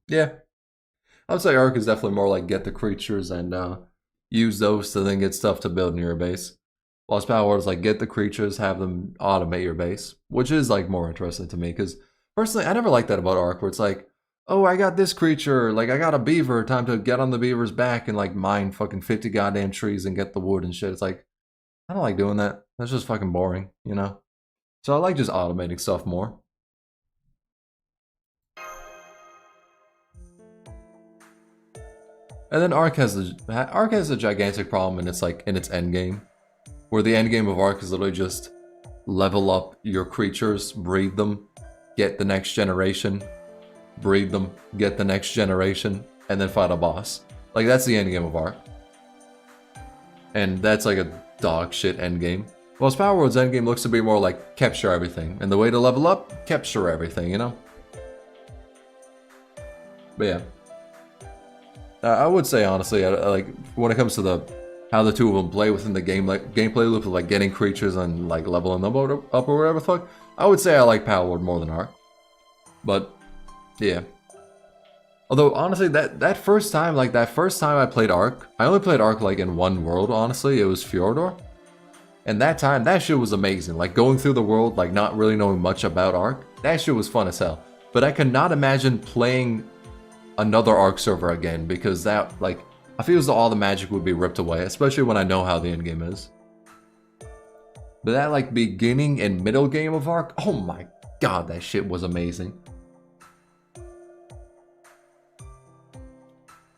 Yeah. I would say Arc is definitely more like get the creatures and use those to then get stuff to build in your base. Whilst Power Word is like get the creatures, have them automate your base, which is like more interesting to me because personally I never liked that about Arc where it's like, oh, I got this creature, like I got a beaver, time to get on the beaver's back and like mine fucking 50 goddamn trees and get the wood and shit. It's like, I don't like doing that. That's just fucking boring, you know? So I like just automating stuff more. And then Arc has a gigantic problem in its like in its end game, where the end game of Arc is literally just level up your creatures, breed them, get the next generation, breed them, get the next generation, and then fight a boss. Like that's the end game of Arc. And that's like a dog shit end game. Whilst Power Word's end game looks to be more like capture everything. And the way to level up, capture everything, you know? But yeah. I would say honestly, like when it comes to how the two of them play within the game, like gameplay loop of like getting creatures and like leveling them up or whatever the fuck, I would say I like Power Word more than Arc. But yeah. Although honestly, that first time I played Arc, I only played Arc like in one world. Honestly, it was Fjordor, and that time that shit was amazing. Like going through the world, like not really knowing much about Arc, that shit was fun as hell. But I could not imagine playing another Arc server again because that like I feel as though all the magic would be ripped away, especially when I know how the end game is. But that like beginning and middle game of Arc, oh my god, that shit was amazing.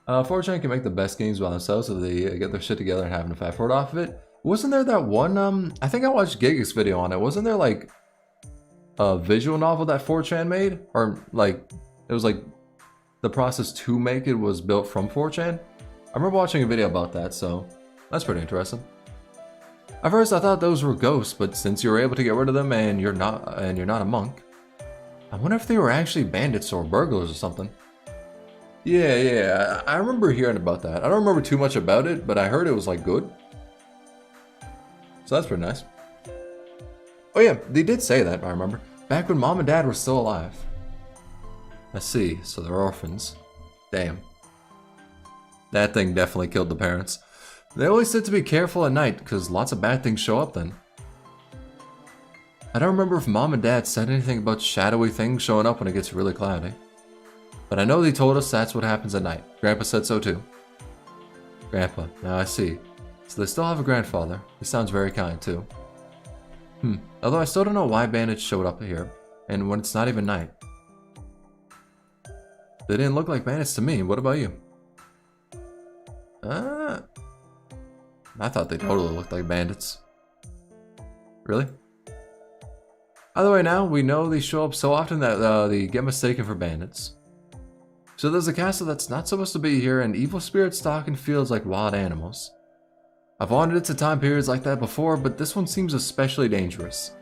4chan can make the best games by themselves if they get their shit together and have enough effort off of it. Wasn't there that one, I think I watched Giga's video on it. Wasn't there like a visual novel that 4chan made? Or like, it was like the process to make it was built from 4chan? I remember watching a video about that, so that's pretty interesting. At first I thought those were ghosts, but since you were able to get rid of them and you're not a monk, I wonder if they were actually bandits or burglars or something. Yeah, I remember hearing about that. I don't remember too much about it, but I heard it was like good. So that's pretty nice. Oh yeah, they did say that, I remember. Back when mom and dad were still alive. I see, so they're orphans. Damn. That thing definitely killed the parents. They always said to be careful at night, because lots of bad things show up then. I don't remember if mom and dad said anything about shadowy things showing up when it gets really cloudy. But I know they told us that's what happens at night. Grandpa said so too. Grandpa, now I see. So they still have a grandfather. He sounds very kind too. Although I still don't know why bandits showed up here, and when it's not even night. They didn't look like bandits to me. What about you? I thought they totally looked like bandits. Really? Either way, now we know they show up so often that they get mistaken for bandits. So there's a castle that's not supposed to be here, and evil spirits stalk in fields like wild animals. I've wandered into time periods like that before, but this one seems especially dangerous.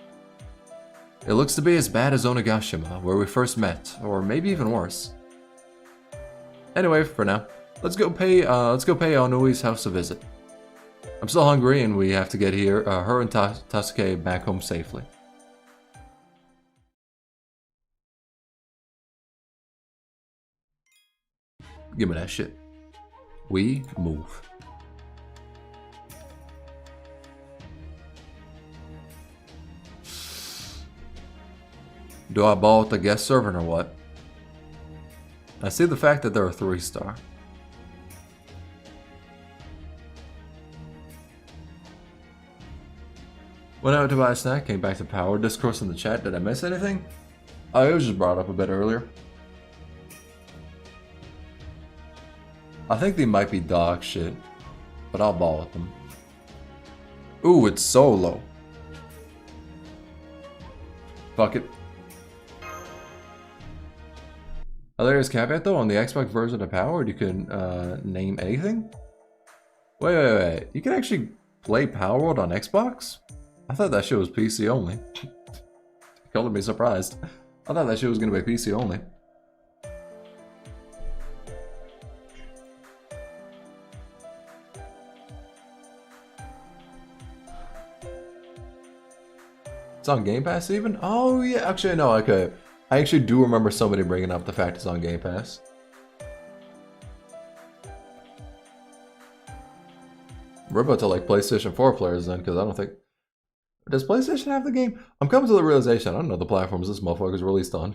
It looks to be as bad as Onigashima, where we first met, or maybe even worse. Anyway, for now, let's go pay Onui's house a visit. I'm still hungry, and we have to get her and Tasuke back home safely. Give me that shit. We move. Do I ball with the guest servant or what? I see the fact that they're a 3-star. Went out to buy a snack, came back to power. Discourse in the chat. Did I miss anything? Oh, it was just brought up a bit earlier. I think they might be dog shit. but I'll ball with them. Ooh, it's solo. Fuck it. Hilarious caveat though, on the Xbox version of Powered, you can name anything? Wait. You can actually play Power World on Xbox? I thought that shit was PC only. Color me surprised. I thought that shit was gonna be PC only. It's on Game Pass even? Oh yeah, actually no, okay. I actually do remember somebody bringing up the fact it's on Game Pass. We're about to like PlayStation 4 players then, because I don't think... Does PlayStation have the game? I'm coming to the realization, I don't know the platforms this motherfucker's released on.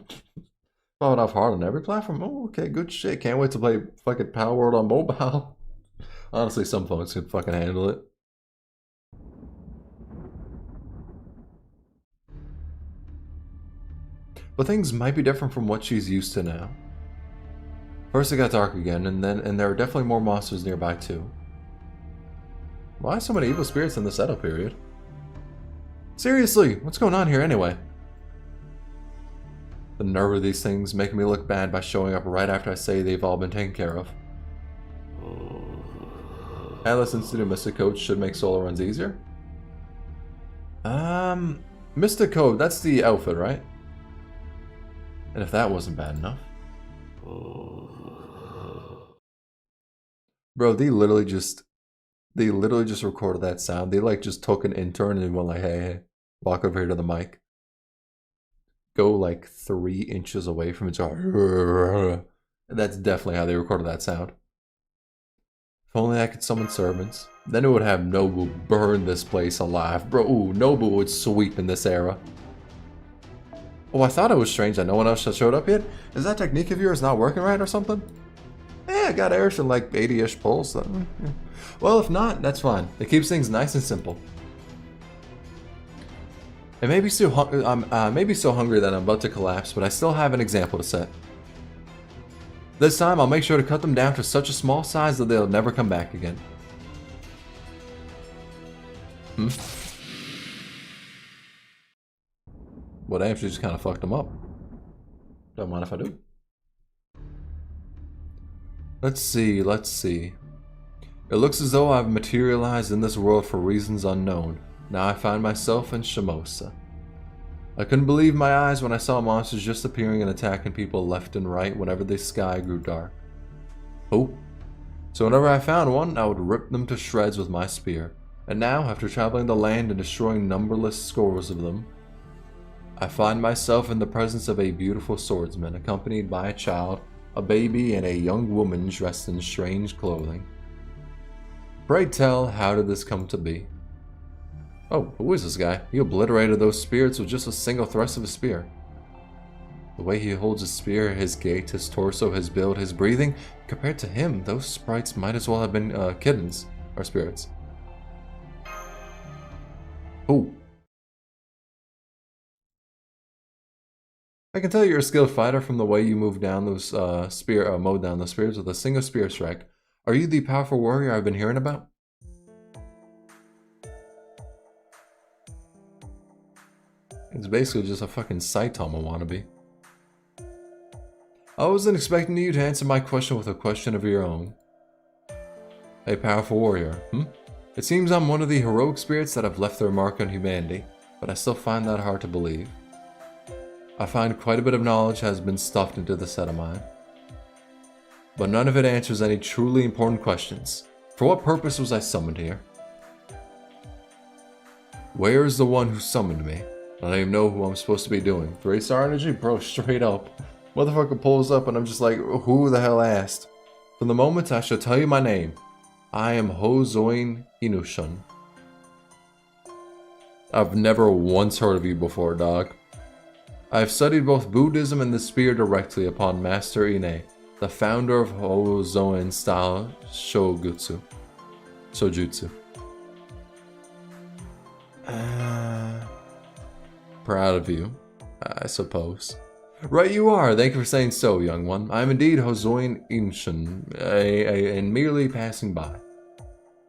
Falling off hard on every platform? Oh, okay, good shit. Can't wait to play fucking Power World on mobile. Honestly, some folks could fucking handle it. But things might be different from what she's used to now. First it got dark again, and there are definitely more monsters nearby too. Why so many evil spirits in the setup period? Seriously, what's going on here anyway? The nerve of these things making me look bad by showing up right after I say they've all been taken care of. Atlas Institute Mystic Code should make solo runs easier. Mystic Code, that's the outfit, right? And if that wasn't bad enough. Bro, they literally just recorded that sound. They like just took an intern and went like, hey, walk over here to the mic. Go like 3 inches away from it. And that's definitely how they recorded that sound. If only I could summon servants. Then it would have Nobu burn this place alive. Bro, ooh, Nobu would sweep in this era. Oh, I thought it was strange that no one else showed up yet. Is that technique of yours not working right or something? I got airs in like 80-ish pulls. So, yeah. Well, if not, that's fine. It keeps things nice and simple. It may be so hungry that I'm about to collapse, but I still have an example to set. This time, I'll make sure to cut them down to such a small size that they'll never come back again. Well, damn, she just kind of fucked them up. Don't mind if I do. Let's see. It looks as though I've materialized in this world for reasons unknown. Now I find myself in Shimousa. I couldn't believe my eyes when I saw monsters just appearing and attacking people left and right whenever the sky grew dark. Oh. So whenever I found one, I would rip them to shreds with my spear. And now, after traveling the land and destroying numberless scores of them, I find myself in the presence of a beautiful swordsman, accompanied by a child, a baby, and a young woman dressed in strange clothing. Pray tell, how did this come to be? Oh, who is this guy? He obliterated those spirits with just a single thrust of a spear. The way he holds his spear, his gait, his torso, his build, his breathing, compared to him, those sprites might as well have been kittens, or spirits. Ooh. I can tell you're a skilled fighter from the way you move down those mowed down those spears with a single spear strike. Are you the powerful warrior I've been hearing about? It's basically just a fucking Saitama wannabe. I wasn't expecting you to answer my question with a question of your own. A powerful warrior, It seems I'm one of the heroic spirits that have left their mark on humanity, but I still find that hard to believe. I find quite a bit of knowledge has been stuffed into this set of mine. But none of it answers any truly important questions. For what purpose was I summoned here? Where is the one who summoned me? I don't even know who I'm supposed to be doing. 3-star energy? Bro, straight up. Motherfucker pulls up and I'm just like, who the hell asked? From the moment I shall tell you my name. I am Hozoin Inushun. I've never once heard of you before, dog. I have studied both Buddhism and the spear directly upon Master Ine, the founder of Hozoin style Shojutsu. Proud of you, I suppose. Right you are, thank you for saying so, young one. I am indeed Hozoin Inushun, and merely passing by.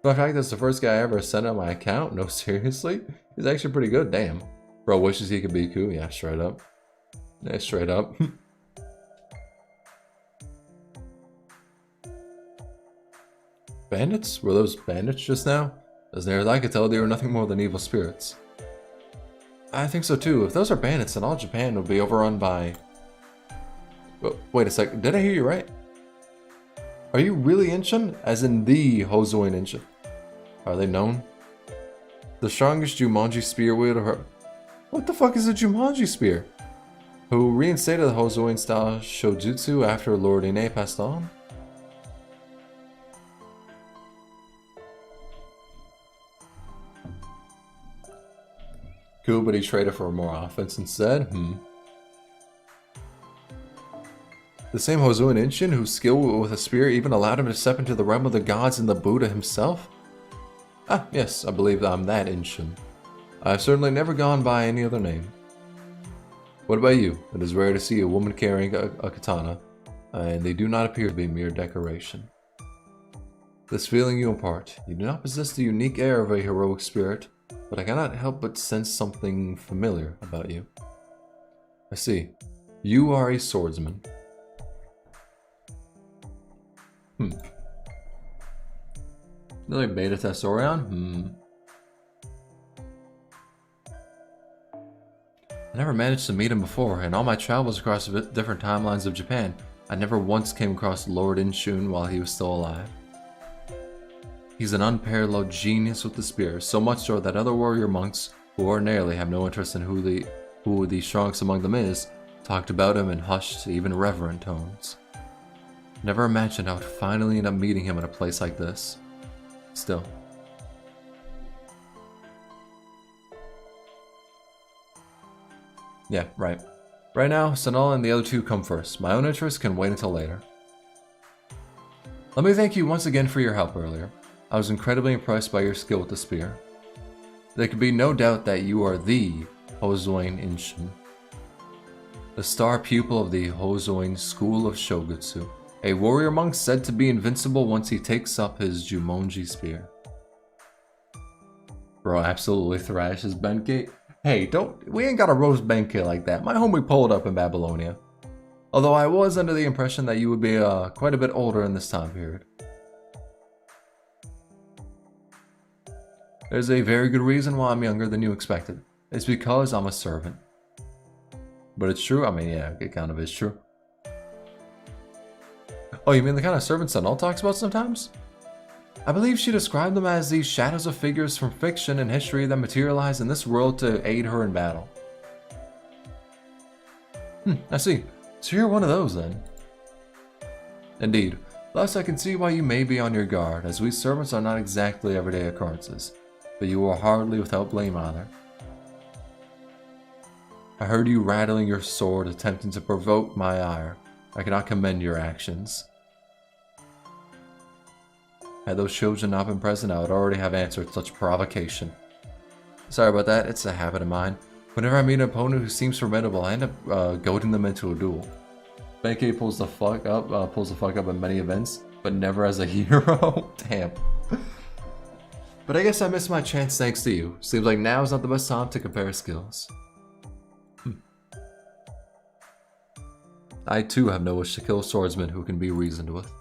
The fact that's the first guy I ever sent on my account? No, seriously? He's actually pretty good, damn. Bro wishes he could be cool. Yeah, straight up. Yeah, straight up. Bandits? Were those bandits just now? As near as I could tell, they were nothing more than evil spirits. I think so too. If those are bandits, then all Japan would be overrun by... Oh, wait a sec, did I hear you right? Are you really Inshin? As in the Hozoin Inshin? Are they known? The strongest Jumanji spear wielder... What the fuck is a Jumanji spear? Who reinstated the Hozoin style Shojutsu after Lord Ine passed on? Cool, but he traded for more offense instead? The same Hozoin Inshin whose skill with a spear even allowed him to step into the realm of the gods and the Buddha himself? Ah, yes, I believe I'm that Inshin. I've certainly never gone by any other name. What about you? It is rare to see a woman carrying a katana, and they do not appear to be mere decoration. This feeling you impart, you do not possess the unique air of a heroic spirit, but I cannot help but sense something familiar about you. I see. You are a swordsman. Another beta test Orion? I never managed to meet him before, and all my travels across different timelines of Japan, I never once came across Lord Inshun while he was still alive. He's an unparalleled genius with the spear, so much so that other warrior monks, who ordinarily have no interest in who the strongest among them is, talked about him in hushed, even reverent tones. Never imagined I would finally end up meeting him in a place like this. Still. Yeah, right. Right now, Tsunul and the other two come first. My own interests can wait until later. Let me thank you once again for your help earlier. I was incredibly impressed by your skill with the spear. There can be no doubt that you are the Hozoin Inshin, the star pupil of the Hozoin School of Shogutsu, a warrior monk said to be invincible once he takes up his Jumonji spear. Bro absolutely thrashes Benkei. Hey, we ain't got a roast Benkei like that. My homie pulled up in Babylonia. Although I was under the impression that you would be quite a bit older in this time period. There's a very good reason why I'm younger than you expected. It's because I'm a servant. But it's true? I mean, yeah, it kind of is true. Oh, you mean the kind of servants Tsunul talks about sometimes? I believe she described them as these shadows of figures from fiction and history that materialize in this world to aid her in battle. I see. So you're one of those then. Indeed. Thus I can see why you may be on your guard, as we servants are not exactly everyday occurrences. But you are hardly without blame either. I heard you rattling your sword, attempting to provoke my ire. I cannot commend your actions. Had those children not been present, I would already have answered such provocation. Sorry about that, it's a habit of mine. Whenever I meet an opponent who seems formidable, I end up goading them into a duel. Benkei pulls the fuck up in many events, but never as a hero. Damn. But I guess I missed my chance thanks to you. Seems like now is not the best time to compare skills. I too have no wish to kill a swordsman who can be reasoned with.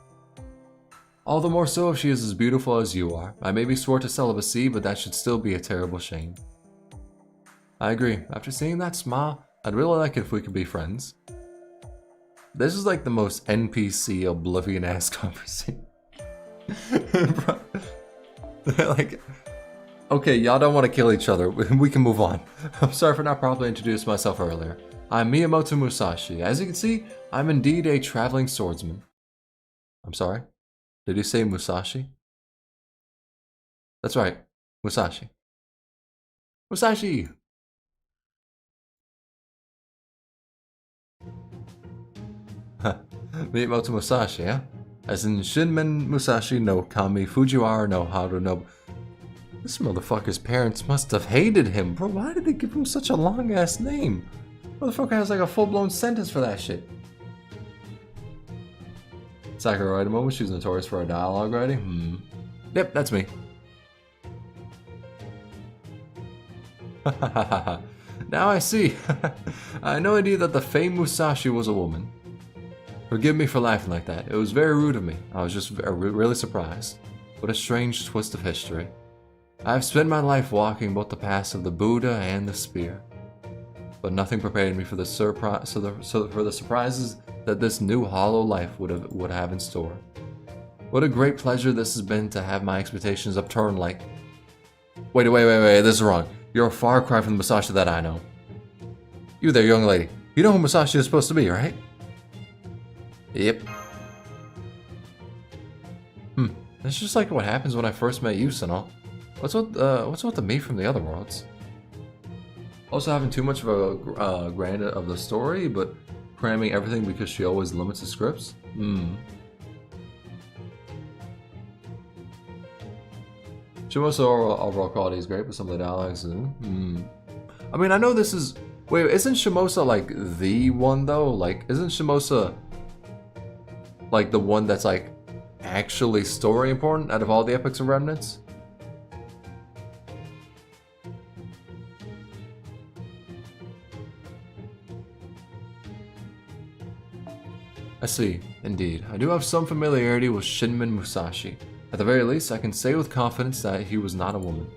All the more so if she is as beautiful as you are. I may be swore to celibacy, but that should still be a terrible shame. I agree. After seeing that smile, I'd really like it if we could be friends. This is like the most NPC oblivion ass conversation. Like, okay, y'all don't want to kill each other. We can move on. I'm sorry for not properly introducing myself earlier. I'm Miyamoto Musashi. As you can see, I'm indeed a traveling swordsman. I'm sorry? Did you say Musashi? That's right, Musashi. Musashi! Miyamoto Musashi, yeah? As in Shinmen Musashi no Kami Fujiwara no Haru no... This motherfucker's parents must have hated him, bro. Why did they give him such a long-ass name? Motherfucker has like a full-blown sentence for that shit. Sakura write a moment, she's notorious for her dialogue writing. Yep, that's me. Now I see. I had no idea that the famed Musashi was a woman. Forgive me for laughing like that. It was very rude of me. I was just really surprised. What a strange twist of history. I have spent my life walking both the paths of the Buddha and the spear, but nothing prepared me for the surprises that this new hollow life would have in store. What a great pleasure this has been to have my expectations upturned like... Wait, this is wrong. You're a far cry from the Musashi that I know. You there, young lady. You know who Musashi is supposed to be, right? Yep. That's just like what happens when I first met you, Tsunul. What's with the me from the other worlds? Also having too much of a grant of the story, but cramming everything because she always limits the scripts? Shimousa overall quality is great, but some of the dialogues, I mean, I know this is... Wait, isn't Shimousa like the one though? Like, isn't Shimousa like the one that's like actually story important out of all the epics and remnants? I see, indeed. I do have some familiarity with Shinmen Musashi. At the very least, I can say with confidence that he was not a woman.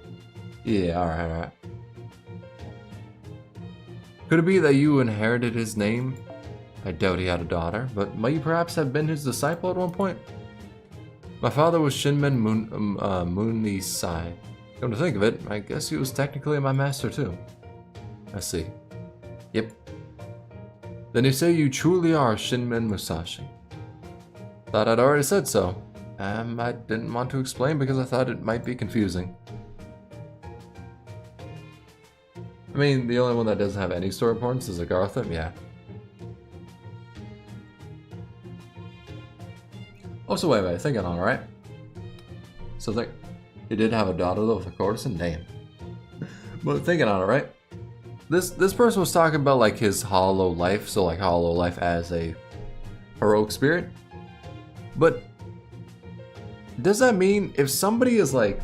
Yeah, alright. Could it be that you inherited his name? I doubt he had a daughter, but might you perhaps have been his disciple at one point? My father was Shinmen Munisai. Come to think of it, I guess he was technically my master too. I see. Yep. Then you say you truly are Shinmen Musashi. Thought I'd already said so. I didn't want to explain because I thought it might be confusing. I mean, the only one that doesn't have any story importance is Agartha, yeah. Oh, so wait, thinking on, right? So think, he did have a daughter though with a courtesan? Damn. But thinking on it, right? This person was talking about like his hollow life, so like hollow life as a heroic spirit. But does that mean if somebody is like,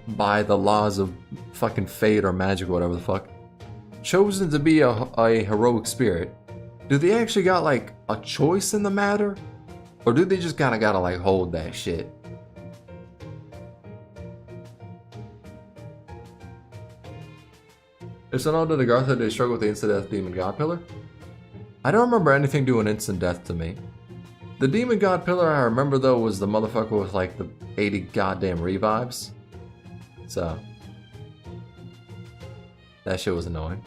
by the laws of fucking fate or magic or whatever the fuck, chosen to be a heroic spirit, do they actually got like a choice in the matter? Or do they just kinda gotta like hold that shit? If Tsunul did Agartha, did they struggle with the instant death demon god pillar? I don't remember anything doing instant death to me. The demon god pillar I remember though was the motherfucker with like the 80 goddamn revives. So that shit was annoying.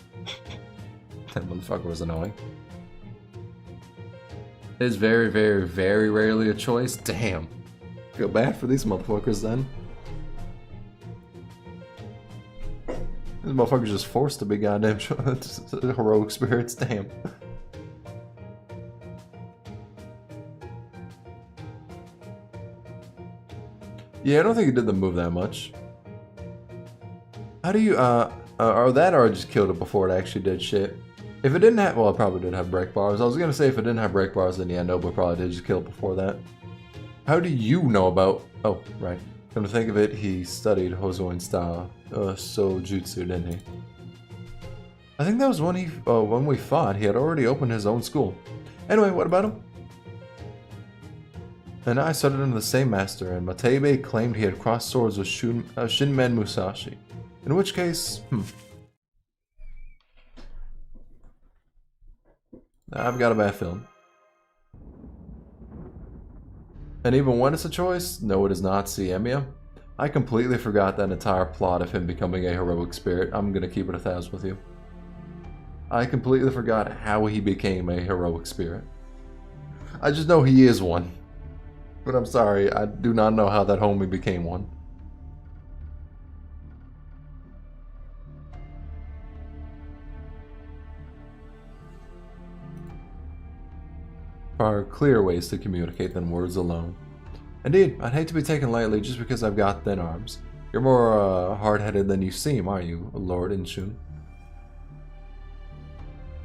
That motherfucker was annoying. It is very, very, very rarely a choice. Damn. Feel bad for these motherfuckers then. These motherfuckers just forced to be goddamn heroic spirits. Damn. Yeah, I don't think he did the move that much. How do you, or that or just killed it before it actually did shit? If it didn't have, well, it probably did have break bars. I was gonna say if it didn't have break bars, then yeah, no, but probably did just kill it before that. How do you know about, oh, right. Come to think of it, he studied Hozoin style, Sojutsu, didn't he? I think that was when we fought, he had already opened his own school. Anyway, what about him? And I studied under the same master, and Matebe claimed he had crossed swords with Shinmen Musashi. In which case, I've got a bad feeling. And even when it's a choice, no it is not, see Emiya. I completely forgot that entire plot of him becoming a heroic spirit. I'm gonna keep it 1,000 with you. I completely forgot how he became a heroic spirit. I just know he is one. But I'm sorry, I do not know how that homie became one. There are clearer ways to communicate than words alone. Indeed, I'd hate to be taken lightly just because I've got thin arms. You're more hard-headed than you seem, aren't you, Lord Inshun?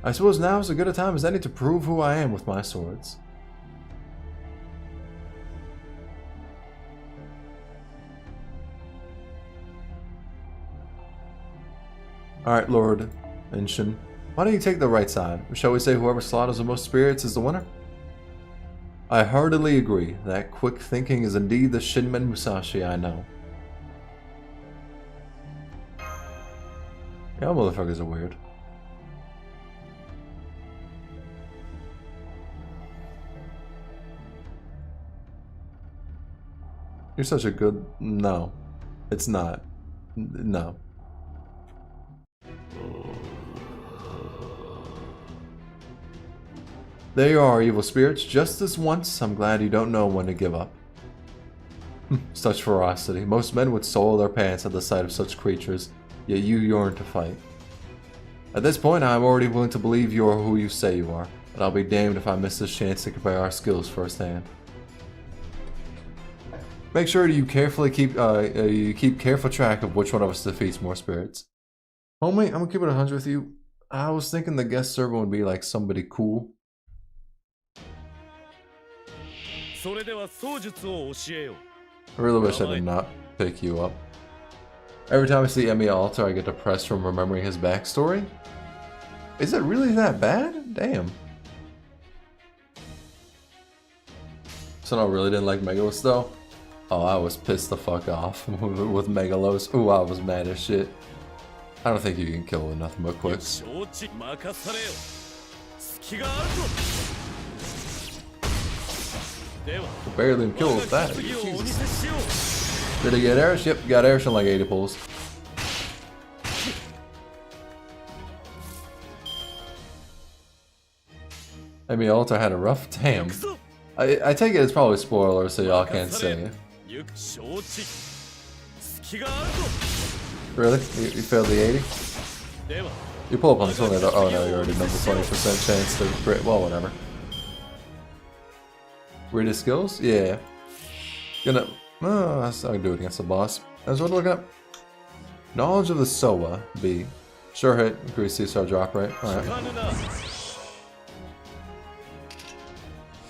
I suppose now is as good a time as any to prove who I am with my swords. Alright, Lord Inshin. Why don't you take the right side? Shall we say whoever slaughters the most spirits is the winner? I heartily agree. That quick thinking is indeed the Shinmen Musashi I know. Y'all motherfuckers are weird. You're such a good... No. It's not. No. There you are, evil spirits. Just this once, I'm glad you don't know when to give up. Such ferocity. Most men would soil their pants at the sight of such creatures, yet you yearn to fight. At this point, I'm already willing to believe you are who you say you are, but I'll be damned if I miss this chance to compare our skills firsthand. Make sure you carefully keep careful track of which one of us defeats more spirits. Homie, I'm gonna keep it 100 with you. I was thinking the guest server would be like somebody cool. I really wish I did not pick you up. Every time I see Emi Alter, I get depressed from remembering his backstory. Is it really that bad? Damn. So I really didn't like Megalos though? Oh, I was pissed the fuck off with Megalos. Ooh, I was mad as shit. I don't think you can kill with nothing but quick. Barely even killed with that. Jesus. Did he get Erish? Yep, got Erish in like 80 pulls. I mean, Alter had a rough. Damn. I take it it's probably spoilers, so y'all can't say. Really? You failed the 80? You pull up on this one. Oh no, you already know the 20% chance to crit. Well, whatever. Read his skills? Yeah. Gonna. Oh, I can do it against the boss. That's what I'm looking up. Knowledge of the Soa. B. Sure hit. Increase C-star drop rate. Alright.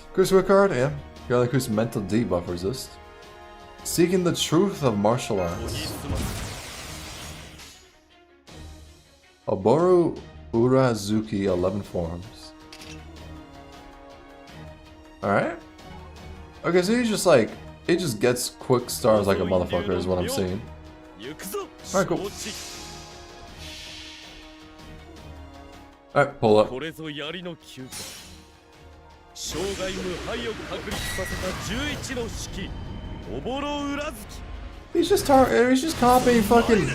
Increase whip card? Yeah. You gotta increase mental debuff resist. Seeking the truth of martial arts. Oboru Urazuki 11 forms. Alright. Okay, so he's just like, he just gets quick stars like a motherfucker is what I'm seeing. Alright, cool. Alright, pull up. He's just copying fucking...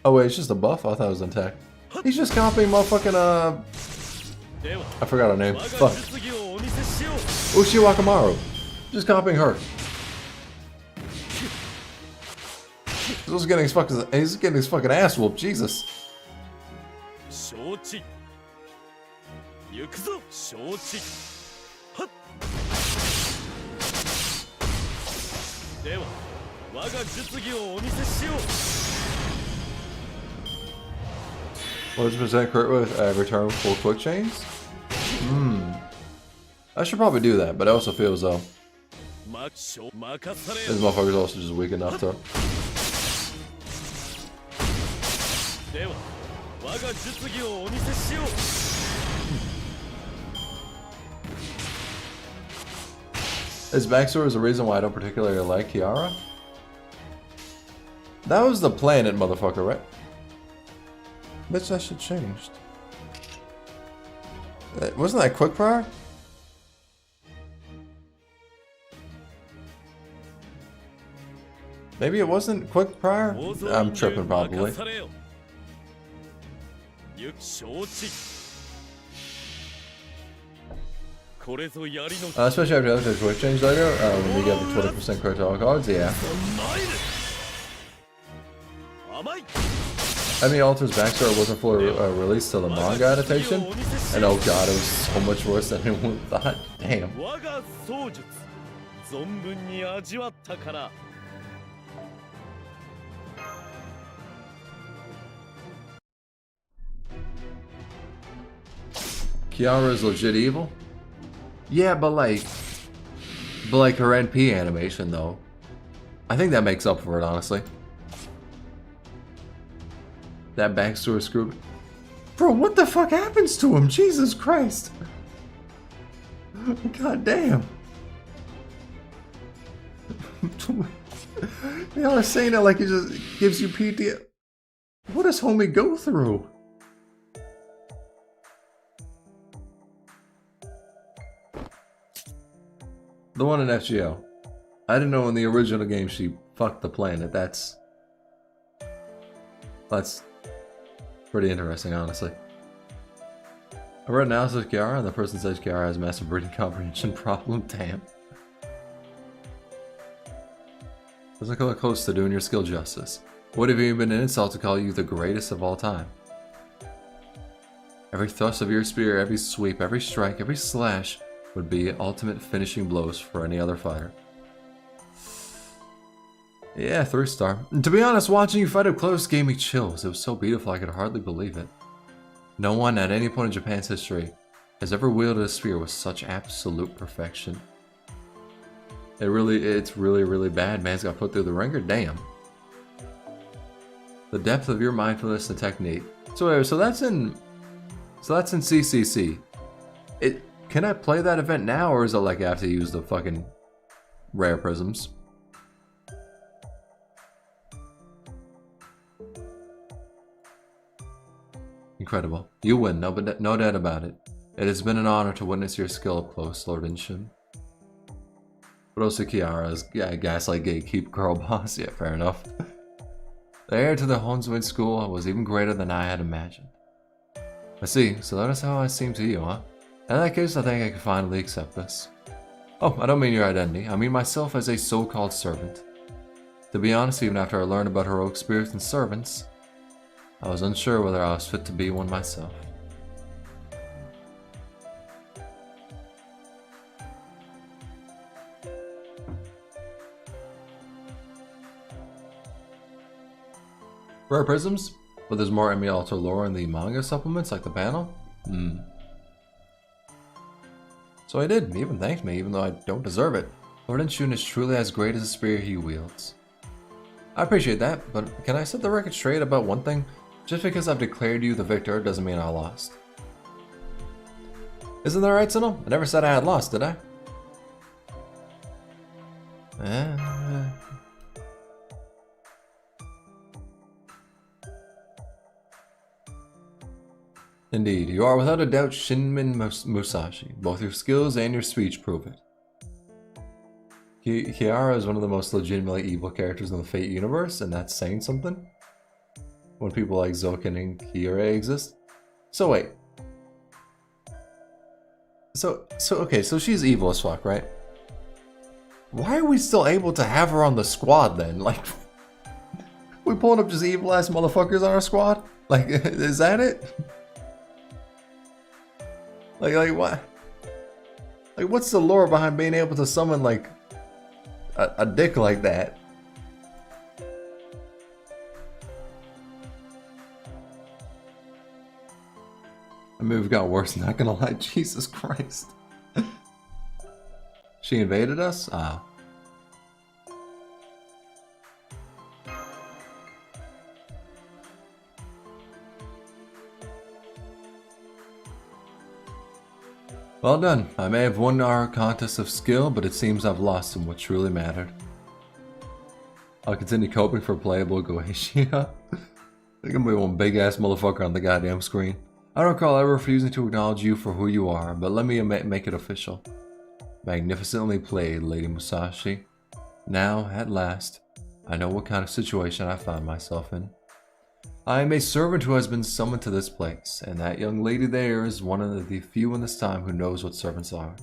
Oh wait, it's just a buff? I thought it was intact. He's just copying motherfucking, I forgot her name. Fuck. Uchi Wakamaru. Just copying her. He's getting his fucking ass whooped, Jesus. What is % crit with return full quick chains? I should probably do that, but it also feels though. This motherfucker's also just weak enough to. His backstory is the reason why I don't particularly like Kiara? That was the planet, motherfucker, right? Bitch, that shit changed. Wasn't that quick prior? Maybe it wasn't quick prior? I'm tripping probably. Especially after the quick change later, when you get the 20% crit to all cards, yeah. I mean, Alter's backstory wasn't fully released till the manga adaptation, and oh god, it was so much worse than anyone thought. Damn. Kiara is legit evil? Yeah, but like her NP animation though. I think that makes up for it, honestly. That backstory screwed. Bro, what the fuck happens to him? Jesus Christ. God damn. Y'all are saying that like it just gives you PTSD. What does homie go through? The one in FGO. I didn't know in the original game she fucked the planet. That's pretty interesting, honestly. I read analysis of Kiara, and the person says Kiara has massive reading comprehension problem. Damn. Doesn't come close to doing your skill justice. Would have even been an insult to call you the greatest of all time. Every thrust of your spear, every sweep, every strike, every slash would be ultimate finishing blows for any other fighter. Yeah, 3-star. And to be honest, watching you fight up close gave me chills. It was so beautiful I could hardly believe it. No one at any point in Japan's history has ever wielded a spear with such absolute perfection. It's really bad. Man's got put through the ringer. Damn. The depth of your mindfulness and technique. So that's in CCC. Can I play that event now, or is it like I have to use the fucking rare prisms? Incredible. You win, no doubt about it. It has been an honor to witness your skill up close, Lord Inshun. But also Kiara's gaslight gatekeep girl boss. Yeah, fair enough. The heir to the Honswin school was even greater than I had imagined. I see, so that is how I seem to you, huh? In that case, I think I can finally accept this. Oh, I don't mean your identity. I mean myself as a so-called servant. To be honest, even after I learned about heroic spirits and servants, I was unsure whether I was fit to be one myself. Rare prisms? But there's more Emi Alter lore in the manga supplements like the panel? So I did. He even thanked me, even though I don't deserve it. Lord Inshun is truly as great as the spear he wields. I appreciate that, but can I set the record straight about one thing? Just because I've declared you the victor doesn't mean I lost. Isn't that right, Tsunul? I never said I had lost, did I? Indeed, you are without a doubt Shinmin Musashi. Both your skills and your speech prove it. Kiara is one of the most legitimately evil characters in the Fate universe, and that's saying something. When people like Zoken and Kiara exist. So wait. Okay, so she's evil as fuck, right? Why are we still able to have her on the squad then? Like, we pulling up just evil ass motherfuckers on our squad? Like, is that it? Like what? Like, what's the lore behind being able to summon like a dick like that? I mean, we've got worse, not gonna lie. Jesus Christ. She invaded us? Ah. Well done. I may have won our contest of skill, but it seems I've lost in what truly mattered. I'll continue coping for playable Goetia. They're gonna be one big ass motherfucker on the goddamn screen. I don't recall ever refusing to acknowledge you for who you are, but let me make it official. Magnificently played, Lady Musashi. Now, at last, I know what kind of situation I found myself in. I am a servant who has been summoned to this place, and that young lady there is one of the few in this time who knows what servants are.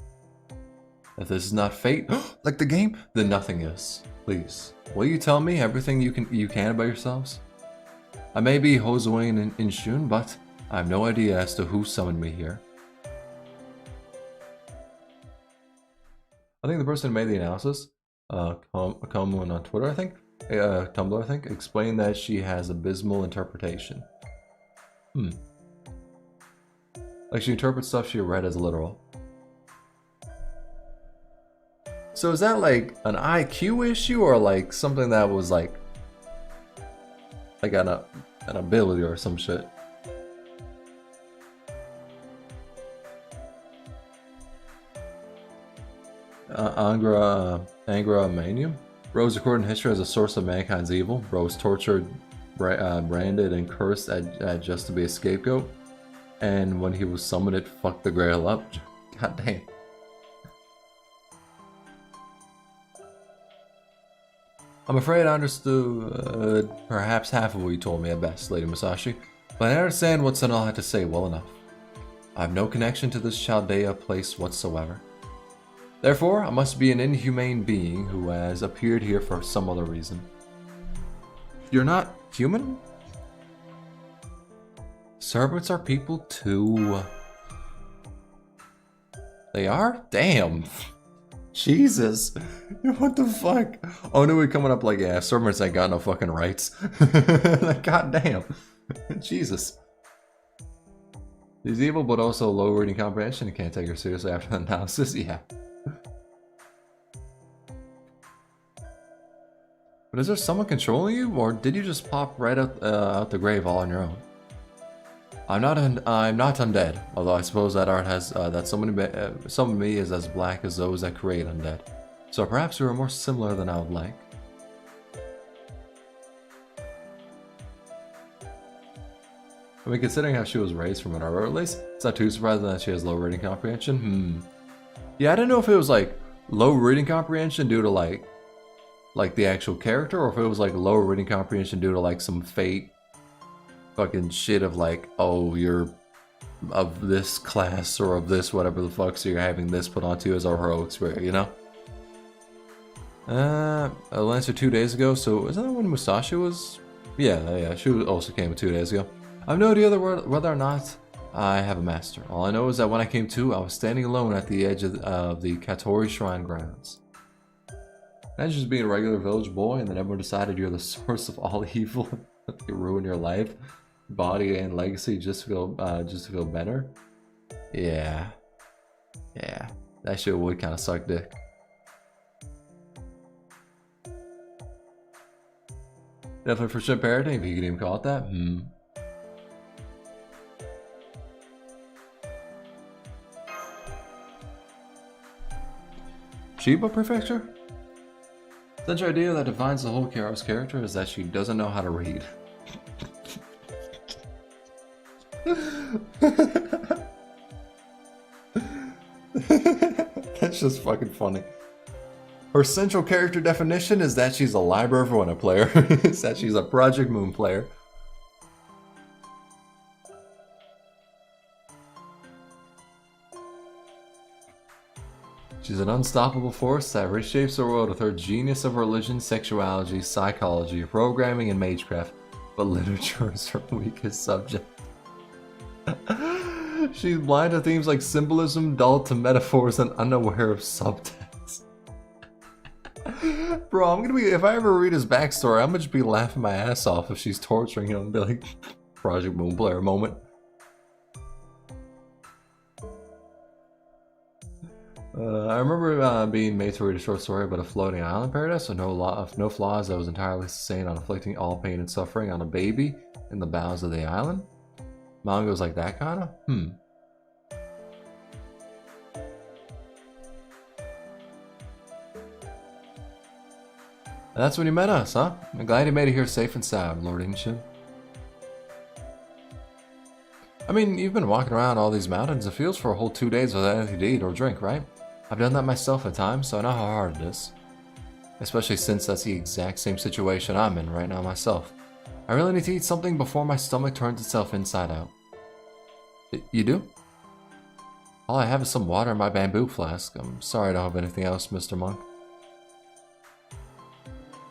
If this is not fate, like the game, then nothing is. Please, will you tell me everything you can about yourselves? I may be Hozuin and Inshun, but I have no idea as to who summoned me here. I think the person who made the analysis, Kamun on Twitter, I think, Tumblr, I think, explained that she has abysmal interpretation. Like she interprets stuff she read as literal. So is that like an IQ issue or like something that was like an ability or some shit. Angra Manium? Bro is recorded in history as a source of mankind's evil. Bro was tortured, branded, and cursed just to be a scapegoat. And when he was summoned, it fucked the Grail up. God damn. I'm afraid I understood perhaps half of what you told me at best, Lady Musashi, but I understand what Tsunul had to say well enough. I have no connection to this Chaldea place whatsoever. Therefore, I must be an inhumane being who has appeared here for some other reason. You're not human? Servants are people too. They are? Damn. Jesus. What the fuck? Oh no, we're coming up like, yeah, servants ain't got no fucking rights. Like, god damn. Jesus. He's evil, but also low reading comprehension. You can't take her seriously after the analysis. Yeah. But is there someone controlling you, or did you just pop right out the grave all on your own? I'm not undead, although I suppose that art has some of me is as black as those that create undead. So perhaps we are more similar than I would like. I mean, considering how she was raised from an early release, it's not too surprising that she has low reading comprehension. Yeah, I didn't know if it was like low reading comprehension due to like the actual character, or if it was like low reading comprehension due to like some fate fucking shit of like, oh, you're of this class or of this whatever the fuck, so you're having this put onto you as a heroic spirit, you know? I answered 2 days ago, so is that when Musashi was? Yeah, she also came 2 days ago. I have no idea whether or not I have a master. All I know is that when I came to, I was standing alone at the edge of the Katori Shrine grounds. Imagine just being a regular village boy and then everyone decided you're the source of all evil. You ruin your life, body, and legacy just to feel better. Yeah, that shit would kind of suck dick. Definitely for shit parenting, if you could even call it that. Chiba Prefecture? The central idea that defines the whole Kiara's character is that she doesn't know how to read. That's just fucking funny. Her central character definition is that she's a Library of Ruina player. Is that she's a Project Moon player. She's an unstoppable force that reshapes the world with her genius of religion, sexuality, psychology, programming, and magecraft. But literature is her weakest subject. She's blind to themes like symbolism, dull to metaphors, and unaware of subtext. Bro, I'm gonna be, if I ever read his backstory, I'm gonna just be laughing my ass off if she's torturing him and be like, Project Moon player moment. I remember being made to read a short story about a floating island paradise with no flaws that was entirely sustained on inflicting all pain and suffering on a baby in the bowels of the island. Manga was like that kinda? And that's when you met us, huh? I'm glad you made it here safe and sound, Lord Inshin. I mean, you've been walking around all these mountains and fields for a whole 2 days without anything to eat or drink, right? I've done that myself at times, so I know how hard it is. Especially since that's the exact same situation I'm in right now myself. I really need to eat something before my stomach turns itself inside out. You do? All I have is some water in my bamboo flask. I'm sorry I don't have anything else, Mr. Monk.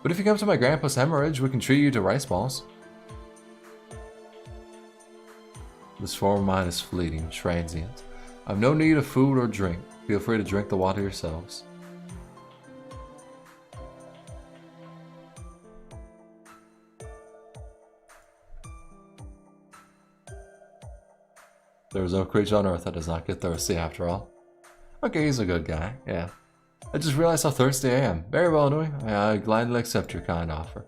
But if you come to my grandpa's hemorrhage, we can treat you to rice balls. This form of mine is fleeting, transient. I have no need of food or drink. Feel free to drink the water yourselves. There is no creature on earth that does not get thirsty after all. Okay, he's a good guy, yeah. I just realized how thirsty I am. Very well, Nui. I gladly accept your kind offer.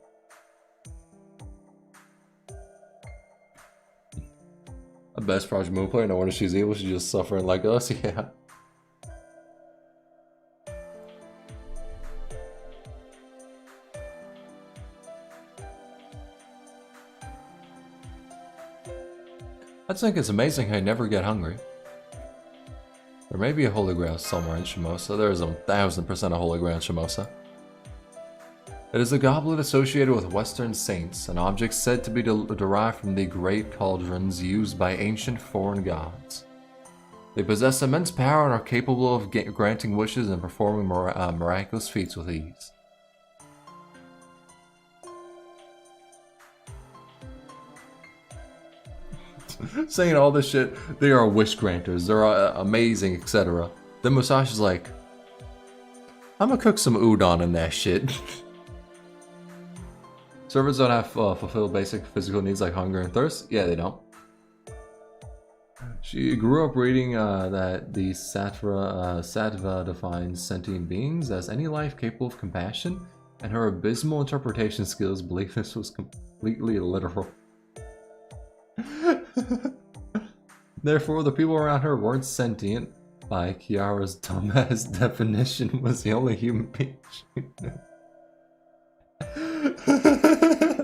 best Project Moon player. No wonder she's evil. She's just suffering like us. Yeah. I just think it's amazing how you never get hungry. There may be a holy grail somewhere in Shimousa. There is 1000% a holy grail in Shimousa. It is a goblet associated with Western saints, an object said to be derived from the great cauldrons used by ancient foreign gods. They possess immense power and are capable of granting wishes and performing miraculous feats with ease. Saying all this shit, they are wish granters, they're amazing, etc. Then Musashi's like, I'm gonna cook some udon in that shit. Servants don't have fulfill basic physical needs like hunger and thirst? Yeah, they don't. She grew up reading that the Sattva defines sentient beings as any life capable of compassion, and her abysmal interpretation skills believe this was completely literal. Therefore, the people around her weren't sentient. By Kiara's dumbass definition, was the only human being she knew.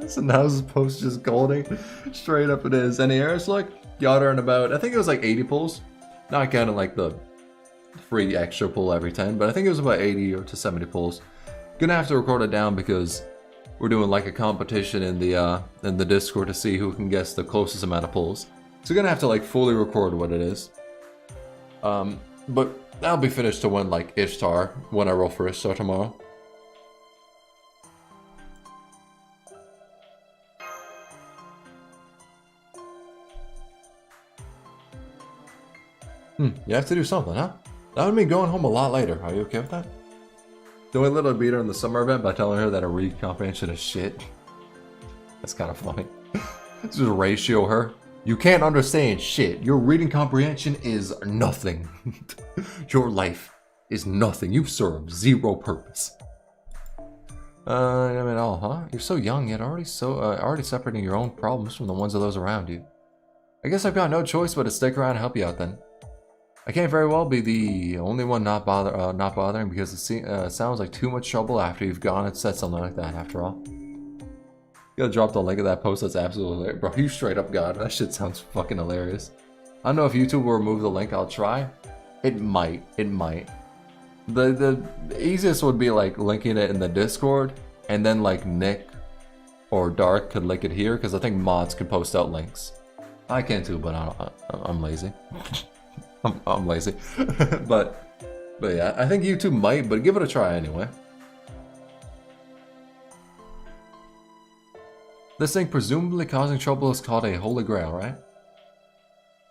So now this post just golding. Straight up it is. Any errors? Like, got her in about, I think it was like 80 pulls. Not counting like the free extra pull every 10, but I think it was about 80 or to 70 pulls. Gonna have to record it down because we're doing like a competition in the Discord to see who can guess the closest amount of pulls. So gonna have to like fully record what it is. But that'll be finished to win like Ishtar when I roll for Ishtar tomorrow. You have to do something, huh? That would mean going home a lot later. Are you okay with that? The only little beat her in the summer event by telling her that her read comprehension is shit. That's kind of funny. Just ratio her. You can't understand shit. Your reading comprehension is nothing. Your life is nothing. You serve zero purpose. I mean, all, huh? You're so young yet already separating your own problems from the ones of those around you. I guess I've got no choice but to stick around and help you out then. I can't very well be the only one not bothering because it sounds like too much trouble after you've gone and said something like that. After all, you gotta drop the link of that post. That's absolutely hilarious. Bro. You straight up got it. That shit sounds fucking hilarious. I don't know if YouTube will remove the link. I'll try. It might. It might. The easiest would be like linking it in the Discord, and then like Nick or Dark could link it here because I think mods could post out links. I can too, but I'm lazy. I'm lazy. but yeah, I think YouTube might, but give it a try anyway. This thing presumably causing trouble is called a Holy Grail, right?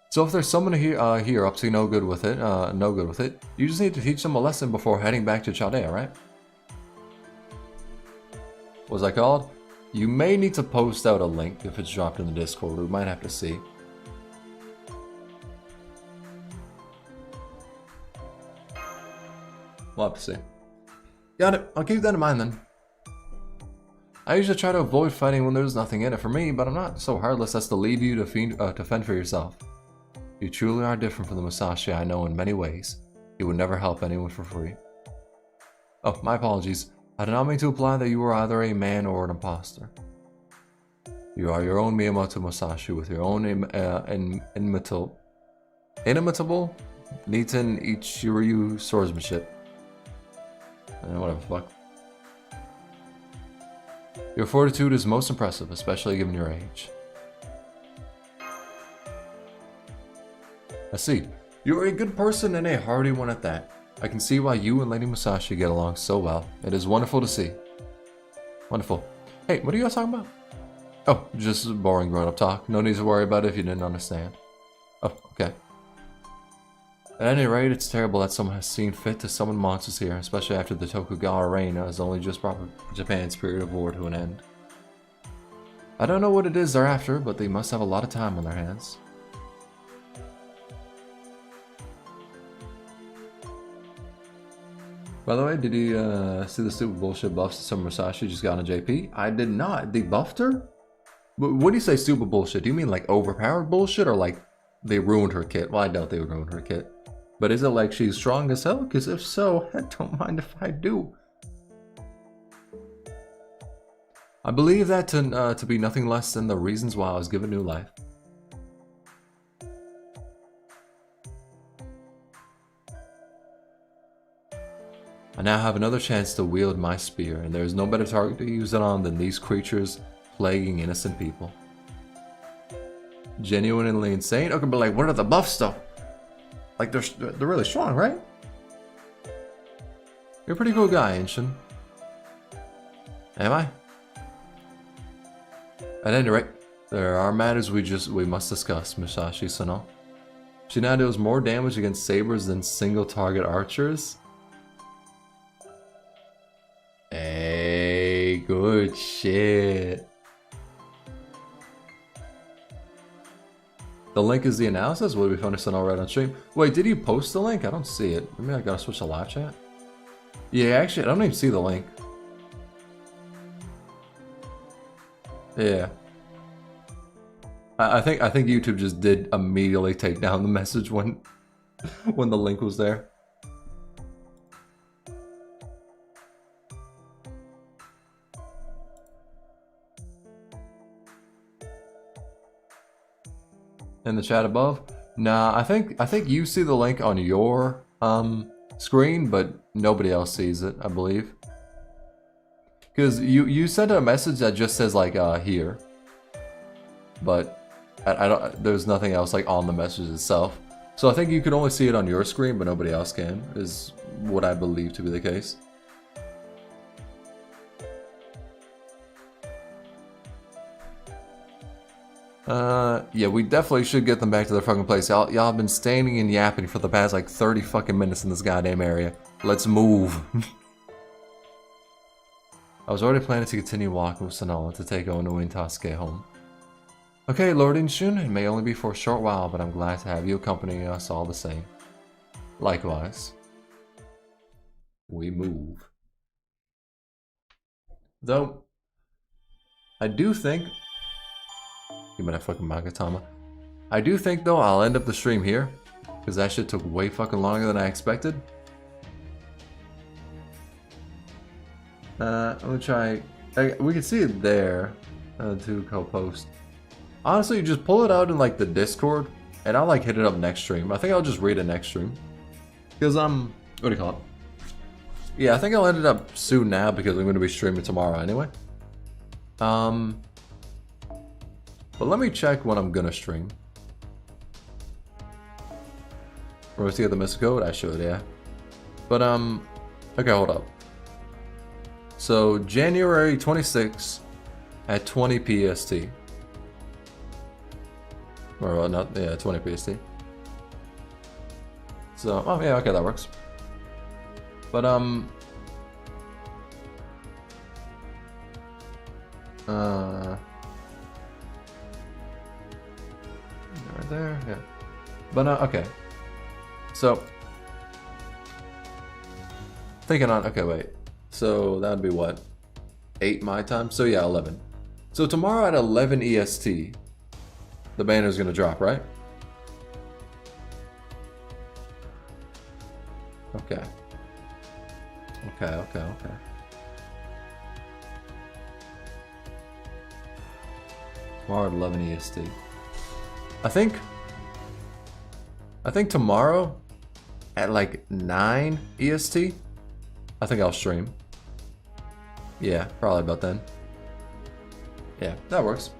So if there's someone here up to no good with it, you just need to teach them a lesson before heading back to Chaldea, right? What was that called? You may need to post out a link if it's dropped in the Discord. We might have to see. We'll have to see. Got it. I'll keep that in mind then. I usually try to avoid fighting when there's nothing in it for me, but I'm not so heartless as to leave you to fend for yourself. You truly are different from the Musashi I know in many ways. You would never help anyone for free. Oh, my apologies. I did not mean to imply that you were either a man or an imposter. You are your own Miyamoto Musashi with your own inimitable Niten Ichiryu swordsmanship. Whatever the fuck. Your fortitude is most impressive, especially given your age. I see. You're a good person and a hearty one at that. I can see why you and Lady Musashi get along so well. It is wonderful to see. Wonderful. Hey, what are you guys talking about? Oh, just boring grown-up talk. No need to worry about it if you didn't understand. Oh, okay. At any rate, it's terrible that someone has seen fit to summon monsters here, especially after the Tokugawa reign has only just brought Japan's period of war to an end. I don't know what it is they're after, but they must have a lot of time on their hands. By the way, did you see the stupid bullshit buffs that some Musashi just got on JP? I did not. They buffed her? What do you say stupid bullshit? Do you mean like overpowered bullshit or like they ruined her kit. Well, I doubt they would ruin her kit. But is it like she's strong as hell? Because if so, I don't mind if I do. I believe that to be nothing less than the reasons why I was given new life. I now have another chance to wield my spear, and there is no better target to use it on than these creatures plaguing innocent people. Genuinely insane? Okay, but like, what are the buffs though? Like, they're really strong, right? You're a pretty cool guy, Inshin. Am I? At any rate, there are matters we must discuss, Musashi Tsunul. She now deals more damage against sabers than single target archers. Hey, good shit. The link is the analysis. Will be fun to send all right on stream. Wait, did you post the link? I don't see it. Maybe I gotta switch to live chat. Yeah, actually, I don't even see the link. Yeah. I think YouTube just did immediately take down the message when the link was there. In the chat above? Nah, I think you see the link on your screen, but nobody else sees it, I believe. Because you sent a message that just says like here. But I don't, there's nothing else like on the message itself. So I think you can only see it on your screen, but nobody else can, is what I believe to be the case. Yeah, we definitely should get them back to their fucking place. Y'all have been standing and yapping for the past like 30 fucking minutes in this goddamn area. Let's move. I was already planning to continue walking with Tsunul to take Ono and Tasuke home. Okay, Lord Inshun, it may only be for a short while, but I'm glad to have you accompanying us all the same. Likewise. We move. Though, I do think... Give me that fucking Magatama. I do think, though, I'll end up the stream here, because that shit took way fucking longer than I expected. I'm gonna try... we can see it there, to co-post. Honestly, you just pull it out in like the Discord, and I'll like hit it up next stream. I think I'll just read it next stream. Because what do you call it? Yeah, I think I'll end it up soon now because I'm going to be streaming tomorrow anyway. But let me check when I'm going to stream. Or to get the missed code? I should, yeah. But okay, hold up. So January 26th at 20 PST. Or not, yeah, 20 PST. So, oh yeah, okay, that works. But right there, yeah. But okay. So thinking on, okay, wait. So that'd be what? 8 my time? So yeah, 11. So tomorrow at 11 EST, the banner's gonna drop, right? Okay. Okay. Tomorrow at 11 EST. I think tomorrow at like 9 EST, I think I'll stream. Yeah, probably about then. Yeah, that works.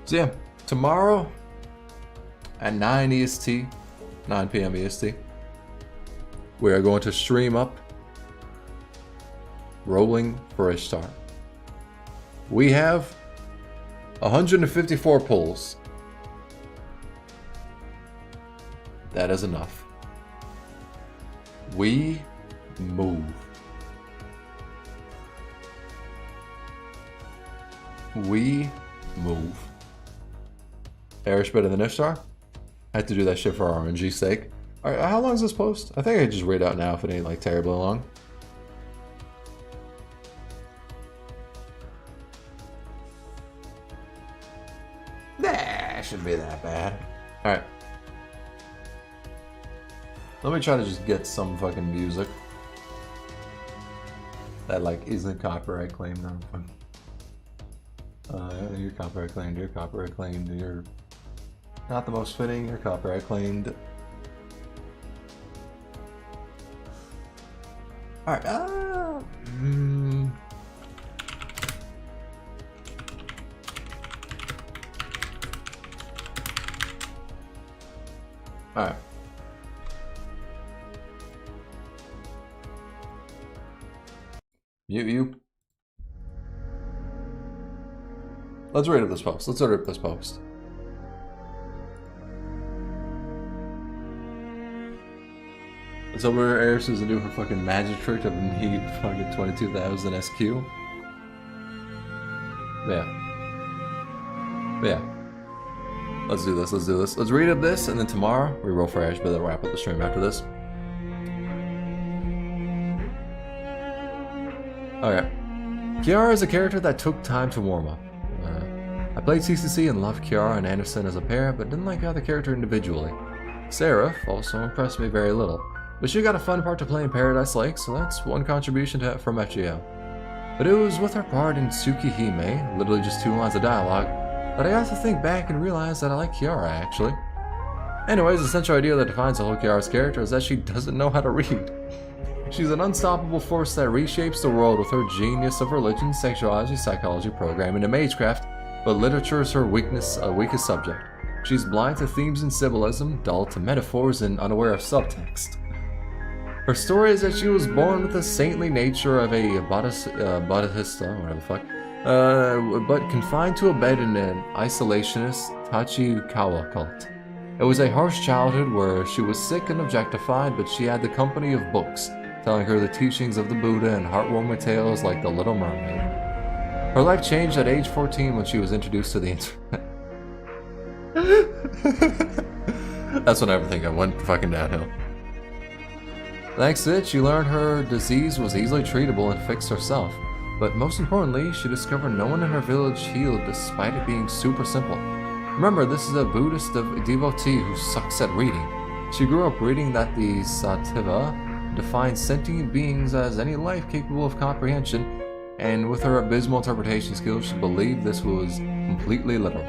So yeah, tomorrow at 9 EST, 9 PM EST, we are going to stream up Rolling for Ishtar. We have 154 pulls. That is enough. We move. We move. Erish better than Ishtar? I had to do that shit for RNG's sake. Alright, how long is this post? I think I just read out now if it ain't like terribly long. Nah, shouldn't be that bad. Alright. Let me try to just get some fucking music that like isn't copyright claimed. You're copyright claimed. You're copyright claimed. You're not the most fitting. You're copyright claimed. All right. All right. You. Let's read up this post. Let's read up this post. So where Eris is to do her fucking magic trick to need fucking 22,000 SQ. Yeah. Let's do this. Let's read up this, and then tomorrow we roll for Ash, but then wrap up the stream after this. Okay. Kiara is a character that took time to warm up. I played CCC and loved Kiara and Anderson as a pair, but didn't like either character individually. Seraph also impressed me very little, but she got a fun part to play in Paradise Lake, so that's one contribution from FGO. But it was with her part in Tsukihime, literally just 2 lines of dialogue, that I got to think back and realize that I like Kiara, actually. Anyways, the central idea that defines the whole Kiara's character is that she doesn't know how to read. She's an unstoppable force that reshapes the world with her genius of religion, sexuality, psychology, programming, and magecraft, but literature is her weakest subject. She's blind to themes and symbolism, dull to metaphors, and unaware of subtext. Her story is that she was born with the saintly nature of a Buddhista, whatever the fuck, but confined to a bed in an isolationist Tachikawa cult. It was a harsh childhood where she was sick and objectified, but she had the company of books, telling her the teachings of the Buddha and heartwarming tales like The Little Mermaid. Her life changed at age 14 when she was introduced to the internet. That's when everything went fucking downhill. Thanks to it, she learned her disease was easily treatable and fixed herself. But most importantly, she discovered no one in her village healed despite it being super simple. Remember, this is a Buddhist devotee who sucks at reading. She grew up reading that the Sativa defines sentient beings as any life capable of comprehension, and with her abysmal interpretation skills, she believed this was completely literal.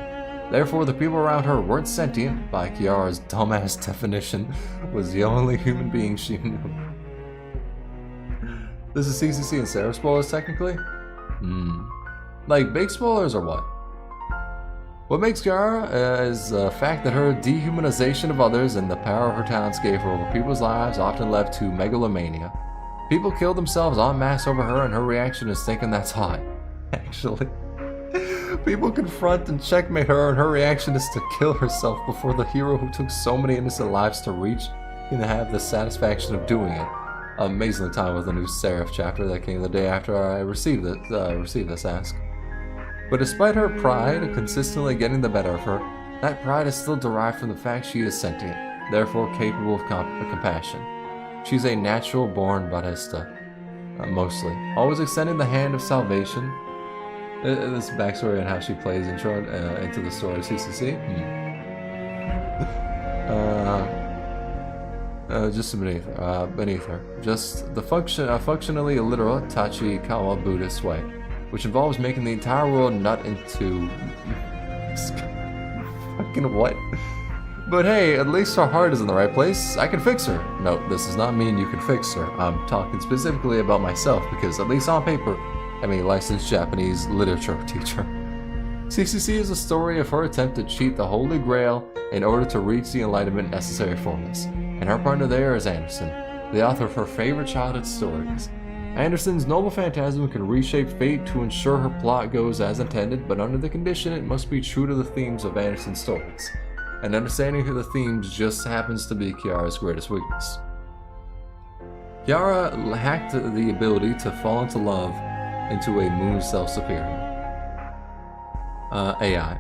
Therefore, the people around her weren't sentient, by Kiara's dumbass definition, was the only human being she knew. This is CCC and Sarah spoilers, technically? Like, big spoilers or what? What makes Kiara is the fact that her dehumanization of others and the power her talents gave her over people's lives often led to megalomania. People killed themselves en masse over her, and her reaction is thinking that's hot. Actually. People confront and checkmate her, and her reaction is to kill herself before the hero who took so many innocent lives to reach can have the satisfaction of doing it. Amazingly timed with the new Seraph chapter that came the day after I received this ask. But despite her pride consistently getting the better of her, that pride is still derived from the fact she is sentient, therefore capable of compassion. She's a natural-born Buddhista, mostly, always extending the hand of salvation. This backstory on how she plays intro into the story of CCC. Just beneath her. Just the functionally illiterate Tachikawa Buddhist way, which involves making the entire world nut into fucking what? But hey, at least her heart is in the right place. I can fix her. No, this does not mean you can fix her. I'm talking specifically about myself because, at least on paper, I'm a licensed Japanese literature teacher. CCC is a story of her attempt to cheat the Holy Grail in order to reach the enlightenment necessary for this. And her partner there is Anderson, the author of her favorite childhood stories. Anderson's noble phantasm can reshape fate to ensure her plot goes as intended, but under the condition it must be true to the themes of Anderson's stories. And understanding the themes just happens to be Kiara's greatest weakness. Kiara lacked the ability to fall into love into a moon self-superior. AI.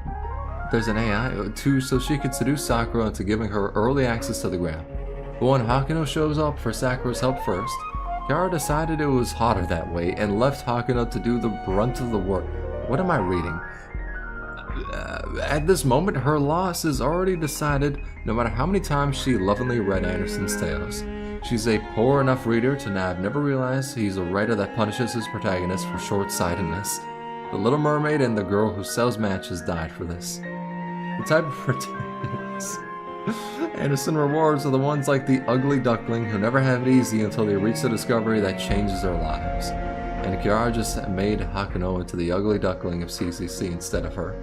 There's an AI, too, so she could seduce Sakura into giving her early access to the ground. But when Hakuno shows up for Sakura's help first, Kiara decided it was hotter that way and left Hakuno to do the brunt of the work. What am I reading? at this moment, her loss is already decided no matter how many times she lovingly read Andersen's tales. She's a poor enough reader to have never realized he's a writer that punishes his protagonist for short-sightedness. The Little Mermaid and the girl who sells matches died for this. The type of protagonists Andersen rewards are the ones like the ugly duckling who never have it easy until they reach the discovery that changes their lives. And Kiara just made Hakuno into the ugly duckling of CCC instead of her.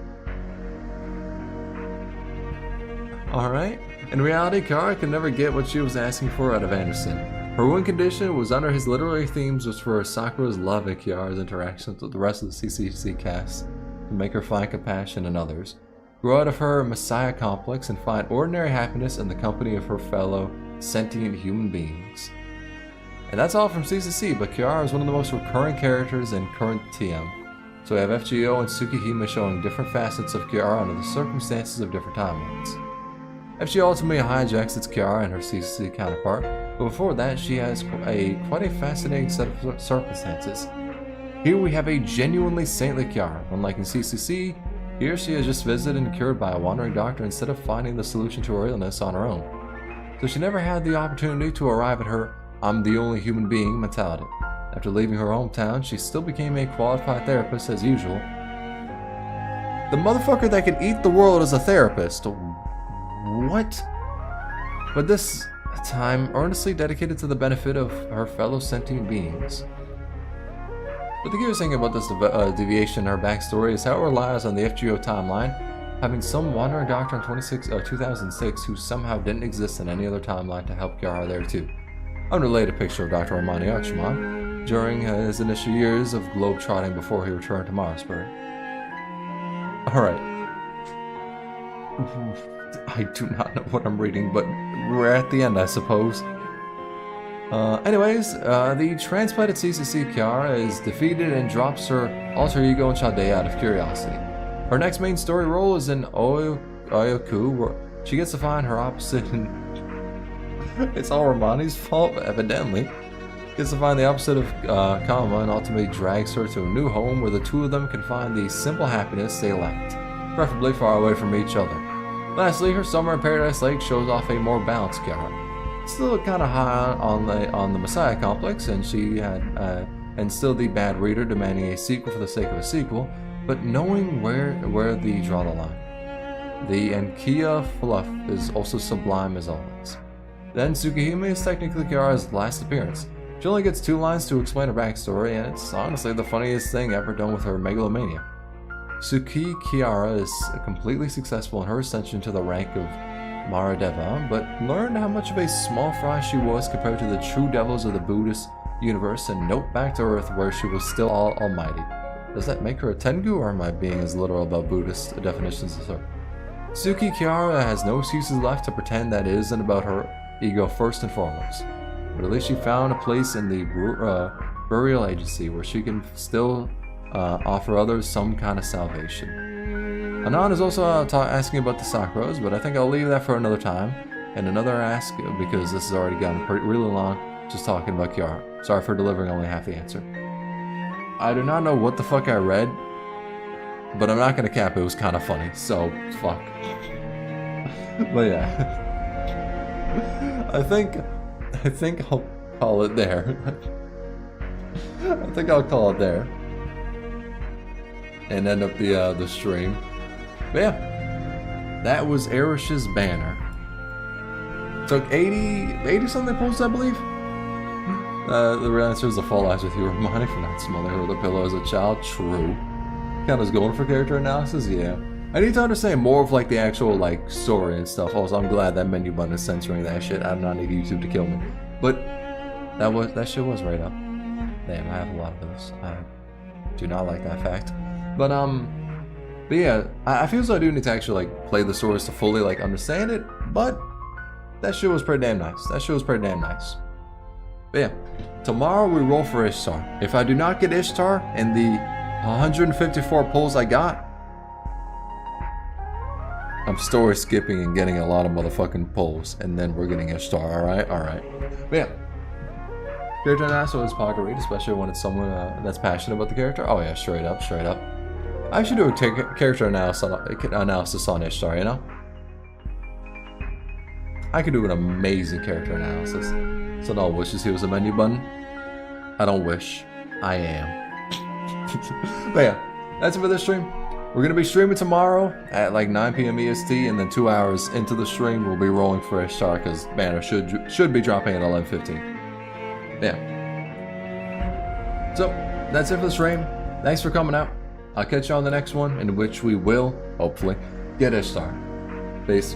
Alright. In reality, Kiara could never get what she was asking for out of Andersen. Her win condition was under his literary themes was for Sakura's love and Kiara's interactions with the rest of the CCC cast to make her find compassion in others, grow out of her messiah complex, and find ordinary happiness in the company of her fellow sentient human beings. And that's all from CCC, but Kiara is one of the most recurring characters in current TM. So we have FGO and Tsukihime showing different facets of Kiara under the circumstances of different timelines. FGO ultimately hijacks its Kiara and her CCC counterpart, but before that she has quite a fascinating set of circumstances. Here we have a genuinely saintly Kiara. Unlike in CCC, here she is just visited and cured by a wandering doctor instead of finding the solution to her illness on her own. So she never had the opportunity to arrive at her "I'm the only human being" mentality. After leaving her hometown, she still became a qualified therapist as usual. The motherfucker that can eat the world is a therapist. What? But this time earnestly dedicated to the benefit of her fellow sentient beings. But the curious thing about this deviation in her backstory is how it relies on the FGO timeline, having some wandering doctor in 2006 who somehow didn't exist in any other timeline to help Kiara there too. Unrelated picture of Dr. Armani Archimon during his initial years of globe-trotting before he returned to Marsburg. Alright. I do not know what I'm reading, but we're at the end, I suppose. Anyways, the transplanted CCC Kiara is defeated and drops her alter ego in Chade out of curiosity. Her next main story role is in Oyoku, where she gets to find her opposite in... It's all Romani's fault, evidently. Gets to find the opposite of Kama and ultimately drags her to a new home where the two of them can find the simple happiness they lacked, preferably far away from each other. Lastly, her summer in Paradise Lake shows off a more balanced Kiara. Still kind of high on the Messiah complex, and she had and still the bad reader demanding a sequel for the sake of a sequel, but knowing where they draw the line. The Enkia fluff is also sublime as always. Then Tsukihime is technically Kiara's last appearance. She only gets 2 lines to explain her backstory, and it's honestly the funniest thing ever done with her megalomania. Tsuki Kiara is completely successful in her ascension to the rank of Maradeva, but learned how much of a small fry she was compared to the true devils of the Buddhist universe, and nope, back to Earth where she was still almighty. Does that make her a Tengu, or am I being as literal about Buddhist definitions as her? Tsuki Kiara has no excuses left to pretend that it isn't about her ego first and foremost, but at least she found a place in the burial agency where she can still offer others some kind of salvation. Anan is also asking about the Sakuras, but I think I'll leave that for another time, and another ask because this has already gotten really long just talking about Kiara. Sorry for delivering only half the answer. I do not know what the fuck I read, but I'm not gonna cap, it was kind of funny, so fuck. But yeah. I think I'll call it there. I think I'll call it there. And end up the stream. But yeah, that was Erish's banner. Took 80 something posts, I believe. The real answer is the Fall Eyes with you, Romani, for not smelling her with a pillow as a child. True. Kind of going for character analysis, yeah. I need to understand more of like the actual like story and stuff. Also, I'm glad that menu button is censoring that shit. I do not need YouTube to kill me. But that shit was right up. Damn, I have a lot of those. I do not like that fact. But yeah, I feel as though I do need to actually like play the stories to fully like understand it. But that shit was pretty damn nice. But yeah, tomorrow we roll for Ishtar. If I do not get Ishtar in the 154 pulls I got, I'm story skipping and getting a lot of motherfucking pulls, and then we're getting Ishtar. Alright. But yeah, character analysis is hard to read, especially when it's someone that's passionate about the character. Oh yeah, straight up. I should do a character analysis on Ishtar, you know? I could do an amazing character analysis. So no wishes he was a menu button. I don't wish. I am. But yeah, that's it for this stream. We're gonna be streaming tomorrow at like 9 p.m. EST, and then 2 hours into the stream we'll be rolling for Ishtar because banner should be dropping at 11:15. Yeah. So that's it for the stream. Thanks for coming out. I'll catch you on the next one, in which we will hopefully get Ishtar. Peace.